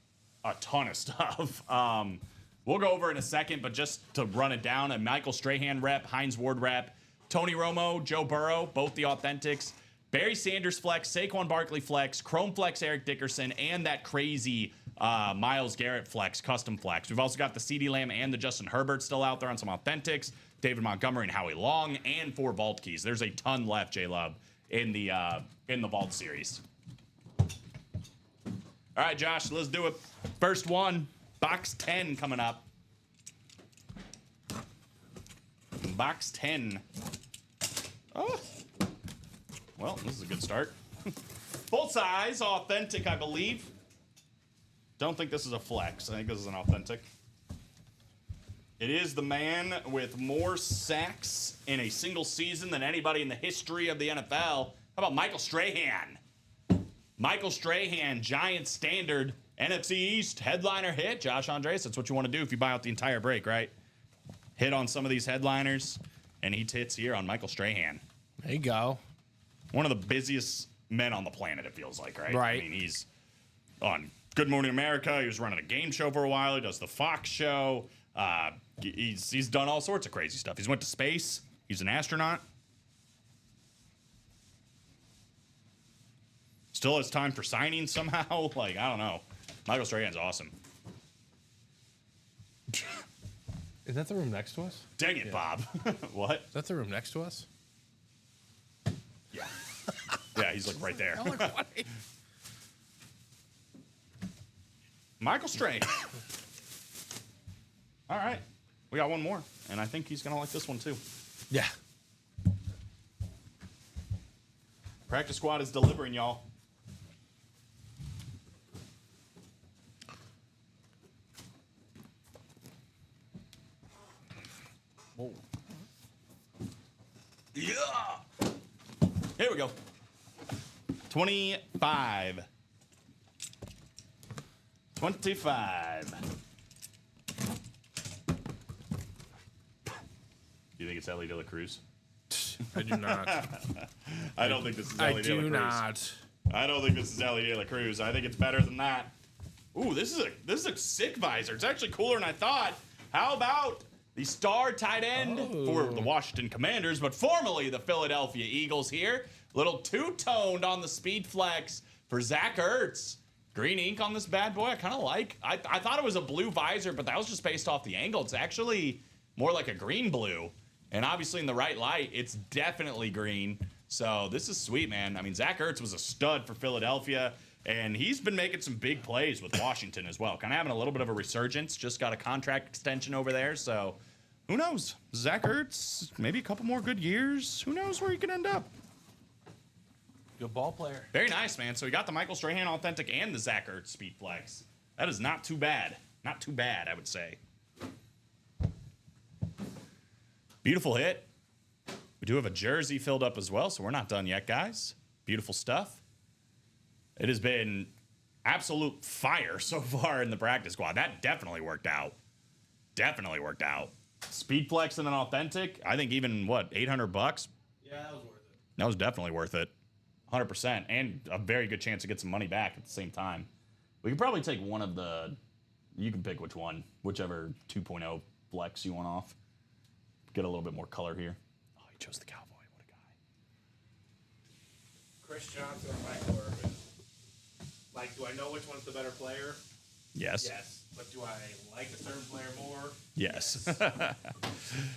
a ton of stuff. We'll go over in a second, but just to run it down, a Michael Strahan rep, Hines Ward rep, Tony Romo, Joe Burrow, both the authentics, Barry Sanders flex, Saquon Barkley flex, Chrome flex, Eric Dickerson, and that crazy Myles Garrett flex, custom flex. We've also got the CeeDee Lamb and the Justin Herbert still out there on some authentics, David Montgomery and Howie Long, and 4 vault keys. There's a ton left, J-Love, in the vault series. All right, Josh, let's do it. First one, box 10 coming up. Box 10. Oh. Well, this is a good start. Full size, authentic, I believe. Don't think this is a flex. I think this is an authentic. It is the man with more sacks in a single season than anybody in the history of the NFL. How about Michael Strahan? Michael Strahan, Giant standard, NFC East headliner hit. Josh Andres, that's what you want to do if you buy out the entire break, right? Hit on some of these headliners, and he hits here on Michael Strahan. There you go. One of the busiest men on the planet, it feels like, right? Right. I mean, he's on Good Morning America. He was running a game show for a while. He does the Fox show. He's done all sorts of crazy stuff. He's went to space. He's an astronaut. Still has time for signing somehow. Like, I don't know. Michael Strahan's awesome. Is that the room next to us? Dang it, Bob. What? Is that the room next to us? Yeah. Yeah, he's like right there. I'm like, what? Michael Strahan. All right. We got one more, and I think he's going to like this one too. Yeah. Practice squad is delivering, y'all. Whoa. Yeah. Here we go. 25. 25. Do you think it's Ellie De La Cruz? I do not. I don't think this is I Ellie De La do Cruz. not. I don't think this is Ellie De La Cruz. I think it's better than that. Ooh, this is a sick visor. It's actually cooler than I thought. How about the star tight end for the Washington Commanders, but formerly the Philadelphia Eagles here? Little two-toned on the speed flex for Zach Ertz. Green ink on this bad boy. I kind of like. I thought it was a blue visor, but that was just based off the angle. It's actually more like a green blue. And obviously in the right light, it's definitely green. So this is sweet, man. I mean, Zach Ertz was a stud for Philadelphia, and he's been making some big plays with Washington as well. Kind of having a little bit of a resurgence. Just got a contract extension over there. So who knows? Zach Ertz, maybe a couple more good years. Who knows where he could end up? Good ball player. Very nice, man. So we got the Michael Strahan authentic and the Zach Ertz speed flex. That is not too bad. Not too bad, I would say. Beautiful hit. We do have a jersey filled up as well, so we're not done yet, guys. Beautiful stuff. It has been absolute fire so far in the practice squad. That definitely worked out. Definitely worked out. Speed flex and an authentic. I think even, what, $800? Yeah, that was worth it. That was definitely worth it. 100%. And a very good chance to get some money back at the same time. We could probably take one of the... You can pick which one. Whichever 2.0 flex you want off. Get a little bit more color here. Oh, he chose the Cowboy. What a guy. Chris Johnson or Michael Irvin? Like, do I know which one's the better player? Yes. Yes. But do I like a certain player more? Yes.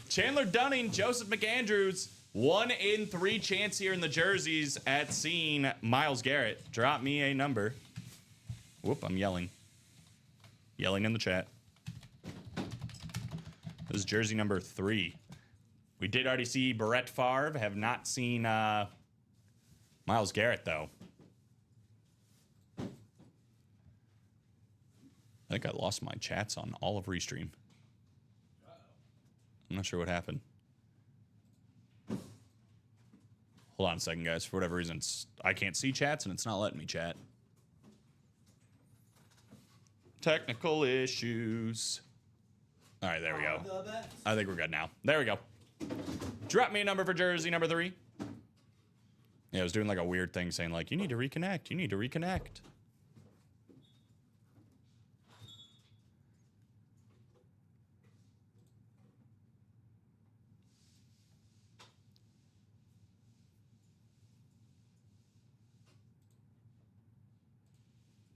Chandler Dunning, Joseph McAndrews. 1 in 3 chance here in the jerseys at seeing Myles Garrett. Drop me a number. Whoop, I'm yelling. Yelling in the chat. This is jersey number 3. We did already see Brett Favre. Have not seen Myles Garrett, though. I think I lost my chats on all of Restream. I'm not sure what happened. Hold on a second, guys. For whatever reason, I can't see chats and it's not letting me chat. Technical issues. All right, there we go. I think we're good now. There we go. Drop me a number for jersey number 3. Yeah, I was doing like a weird thing saying like, you need to reconnect. You need to reconnect.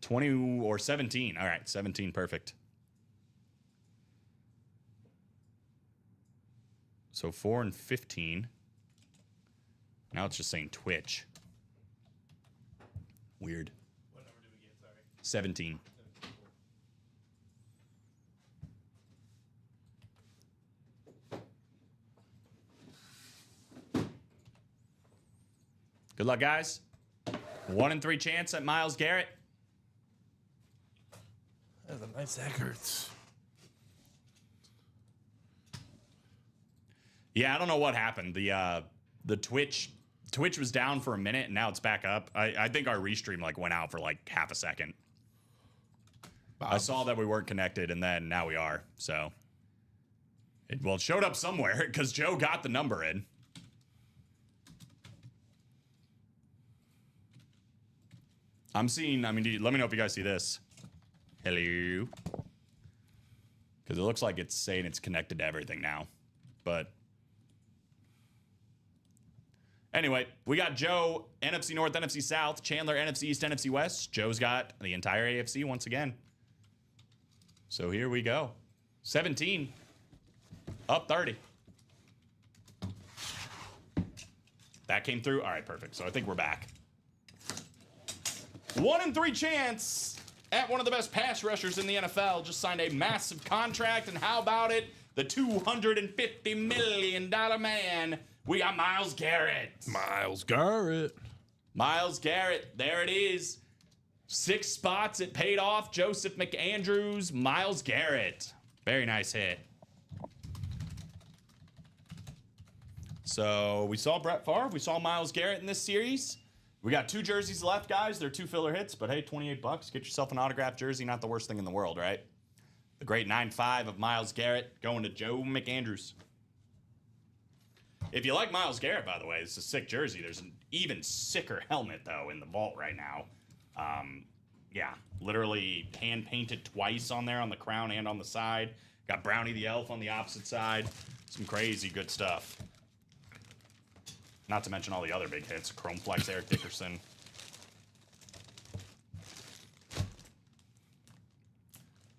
$20 or $17. All right, $17, perfect. So 4 and 15. Now it's just saying Twitch. Weird. What number did we get? Sorry. 17. Good luck, guys. 1 in 3 chance at Myles Garrett. That's a nice Eckharts. Yeah, I don't know what happened. The Twitch was down for a minute and now it's back up. I think our restream like went out for like half a second. I saw that we weren't connected and then now we are. So it showed up somewhere because Joe got the number in. I'm seeing, let me know if you guys see this. Hello. Because it looks like it's saying it's connected to everything now. But anyway, we got Joe, NFC North, NFC South, Chandler, NFC East, NFC West. Joe's got the entire AFC once again. So here we go. 17. Up 30. That came through. All right, perfect. So I think we're back. 1 in 3 chance at one of the best pass rushers in the NFL. Just signed a massive contract. And how about it? The $250 million man. We got Myles Garrett. Myles Garrett. Myles Garrett. There it is. 6 spots. It paid off. Joseph McAndrews. Myles Garrett. Very nice hit. So we saw Brett Favre. We saw Myles Garrett in this series. We got 2 jerseys left, guys. They're 2 filler hits, but hey, $28. Get yourself an autographed jersey. Not the worst thing in the world, right? The great 9.5 of Myles Garrett going to Joe McAndrews. If you like Myles Garrett, by the way, it's a sick jersey. There's an even sicker helmet, though, in the vault right now. Yeah, literally hand-painted twice on there on the crown and on the side. Got Brownie the Elf on the opposite side. Some crazy good stuff. Not to mention all the other big hits. Chrome Flex, Eric Dickerson.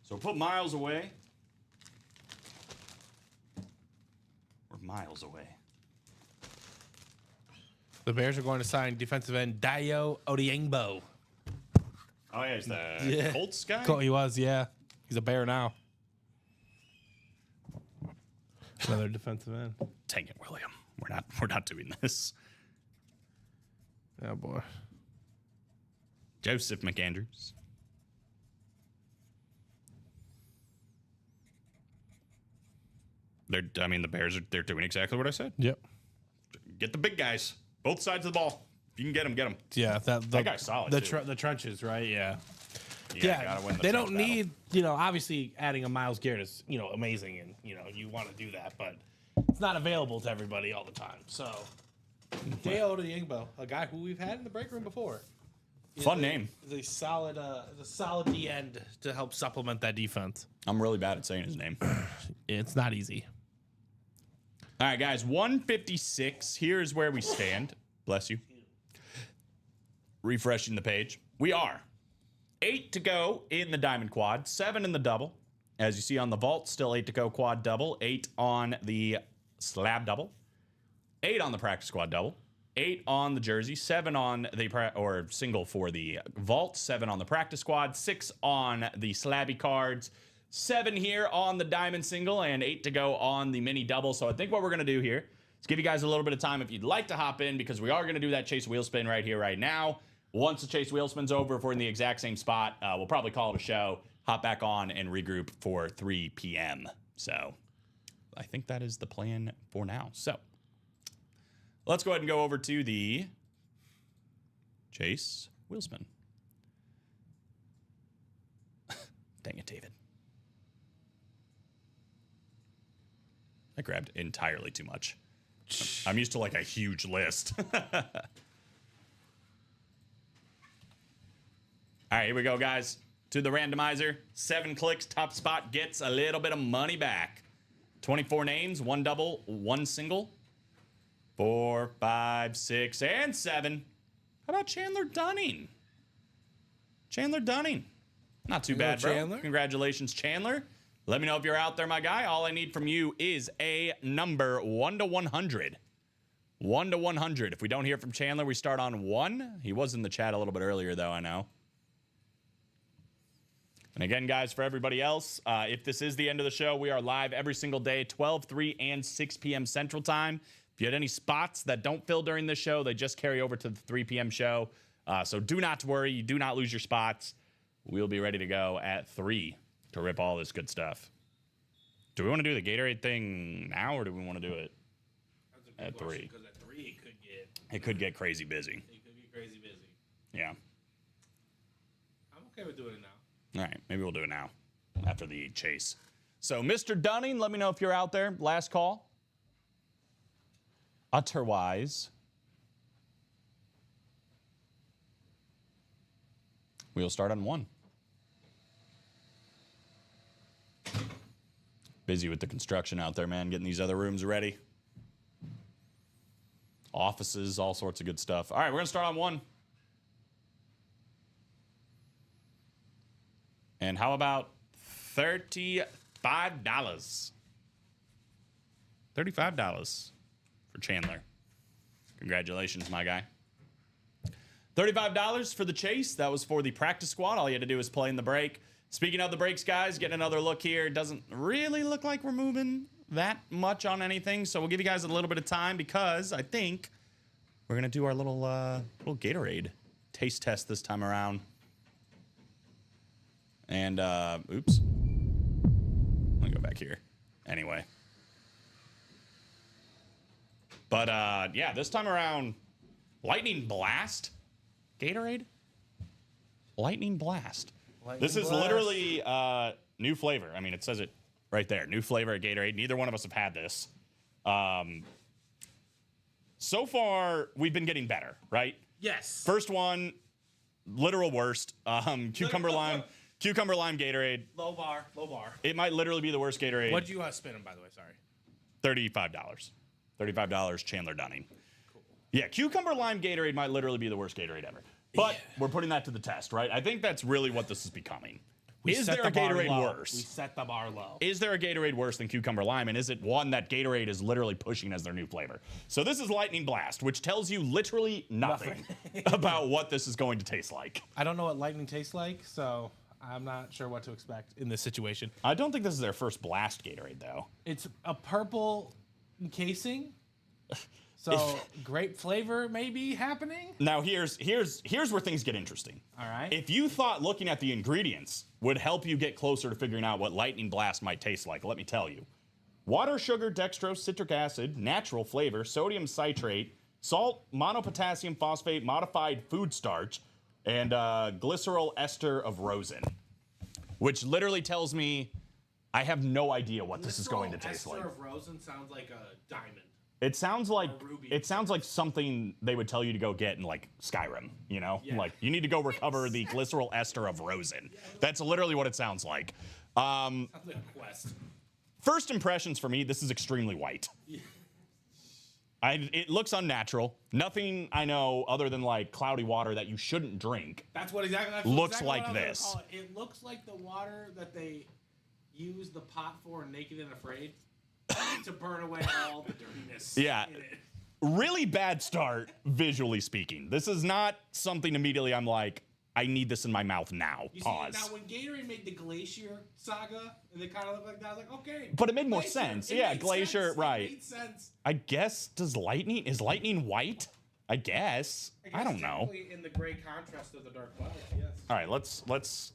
So put Myles away. We're miles away. The Bears are going to sign defensive end Dayo Odeyingbo. Oh, yeah, he's the Colts guy? He was, yeah. He's a Bear now. Another defensive end. Dang it, William. We're not doing this. Oh, boy. Joseph McAndrews. The Bears they're doing exactly what I said. Yep. Get the big guys. Both sides of the ball. If you can get them, get them. Yeah, That guy's solid, too. The trenches, right? Yeah. Gotta win the they trench don't need, obviously adding a Myles Garrett is, amazing and, you want to do that, but it's not available to everybody all the time. So, Dayo Odeyingbo, a guy who we've had in the break room before. Fun name. Is a solid D end to help supplement that defense. I'm really bad at saying his name. It's not easy. All right, guys, 156. Here's where we stand. Bless you. Refreshing the page. We are 8 to go in the diamond quad, 7 in the double. As you see on the vault, still 8 to go quad double, 8 on the slab double, 8 on the practice squad double, 8 on the jersey, 7 on the single for the vault, 7 on the practice squad, 6 on the slabby cards, 7 here on the diamond single, and 8 to go on the mini double. So I think what we're going to do here is give you guys a little bit of time if you'd like to hop in, because we are going to do that chase wheel spin right here, right now. Once the chase wheel spin's over, if we're in the exact same spot, we'll probably call it a show. hop back on and regroup for 3 p.m. So I think that is the plan for now. So let's go ahead and go over to the Chase Wheelspin. Dang it, David. I grabbed entirely too much. I'm used to like a huge list. All right, here we go, guys. To the randomizer. 7 clicks, top spot gets a little bit of money back. 24 names, 1 double, 1 single. 4, 5, 6, and 7. How about Chandler Dunning? Chandler Dunning. Not too bad, bro. Chandler. Congratulations, Chandler. Let me know if you're out there, my guy. All I need from you is a number 1 to 100. 1 to 100. If we don't hear from Chandler, we start on 1. He was in the chat a little bit earlier, though, I know. And again, guys, for everybody else, if this is the end of the show, we are live every single day, 12, 3, and 6 p.m. Central Time. If you had any spots that don't fill during this show, they just carry over to the 3 p.m. show. So do not worry. You do not lose your spots. We'll be ready to go at 3 to rip all this good stuff. Do we want to do the Gatorade thing now, or do we want to do it at 3? Because at 3 it could get crazy busy. It could be crazy busy. Yeah. I'm okay with doing it now. All right, maybe we'll do it now after the chase. So, Mr. Dunning, let me know if you're out there. Last call. Otherwise, we'll start on 1. Busy with the construction out there, man, getting these other rooms ready. Offices, all sorts of good stuff. All right, we're going to start on 1. And how about $35? $35 for Chandler. Congratulations, my guy. $35 for the chase. That was for the practice squad. All you had to do was play in the break. Speaking of the breaks, guys, getting another look here. It doesn't really look like we're moving that much on anything. So we'll give you guys a little bit of time because I think we're going to do our little Gatorade taste test this time around. And, oops. Let me go back here. Anyway. But, yeah, this time around, Lightning Blast Gatorade? Lightning Blast. This is literally new flavor. I mean, it says it right there. New flavor at Gatorade. Neither one of us have had this. So far, we've been getting better, right? Yes. First one, literal worst. Cucumber lime Gatorade. Low bar. It might literally be the worst Gatorade. What'd you spin them, by the way? Sorry. $35. $35, Chandler Dunning. Cool. Yeah, cucumber lime Gatorade might literally be the worst Gatorade ever. But we're putting that to the test, right? I think that's really what this is becoming. Is there a Gatorade worse? We set the bar low. Is there a Gatorade worse than cucumber lime? And is it one that Gatorade is literally pushing as their new flavor? So this is Lightning Blast, which tells you literally nothing about what this is going to taste like. I don't know what lightning tastes like, so I'm not sure what to expect in this situation. I don't think this is their first Blast Gatorade, though. It's a purple encasing. So grape flavor may be happening. Now here's where things get interesting. All right. If you thought looking at the ingredients would help you get closer to figuring out what Lightning Blast might taste like, let me tell you. Water, sugar, dextrose, citric acid, natural flavor, sodium citrate, salt, monopotassium phosphate, modified food starch, and glycerol ester of rosin, which literally tells me I have no idea what this is going to taste like. Ester of rosin sounds like a diamond. It sounds like ruby. Something they would tell you to go get in like Skyrim, you know? Yeah. Like you need to go recover the glycerol ester of rosin. That's literally what it sounds like. Sounds like a quest. First impressions for me, this is extremely white. It looks unnatural. Nothing I know other than like cloudy water that you shouldn't drink. That's what exactly Looks exactly like what I was this. gonna call it. It looks like the water that they use the pot for in Naked and Afraid to burn away all the dirtiness. Yeah. In it. Really bad start, visually speaking. This is not something immediately I'm like, I need this in my mouth now. You Pause. see, now when Gatorade made the Glacier saga, and they kind of looked like that, I was like, okay. But it made more Glacier. sense. It Yeah, made Glacier, sense. right. It made sense. I guess, is lightning white? I guess. I don't know. In the gray contrast of the dark clouds, yes. All right, let's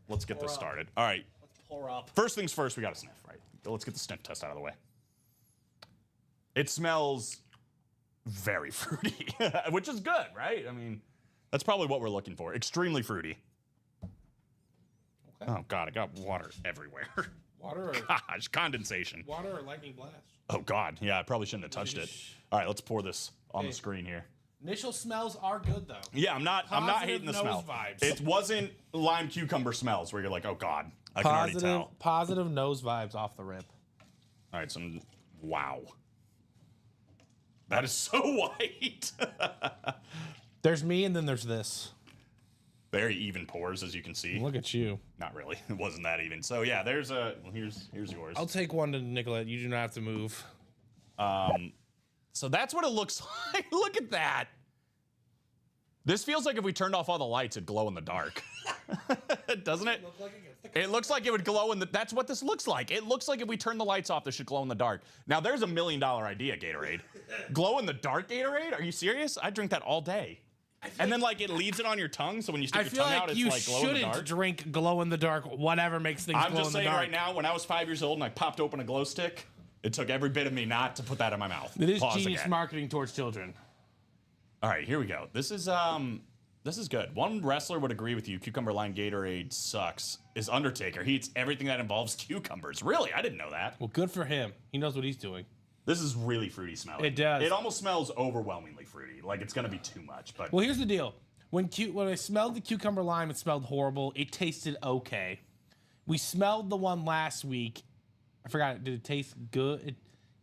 let's get this Pour up. started. All right. Let's pour up. First things first, we got to sniff, right? Let's get the sniff test out of the way. It smells very fruity, which is good, right? I mean, that's probably what we're looking for. Extremely fruity. Okay. Oh, God, I got water everywhere. Water or Gosh, condensation. water or lightning blast. Oh, God. Yeah, I probably shouldn't have touched it. All right, let's pour this on the Okay. screen here. Initial smells are good though. Yeah, I'm not Positive hating the nose smell. vibes. It wasn't lime cucumber smells where you're like, oh, God, I can already tell. Positive nose vibes off the rip. All right, wow. That is so white. There's me and then there's this. Very even pours, as you can see. Look at you. Not really. It wasn't that even. So yeah, here's yours. I'll take one to Nicolette. You do not have to move. So that's what it looks like. Look at that. This feels like if we turned off all the lights, it'd glow in the dark. Doesn't it? It looks like it would glow in the. That's what this looks like. It looks like if we turn the lights off, this should glow in the dark. Now there's $1 million idea, Gatorade. Glow in the dark Gatorade? Are you serious? I drink that all day. And then like it leaves it on your tongue, so when you stick I your feel tongue like out, it's you like glow in the shouldn't dark. drink glow in the dark, whatever makes things I'm glow just in the saying dark. right now, when I was 5 years old and I popped open a glow stick, it took every bit of me not to put that in my mouth. It is Pause genius again. marketing towards children. All right, here we go. This is good. One wrestler would agree with you. Cucumber lime Gatorade sucks. Is Undertaker. He eats everything that involves cucumbers. Really? I didn't know that. Well, good for him. He knows what he's doing. This is really fruity smelling. It does. It almost smells overwhelmingly fruity. Like it's gonna be too much. But Well, here's the deal. When I smelled the cucumber lime, it smelled horrible. It tasted okay. We smelled the one last week. I forgot. Did it taste good?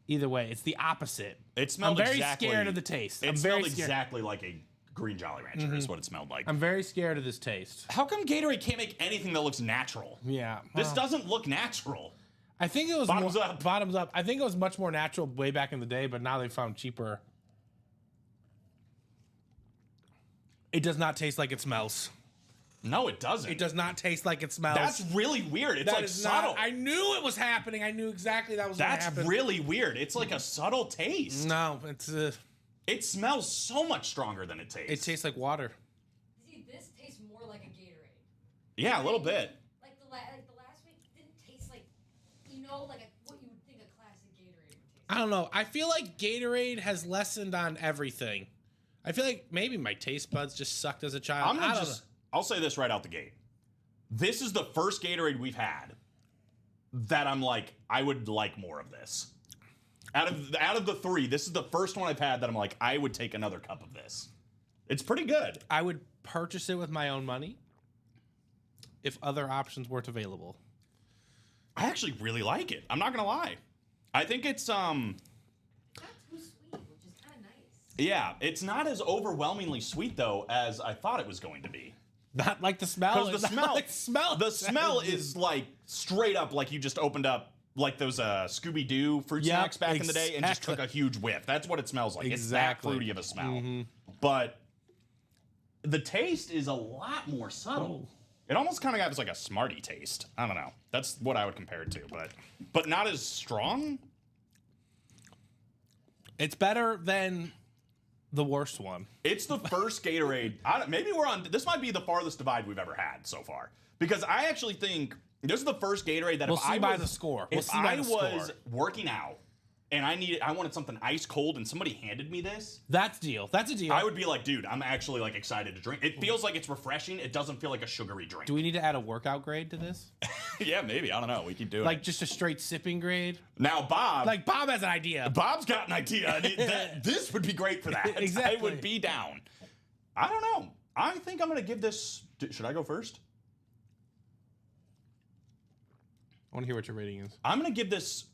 Either way, it's the opposite. it smelled I'm very exactly, scared of the taste. It I'm smelled very scared. exactly like a green Jolly Rancher is what it smelled like. I'm very scared of this taste. How come Gatorade can't make anything that looks natural? Yeah. This doesn't look natural. I think it was Bottoms more, up. Bottoms up. I think it was much more natural way back in the day, but now they found cheaper. It does not taste like it smells. No, it doesn't. It does not taste like it smells. That's really weird. It's That like is subtle. not. I knew it was happening. I knew exactly that was going to That's happen. really weird. It's like a subtle taste. No, it's It smells so much stronger than it tastes. it tastes like water. See, this tastes more like a Gatorade. Yeah, a little bit. Like the last week didn't taste like, what you would think a classic Gatorade would taste. I don't know. I feel like Gatorade has lessened on everything. I feel like maybe my taste buds just sucked as a child. I'll say this right out the gate. This is the first Gatorade we've had that I'm like, I would like more of this. Out of the three, this is the first one I've had that I'm like, I would take another cup of this. It's pretty good. I would purchase it with my own money if other options weren't available. I actually really like it. I'm not gonna lie. I think it's Not too sweet, which is kind of nice. yeah, it's not as overwhelmingly sweet though as I thought it was going to be. Not like the smell. Because the Not smell, like smell. the smell is like straight up like you just opened up like those Scooby-Doo fruit Yep, snacks back in the day and just exactly. took a huge whiff. That's what it smells like. It's Exactly. that fruity of a smell. But the taste is a lot more subtle. It almost kind of got like a Smartie taste. I don't know. That's what I would compare it to, but not as strong. It's better than the worst one. It's the first Gatorade. Maybe we're on. This might be the farthest divide we've ever had so far. Because I actually think this is the first Gatorade that We'll if see I by was, the score. We'll If see by I the was score. working out and I wanted something ice cold and somebody handed me this, That's deal. That's a deal. I would be like, dude, I'm actually like excited to drink. It feels like it's refreshing. It doesn't feel like a sugary drink. Do we need to add a workout grade to this? Yeah, maybe. I don't know. We keep doing Like it. just a straight sipping grade? Now, Bob. Like Bob has an idea. Bob's got an idea. This would be great for that. Exactly. I would be down. I don't know. I think I'm going to give this. Should I go first? I want to hear what your rating is. I'm going to give this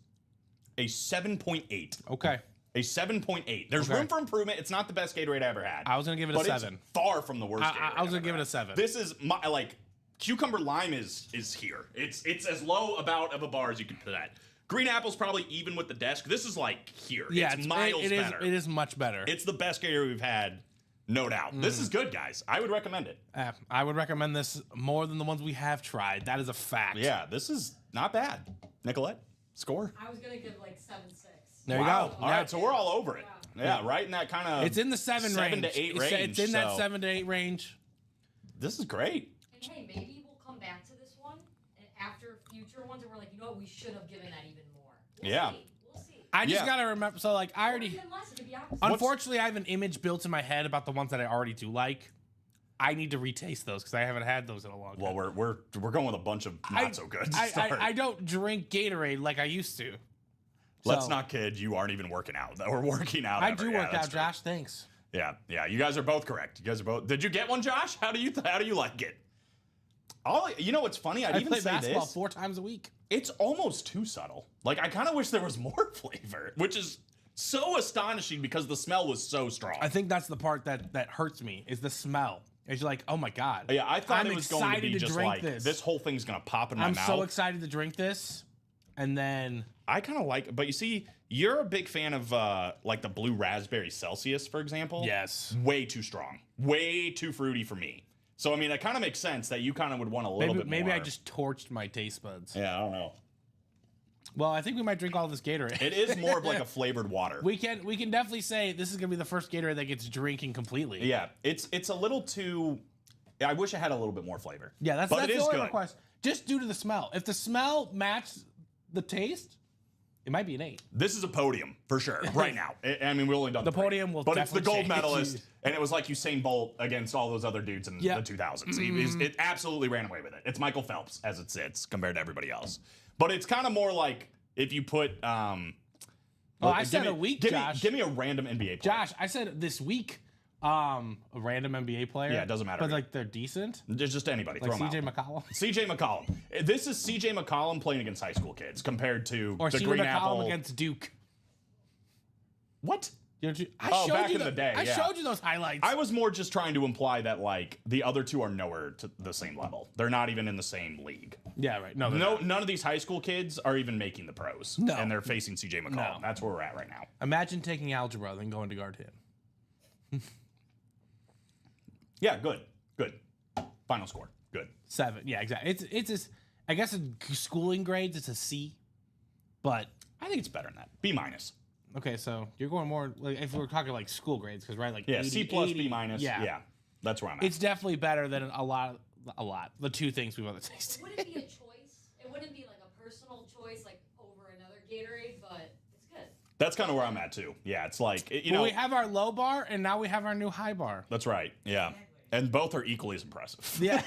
a 7.8. Okay. A 7.8. There's Okay. room for improvement. It's not the best Gatorade I ever had. I was gonna give it a but 7. It's far from the worst. Gatorade I was I've gonna ever give it had. a 7. This is my like cucumber lime is here. It's as low about of a bar as you could put that. Green apple's probably even with the desk. This is like here. Yeah, it's miles it is. better. It is much better. It's the best Gatorade we've had, no doubt. This is good, guys. I would recommend it. I would recommend this more than the ones we have tried. That is a fact. Yeah, this is not bad. Nicolette, score. I was gonna give like 7.6. There you Wow. go. All Yeah. right, so we're all over it. Yeah, right in that kind of. It's in the 7 range. 7 to 8 It's range. in that so 7 to 8 range. This is great. And hey, maybe we'll come back to this one ones that we're like, you know what, we should have given that even more. Yeah. We'll see. I just Yeah. gotta remember. So like, I Or already. even less, it could be opposite. Unfortunately, I have an image built in my head about the ones that I already do like. I need to retaste those because I haven't had those in a long time. Well, we're going with a bunch of not so good. I don't drink Gatorade like I used to. Let's So- not kid. You aren't even working out. We're working out. I ever. do Yeah, work that's out, true. Josh. Thanks. Yeah. You guys are both correct. You guys are both. Did you get one, Josh? How do you like it? You know what's funny? I'd I even play say basketball this. 4 times a week. It's almost too subtle. Like I kind of wish there was more flavor, which is so astonishing because the smell was so strong. I think that's the part that hurts me is the smell. It's like, oh my god. Yeah, I thought I'm it was going to excited be just drink like this whole thing's gonna pop in my I'm mouth. so excited to drink this, and then I kind of like, but you see, you're a big fan of like the blue raspberry Celsius, for example. yes, Way too strong, way too fruity for me. So I mean, it kind of makes sense that you kind of would want a little bit more. maybe I just torched my taste buds. Yeah, I don't know. Well, I think we might drink all this Gatorade. It is more of like a flavored water. we can definitely say this is gonna be the first Gatorade that gets drinking completely. Yeah, it's a little too. I wish it had a little bit more flavor. Yeah, that's but it the is only good. request. Just due to the smell. If the smell matched the taste, it might be an 8. This is a podium for sure right now. I mean, we only done The three. podium will but it's the gold definitely change. medalist, and it was like Usain Bolt against all those other dudes in Yeah. the 2000s. It absolutely ran away with it. It's Michael Phelps as it sits compared to everybody else. But it's kind of more like if you put. I give said me- a week, give Josh. Me, give me a random NBA player. Josh, I said this week, a random NBA player. Yeah, it doesn't matter. But like they're decent. There's just anybody. Like Throw 'em CJ out. McCollum. CJ McCollum. This is CJ McCollum playing against high school kids compared to Or the CJ Green McCollum Apple. against Duke. What? I Oh, showed back you in the day, I yeah. showed you those highlights. I was more just trying to imply that like the other two are nowhere to the same level. They're not even in the same league. yeah, right. No, they're not. None of these high school kids are even making the pros. No. And they're facing CJ McCollum. No. That's where we're at right now. Imagine taking algebra then going to guard him. Yeah, good. Good. Final score. Good. 7. Yeah, exactly. It's just, I guess in schooling grades it's a C, but I think it's better than that. B minus. okay, so you're going more like if we're talking like school grades because right like Yeah, 80, C plus 80, B minus. Yeah. That's where I'm at. It's definitely better than a lot. The two things we've other tasted. Would it be a choice? It wouldn't be like a personal choice, like over another Gatorade, but it's good. That's kind of where I'm at too. Yeah, it's like, you Well, know. we have our low bar and now we have our new high bar. That's right. Yeah. And both are equally as impressive. Yeah,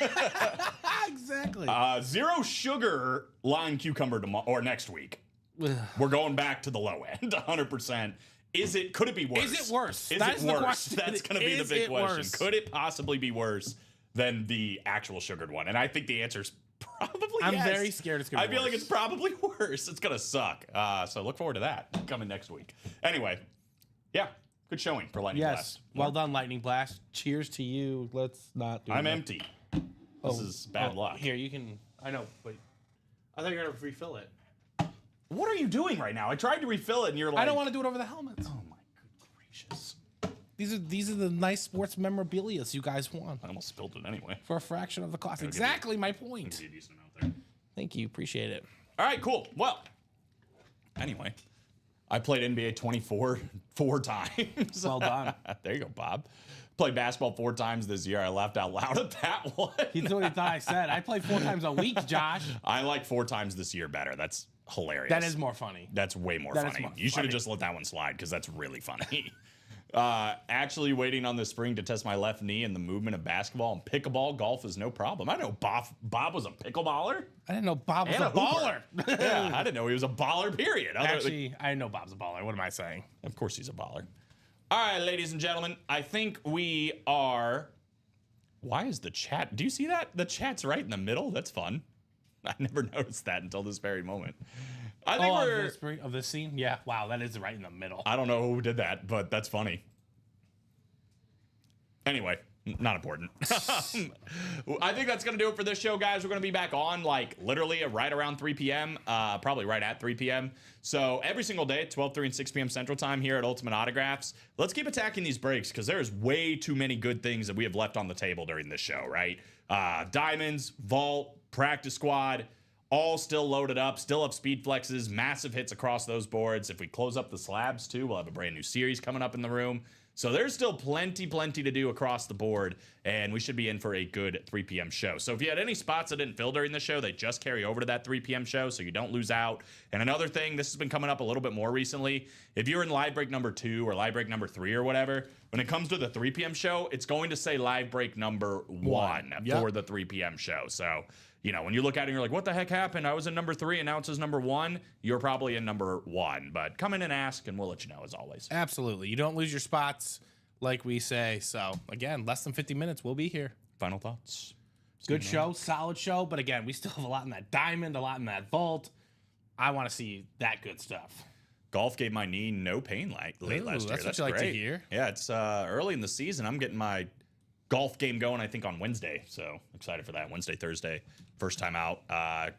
exactly. Zero sugar lime cucumber tomorrow or next week. We're going back to the low end, 100%. Could it be worse? Is it worse? Is That it is the worse? question. That's going to be the Is big it question. worse? Could it possibly be worse than the actual sugared one? And I think the answer is probably I'm yes. very scared it's gonna I be feel like worse. it's probably worse. It's going to suck. So look forward to that coming next week. Anyway, yeah, good showing for Lightning Yes. Blast. Well done, Lightning Blast. Cheers to you. Let's not do I'm that. empty. This is bad luck. Here, you can. I know, but I thought you were going to refill it. What are you doing right now? I tried to refill it and you're like, I don't want to do it over the helmets. Oh my good gracious. These are the nice sports memorabilia you guys want I almost spilled it anyway. for a fraction of the cost. Exactly my point. Be a decent amount there. Thank you. Appreciate it. All right, cool. Well, anyway, I played NBA 24 4 times. Well done. There you go, Bob. Played basketball 4 times this year. I laughed out loud at that one. That's what he thought I said. I play 4 times a week, Josh. I like 4 times this year better. That's hilarious. That is more funny. That's way more That is funny. more You should have funny. just let that one slide because that's really funny. Actually waiting on the spring to test my left knee and the movement of basketball and pickleball. Golf is no problem. I know Bob was a pickleballer. I didn't know Bob was And a a hooper. baller. Yeah, I didn't know he was a baller, period. Actually, I know Bob's a baller. What am I saying? Of course he's a baller. All right, ladies and gentlemen, I think we are... Why is the chat... Do you see that? The chat's right in the middle. That's fun. I never noticed that until this very moment. I think we're... Of this scene? Yeah. Wow, that is right in the middle. I don't know who did that, but that's funny. Anyway, not important. I think that's going to do it for this show, guys. We're going to be back on, like, literally right around 3 p.m., probably right at 3 p.m. So every single day, 12, 3, and 6 p.m. Central Time here at Ultimate Autographs. Let's keep attacking these breaks because there's way too many good things that we have left on the table during this show, right? Diamonds, Vault, Practice Squad, all still loaded up, still have speed flexes, massive hits across those boards. If we close up the slabs, too, we'll have a brand new series coming up in the room. So there's still plenty to do across the board, and we should be in for a good 3 p.m. show. So if you had any spots that didn't fill during the show, they just carry over to that 3 p.m. show so you don't lose out. And another thing, this has been coming up a little bit more recently. If you're in live break number 2 or live break number 3 or whatever, when it comes to the 3 p.m. show, it's going to say live break number 1 for the 3 p.m. show. So, when you look at it and you're like, what the heck happened? I was in number 3 and now it says number 1. You're probably in number 1. But come in and ask and we'll let you know as always. Absolutely. You don't lose your spots, like we say. So, again, less than 50 minutes. We'll be here. Final thoughts? Good show, solid show. But again, we still have a lot in that diamond, a lot in that vault. I want to see that good stuff. Golf gave my knee no pain late last year. That's what you like to hear. Yeah, it's early in the season. I'm getting my golf game going, I think, on Wednesday. So excited for that. Wednesday, Thursday. First time out.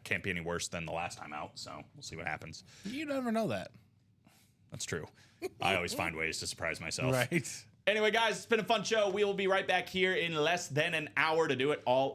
Can't be any worse than the last time out. So we'll see what happens. You never know that. That's true. I always find ways to surprise myself. Right. Anyway, guys, it's been a fun show. We will be right back here in less than an hour to do it all